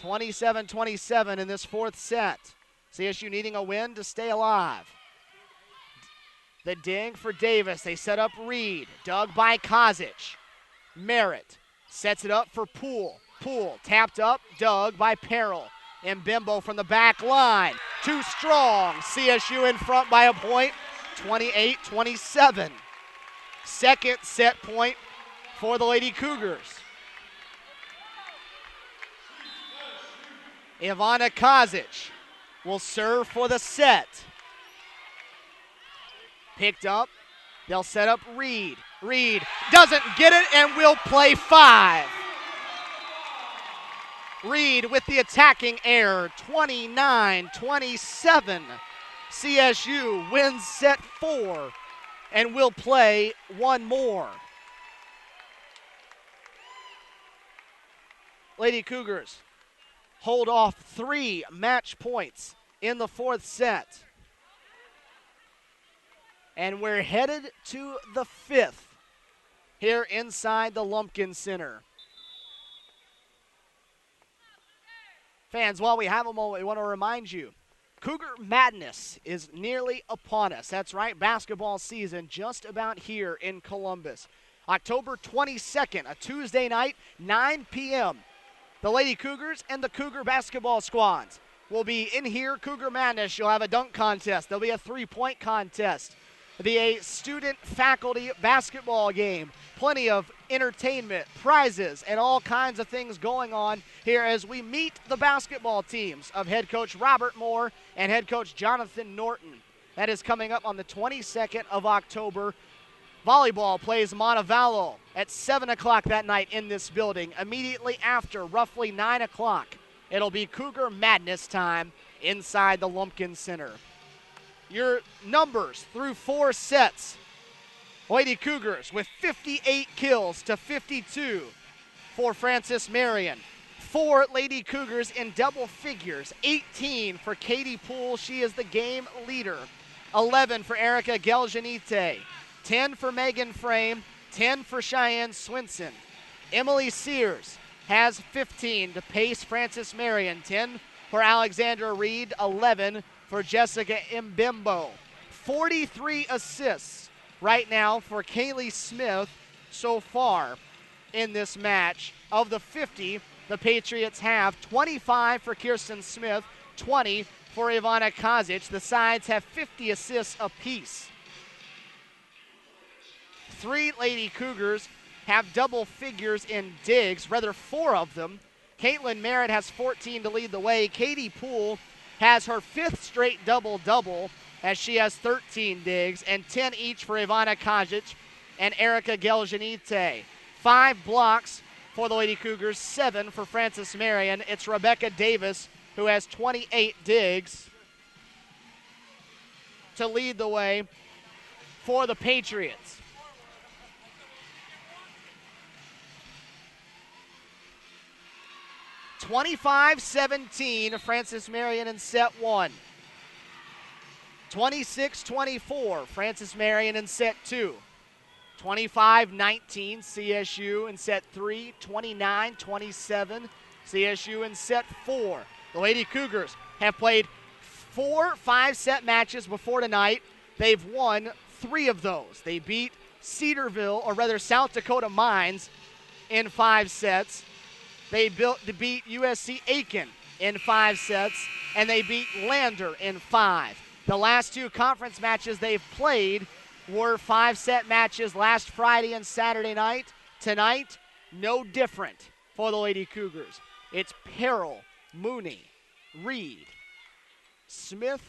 27-27 in this fourth set. CSU needing a win to stay alive. The dig for Davis. They set up Reed. Dug by Kozic. Merritt sets it up for Poole. Poole tapped up, dug by Perrell. Mbembo from the back line. Too strong. CSU in front by a point. 28-27. Second set point for the Lady Cougars. Ivana Kozic will serve for the set. Picked up. They'll set up Reed. Reed doesn't get it and will play 5. Reed with the attacking error. 29-27. CSU wins set 4 and will play one more. Lady Cougars hold off 3 match points in the fourth set. And we're headed to the 5th here inside the Lumpkin Center. Fans, while we have a moment, we want to remind you, Cougar Madness is nearly upon us. That's right, basketball season just about here in Columbus. October 22nd, a Tuesday night, 9 p.m. The Lady Cougars and the Cougar basketball squads will be in here. Cougar Madness, you'll have a dunk contest. There'll be a three-point contest. There'll be a student-faculty basketball game. Plenty of entertainment, prizes, and all kinds of things going on here as we meet the basketball teams of head coach Robert Moore and head coach Jonathan Norton. That is coming up on the 22nd of October. Volleyball plays Montevallo at 7 o'clock that night in this building. Immediately after, roughly 9 o'clock, it'll be Cougar Madness time inside the Lumpkin Center. Your numbers through 4 sets. Lady Cougars with 58 kills to 52 for Francis Marion. 4 Lady Cougars in double figures. 18 for Katie Poole. She is the game leader. 11 for Erica Geljanite. 10 for Megan Frame. 10 for Cheyenne Swinson. Emily Sears has 15 to pace Francis Marion. 10 for Alexandra Reed. 11 for Jessica Mbembo. 43 assists right now for Kaylee Smith so far in this match. Of the 50, the Patriots have 25 for Kirsten Smith, 20 for Ivana Kozic. The sides have 50 assists apiece. 3 Lady Cougars have double figures in digs, rather 4 of them. Caitlin Merritt has 14 to lead the way. Katie Poole has her 5th straight double-double as she has 13 digs, and 10 each for Ivana Kozic and Erica Geljanite. 5 blocks for the Lady Cougars, 7 for Francis Marion. It's Rebecca Davis who has 28 digs to lead the way for the Patriots. (25-17) Francis Marion in set 1. 26-24 Francis Marion in set 2. 25-19 CSU in set 3. 29-27 CSU in set 4. The Lady Cougars have played 4 5-set matches before tonight. They've won 3 of those. They beat South Dakota Mines in 5 sets. They beat USC Aiken in 5 sets, and they beat Lander in 5. The last 2 conference matches they've played were 5-set matches last Friday and Saturday night. Tonight, no different for the Lady Cougars. It's Peril, Mooney, Reed, Smith,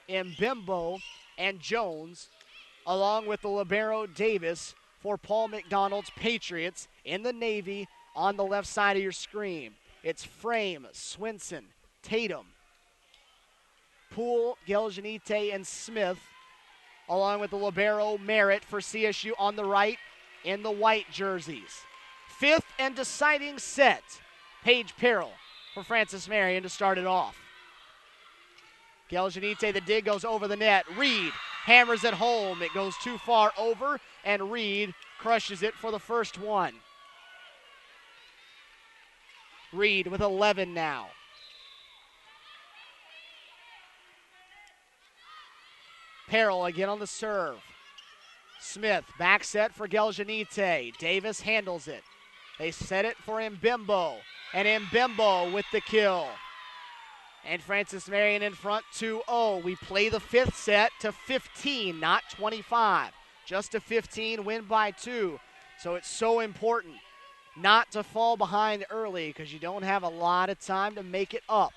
Mbembo, and Jones, along with the libero Davis for Paul McDonald's Patriots in the Navy on the left side of your screen. It's Frame, Swinson, Tatum, Poole, Geljanite, and Smith, along with the libero Merritt for CSU on the right in the white jerseys. 5th and deciding set, Paige Peril for Francis Marion to start it off. Geljanite, the dig goes over the net. Reed hammers it home. It goes too far over, and Reed crushes it for the first one. Reed with 11 now. Peril again on the serve. Smith, back set for Geljanite. Davis handles it. They set it for Mbembo, and Mbembo with the kill. And Francis Marion in front 2-0. We play the 5th set to 15, not 25. Just a 15, win by 2. So it's so important not to fall behind early because you don't have a lot of time to make it up.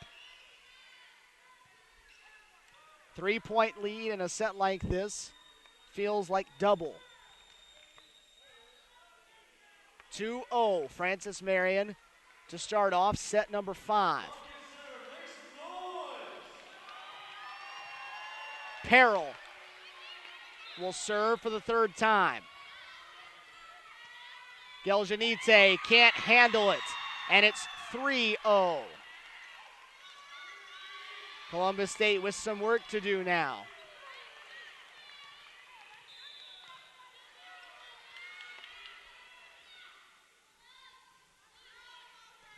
3-point lead in a set like this feels like double. 2-0, Francis Marion to start off set number 5. Peril will serve for the 3rd time. Geljanite can't handle it, and it's 3-0. Columbus State with some work to do now.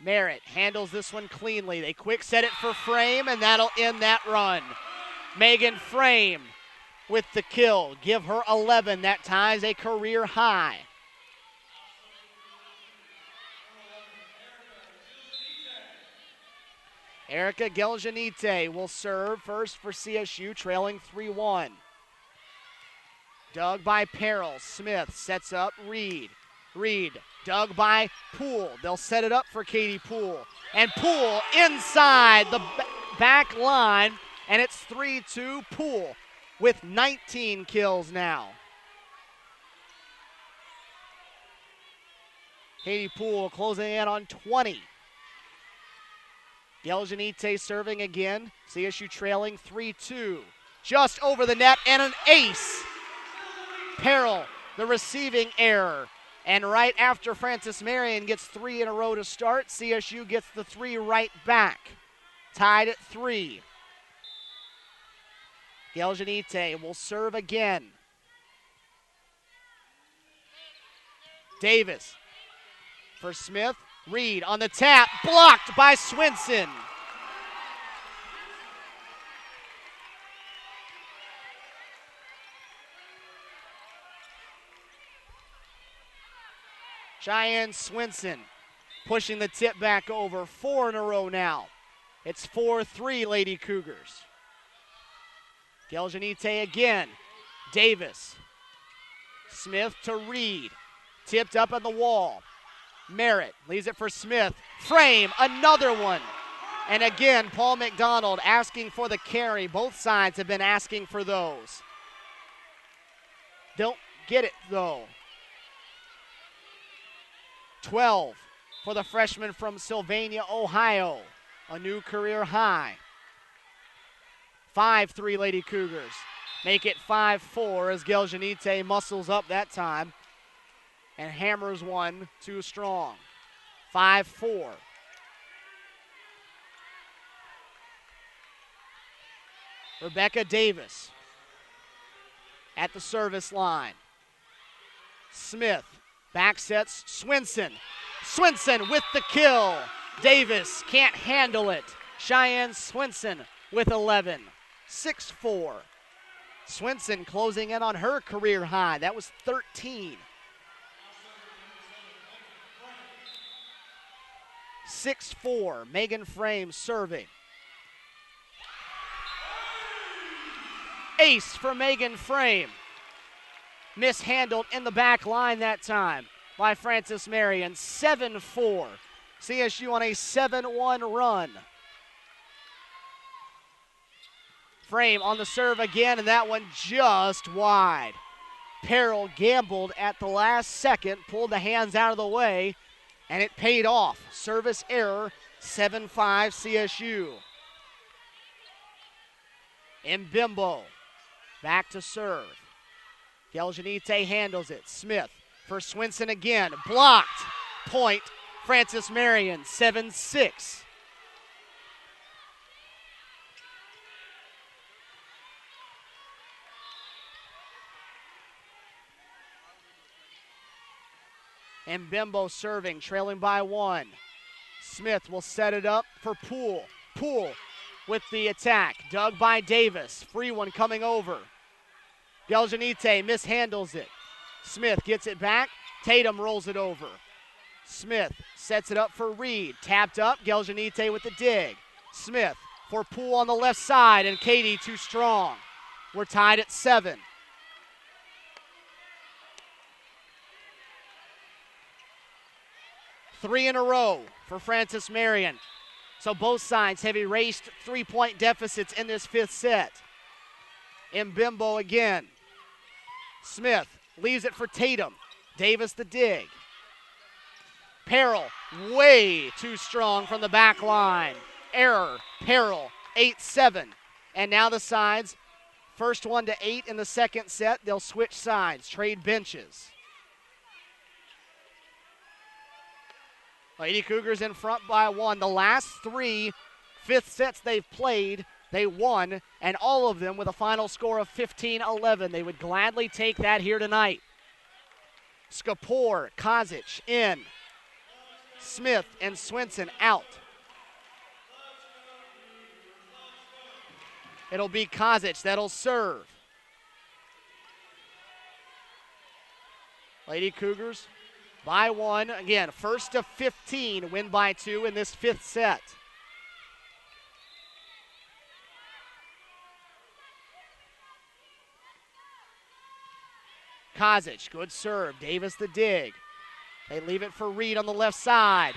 Merritt handles this one cleanly. They quick set it for Frame, and that'll end that run. Megan Frame with the kill. Give her 11. That ties a career high. Erica Geljanite will serve first for CSU, trailing 3-1. Dug by Peril. Smith sets up Reed. Reed dug by Poole. They'll set it up for Katie Poole. And Poole inside the back line, and it's 3-2 Poole with 19 kills now. Katie Poole closing in on 20. Geljanite serving again. CSU trailing 3-2. Just over the net and an ace. Peril, the receiving error. And right after Francis Marion gets 3 in a row to start, CSU gets the 3 right back. Tied at 3. Geljanite will serve again. Davis for Smith. Reed on the tap, blocked by Swinson. Cheyenne Swinson pushing the tip back over. 4 in a row now. It's 4-3 Lady Cougars. Geljanite again. Davis. Smith to Reed. Tipped up on the wall. Merritt leaves it for Smith. Frame, another one. And again, Paul McDonald asking for the carry. Both sides have been asking for those. Don't get it, though. 12 for the freshman from Sylvania, Ohio. A new career high. 5-3 Lady Cougars. Make it 5-4 as Geljanite muscles up that time and hammers one too strong. 5-4. Rebecca Davis at the service line. Smith back sets Swinson. Swinson with the kill. Davis can't handle it. Cheyenne Swinson with 11. 6-4. Swinson closing in on her career high. That was 13. 6-4, Megan Frame serving. Ace for Megan Frame. Mishandled in the back line that time by Frances Marion. 7-4. CSU on a 7-1 run. Frame on the serve again, and that one just wide. Peril gambled at the last second, pulled the hands out of the way, and it paid off. Service error, 7-5 CSU. Mbimbo back to serve. Geljanite handles it. Smith for Swinson again. Blocked. Point, Frances Marion, 7-6. Mbimbo serving, trailing by 1. Smith will set it up for Poole. Poole with the attack. Dug by Davis. Free one coming over. Geljanite mishandles it. Smith gets it back. Tatum rolls it over. Smith sets it up for Reed. Tapped up. Geljanite with the dig. Smith for Poole on the left side, and Katie too strong. We're tied at 7. Three in a row for Frances Marion. So both sides have erased 3-point deficits in this 5th set. Mbimbo again. Smith leaves it for Tatum. Davis the dig. Peril way too strong from the back line. Error. Peril 8-7. And now the sides, first one to 8 in the second set. They'll switch sides, trade benches. Lady Cougars in front by 1. The last 3 5th sets they've played, they won, and all of them with a final score of 15-11. They would gladly take that here tonight. Skapor, Kozic in. Smith and Swinson out. It'll be Kozic that'll serve. Lady Cougars by 1. Again, first to 15, win by 2 in this 5th set. Kozic, good serve. Davis the dig. They leave it for Reed on the left side.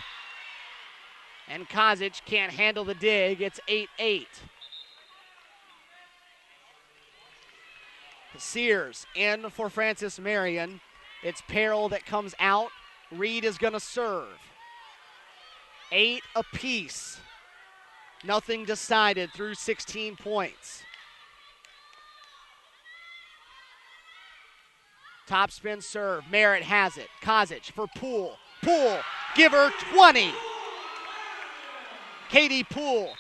And Kozic can't handle the dig. It's 8-8. Sears in for Frances Marion. It's Peril that comes out. Reed is going to serve. 8 apiece. Nothing decided through 16 points. Top spin serve. Merritt has it. Kozic for Poole. Poole, give her 20. Katie Poole,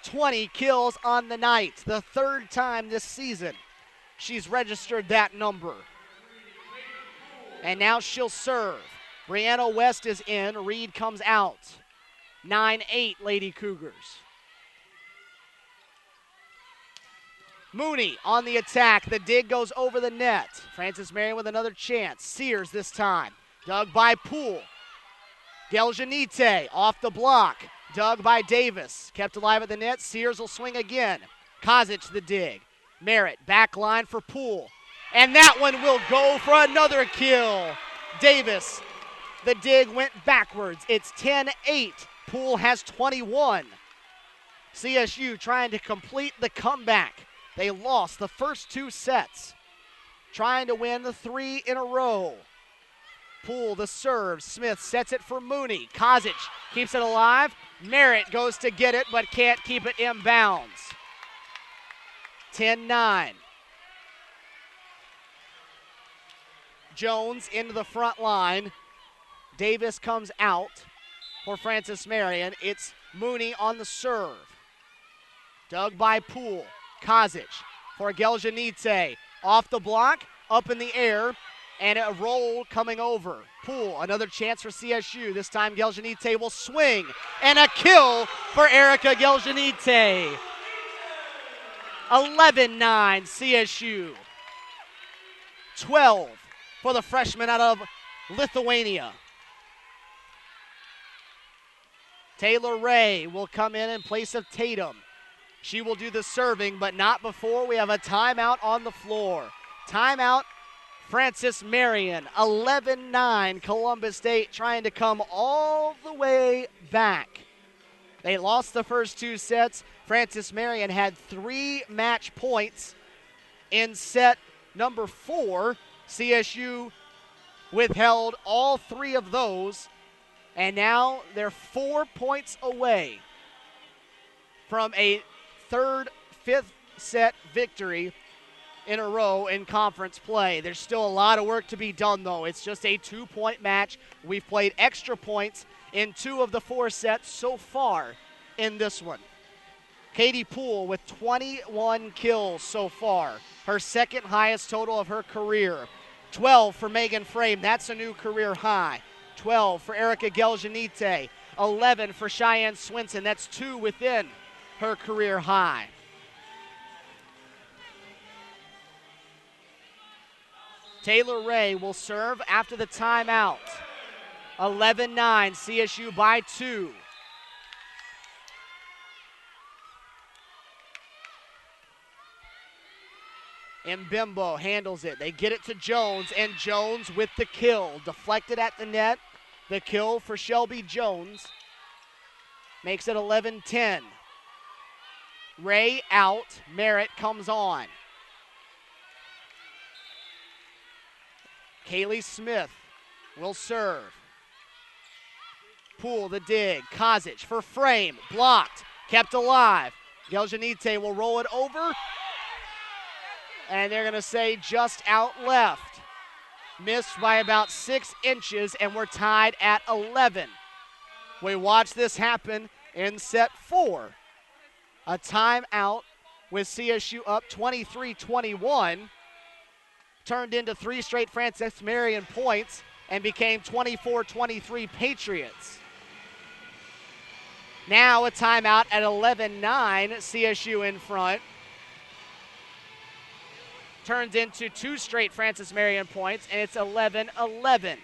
20 kills on the night. The 3rd time this season she's registered that number. And now she'll serve. Brianna West is in. Reed comes out. 9-8 Lady Cougars. Mooney on the attack. The dig goes over the net. Frances Marion with another chance. Sears this time. Dug by Poole. Geljanite off the block. Dug by Davis. Kept alive at the net. Sears will swing again. Kozic the dig. Merritt back line for Poole. And that one will go for another kill. Davis, the dig went backwards. It's 10-8. Poole has 21. CSU trying to complete the comeback. They lost the first 2 sets. Trying to win the 3 in a row. Poole the serve. Smith sets it for Mooney. Kozic keeps it alive. Merritt goes to get it but can't keep it in bounds. 10-9. Jones into the front line. Davis comes out for Frances Marion. It's Mooney on the serve. Dug by Poole. Kozic for Geljanite. Off the block, up in the air, and a roll coming over. Poole, another chance for CSU. This time Geljanite will swing, and a kill for Erica Geljanite. 11-9 CSU. 12 for the freshman out of Lithuania. Taylor Ray will come in place of Tatum. She will do the serving, but not before we have a timeout on the floor. Timeout, Francis Marion. 11-9 Columbus State trying to come all the way back. They lost the first 2 sets. Francis Marion had 3 match points in set number 4. CSU withheld all 3 of those, and now they're 4 points away from a 3rd, 5th set victory in a row in conference play. There's still a lot of work to be done, though. It's just a 2-point match. We've played extra points in 2 of the 4 sets so far in this one. Katie Poole with 21 kills so far, her 2nd highest total of her career. 12 for Megan Frame, that's a new career high. 12 for Erica Geljanite. 11 for Cheyenne Swinson, that's 2 within her career high. Taylor Ray will serve after the timeout. 11-9, CSU by 2. Mbimbo handles it. They get it to Jones, and Jones with the kill. Deflected at the net. The kill for Shelby Jones makes it 11-10. Ray out. Merritt comes on. Kaylee Smith will serve. Poole the dig. Kozic for Frame. Blocked. Kept alive. Geljanite will roll it over. And they're going to say just out left. Missed by about 6 inches, and we're tied at 11. We watched this happen in set 4. A timeout with CSU up 23-21. Turned into 3 straight Francis Marion points and became 24-23 Patriots. Now a timeout at 11-9, CSU in front. Turns into 2 straight Francis Marion points, and it's 11-11.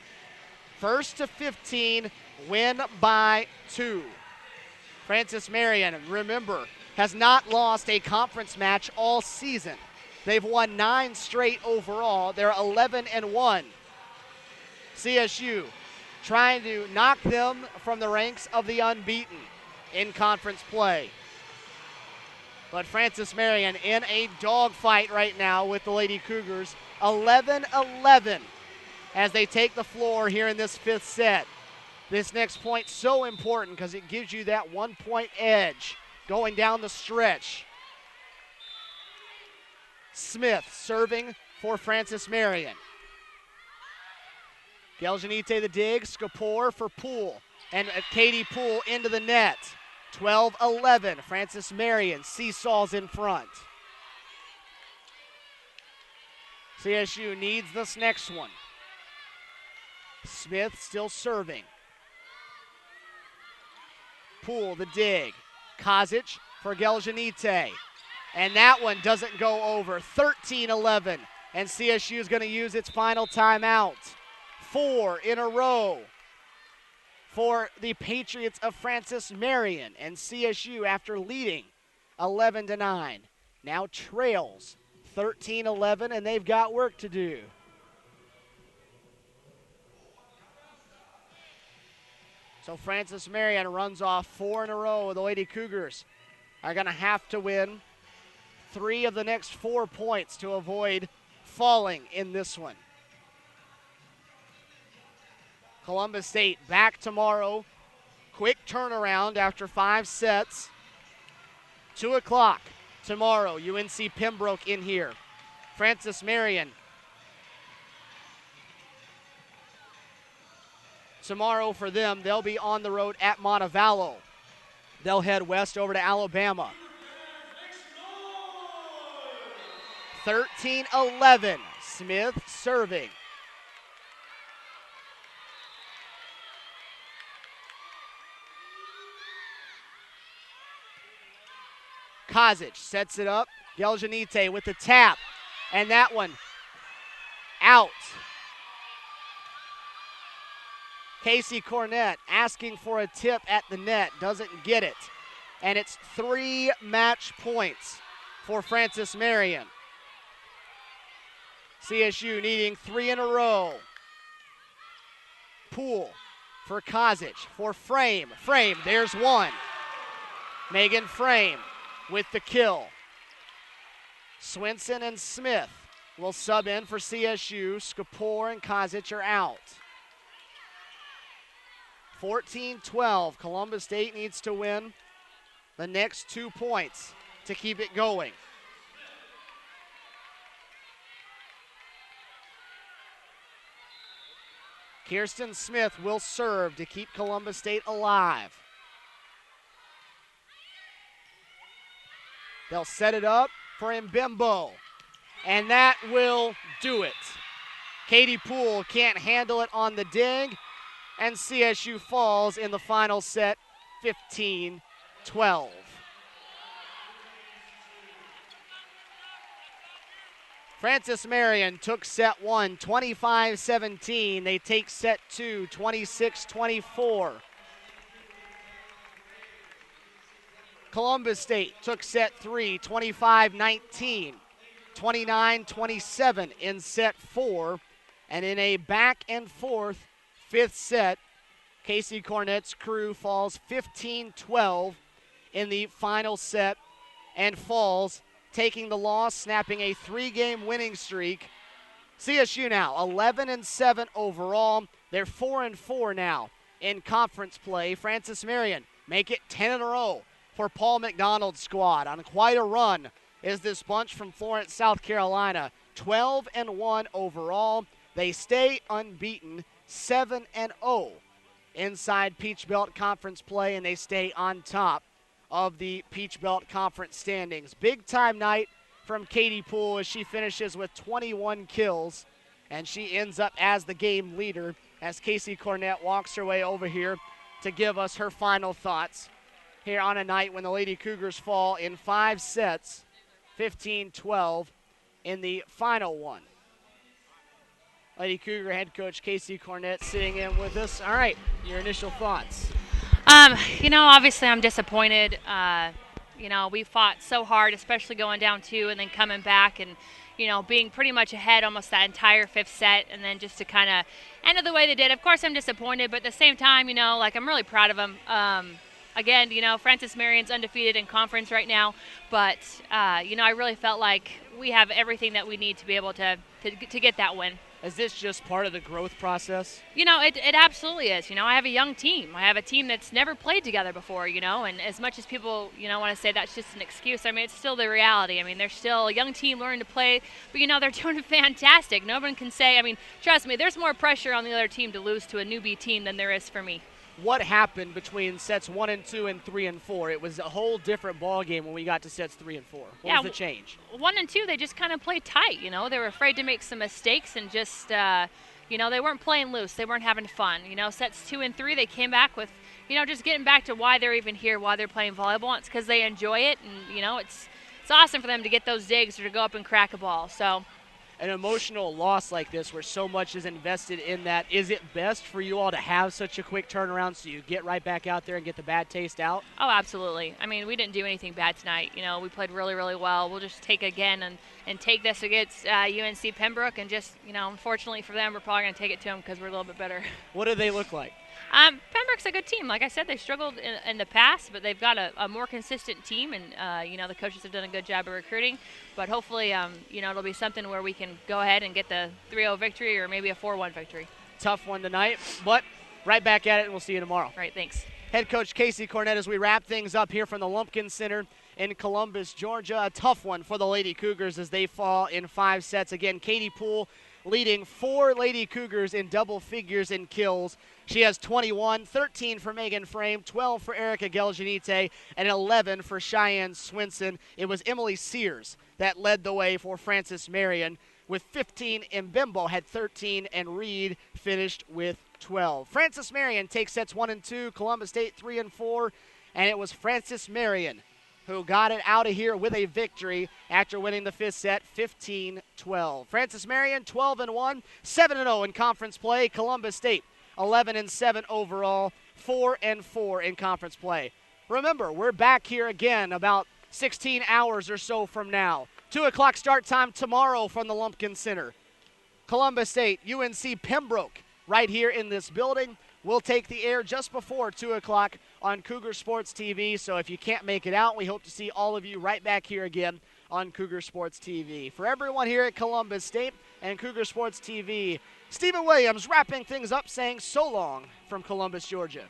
1st to 15, win by 2. Francis Marion, remember, has not lost a conference match all season. They've won 9 straight overall. They're 11-1. CSU trying to knock them from the ranks of the unbeaten in conference play. But Francis Marion in a dogfight right now with the Lady Cougars. 11-11 as they take the floor here in this 5th set. This next point so important because it gives you that 1-point edge going down the stretch. Smith serving for Francis Marion. Geljanite the dig, Skapor for Poole, and Katie Poole into the net. 12-11, Francis Marion seesaws in front. CSU needs this next one. Smith still serving. Poole the dig. Kozic for Geljanite. And that one doesn't go over. 13-11. And CSU is going to use its final timeout. 4 in a row for the Patriots of Francis Marion. And CSU, after leading 11-9, now trails 13-11, and they've got work to do. So Francis Marion runs off 4 in a row. The Lady Cougars are going to have to win 3 of the next 4 points to avoid falling in this one. Columbus State back tomorrow. Quick turnaround after 5 sets. 2 o'clock tomorrow. UNC Pembroke in here. Francis Marion. Tomorrow for them, they'll be on the road at Montevallo. They'll head west over to Alabama. 13-11. Smith serving. Kozic sets it up Geljanite with the tap, and that one out. Casey Cornett asking for a tip at the net, doesn't get it. And it's 3 match points for Francis Marion. CSU needing 3 in a row. Poole for Kozic, for Frame. Frame, there's one. Megan Frame with the kill. Swinson and Smith will sub in for CSU. Skapor and Kozic are out. 14-12. Columbus State needs to win the next 2 points to keep it going. Kirsten Smith will serve to keep Columbus State alive. They'll set it up for Mbembo, and that will do it. Katie Poole can't handle it on the dig, and CSU falls in the final set, 15-12. Francis Marion took set 1, 25-17. They take set 2, 26-24. Columbus State took set 3, 25-19. 29-27 in set 4. And in a back and forth 5th set, Casey Cornett's crew falls 15-12 in the final set and falls, taking the loss, snapping a 3-game winning streak. CSU now 11-7 overall. They're 4-4 now in conference play. Francis Marion make it 10 in a row for Paul McDonald's squad. On quite a run is this bunch from Florence, South Carolina. 12-1 overall. They stay unbeaten, 7-0 inside Peach Belt Conference play, and they stay on top of the Peach Belt Conference standings. Big time night from Katie Poole as she finishes with 21 kills, and she ends up as the game leader as Casey Cornett walks her way over here to give us her final thoughts here on a night when the Lady Cougars fall in 5 sets, 15-12 in the final one. Lady Cougar head coach Casey Cornett sitting in with us. All right, your initial thoughts. Obviously I'm disappointed. We fought so hard, especially going down 2 and then coming back and, being pretty much ahead almost that entire 5th set, and then just to kind of end it the way they did. Of course, I'm disappointed, but at the same time, I'm really proud of them. Again, Francis Marion's undefeated in conference right now, but, I really felt like we have everything that we need to be able to get that win. Is this just part of the growth process? It absolutely is. I have a young team. I have a team that's never played together before, and as much as people, want to say that's just an excuse, it's still the reality. They're still a young team learning to play, but, they're doing fantastic. No one can say, trust me, there's more pressure on the other team to lose to a newbie team than there is for me. What happened between sets 1 and 2 and 3 and 4? It was a whole different ball game when we got to sets 3 and 4. What was the change? 1 and 2, they just kind of played tight. They were afraid to make some mistakes and just, they weren't playing loose. They weren't having fun. Sets 2 and 3, they came back with, just getting back to why they're even here, why they're playing volleyball. It's because they enjoy it, and it's awesome for them to get those digs or to go up and crack a ball. So. An emotional loss like this where so much is invested in that, is it best for you all to have such a quick turnaround so you get right back out there and get the bad taste out? Oh, absolutely. We didn't do anything bad tonight. We played really, really well. We'll just take again and take this against UNC Pembroke, and just, unfortunately for them, we're probably going to take it to them because we're a little bit better. What do they look like? Pembroke's a good team. Like I said, they struggled in the past, but they've got a more consistent team, and, the coaches have done a good job of recruiting. But hopefully, it'll be something where we can go ahead and get the 3-0 victory or maybe a 4-1 victory. Tough one tonight, but right back at it, and we'll see you tomorrow. Right, thanks. Head coach Casey Cornett as we wrap things up here from the Lumpkin Center in Columbus, Georgia. A tough one for the Lady Cougars as they fall in 5 sets. Again, Katie Poole leading 4 Lady Cougars in double figures in kills. She has 21, 13 for Megan Frame, 12 for Erica Geljanite, and 11 for Cheyenne Swinson. It was Emily Sears that led the way for Francis Marion with 15. Mbembo had 13, and Reed finished with 12. Francis Marion takes sets 1 and 2, Columbus State 3 and 4, and it was Francis Marion who got it out of here with a victory after winning the fifth set 15-12. Francis Marion 12-1, 7-0 in conference play. Columbus State 11-7 overall, 4-4 in conference play. Remember, we're back here again about 16 hours or so from now. 2 o'clock start time tomorrow from the Lumpkin Center. Columbus State, UNC Pembroke, right here in this building. We'll take the air just before 2 o'clock on Cougar Sports TV. So if you can't make it out, we hope to see all of you right back here again on Cougar Sports TV. For everyone here at Columbus State and Cougar Sports TV, Stephen Williams wrapping things up, saying so long from Columbus, Georgia.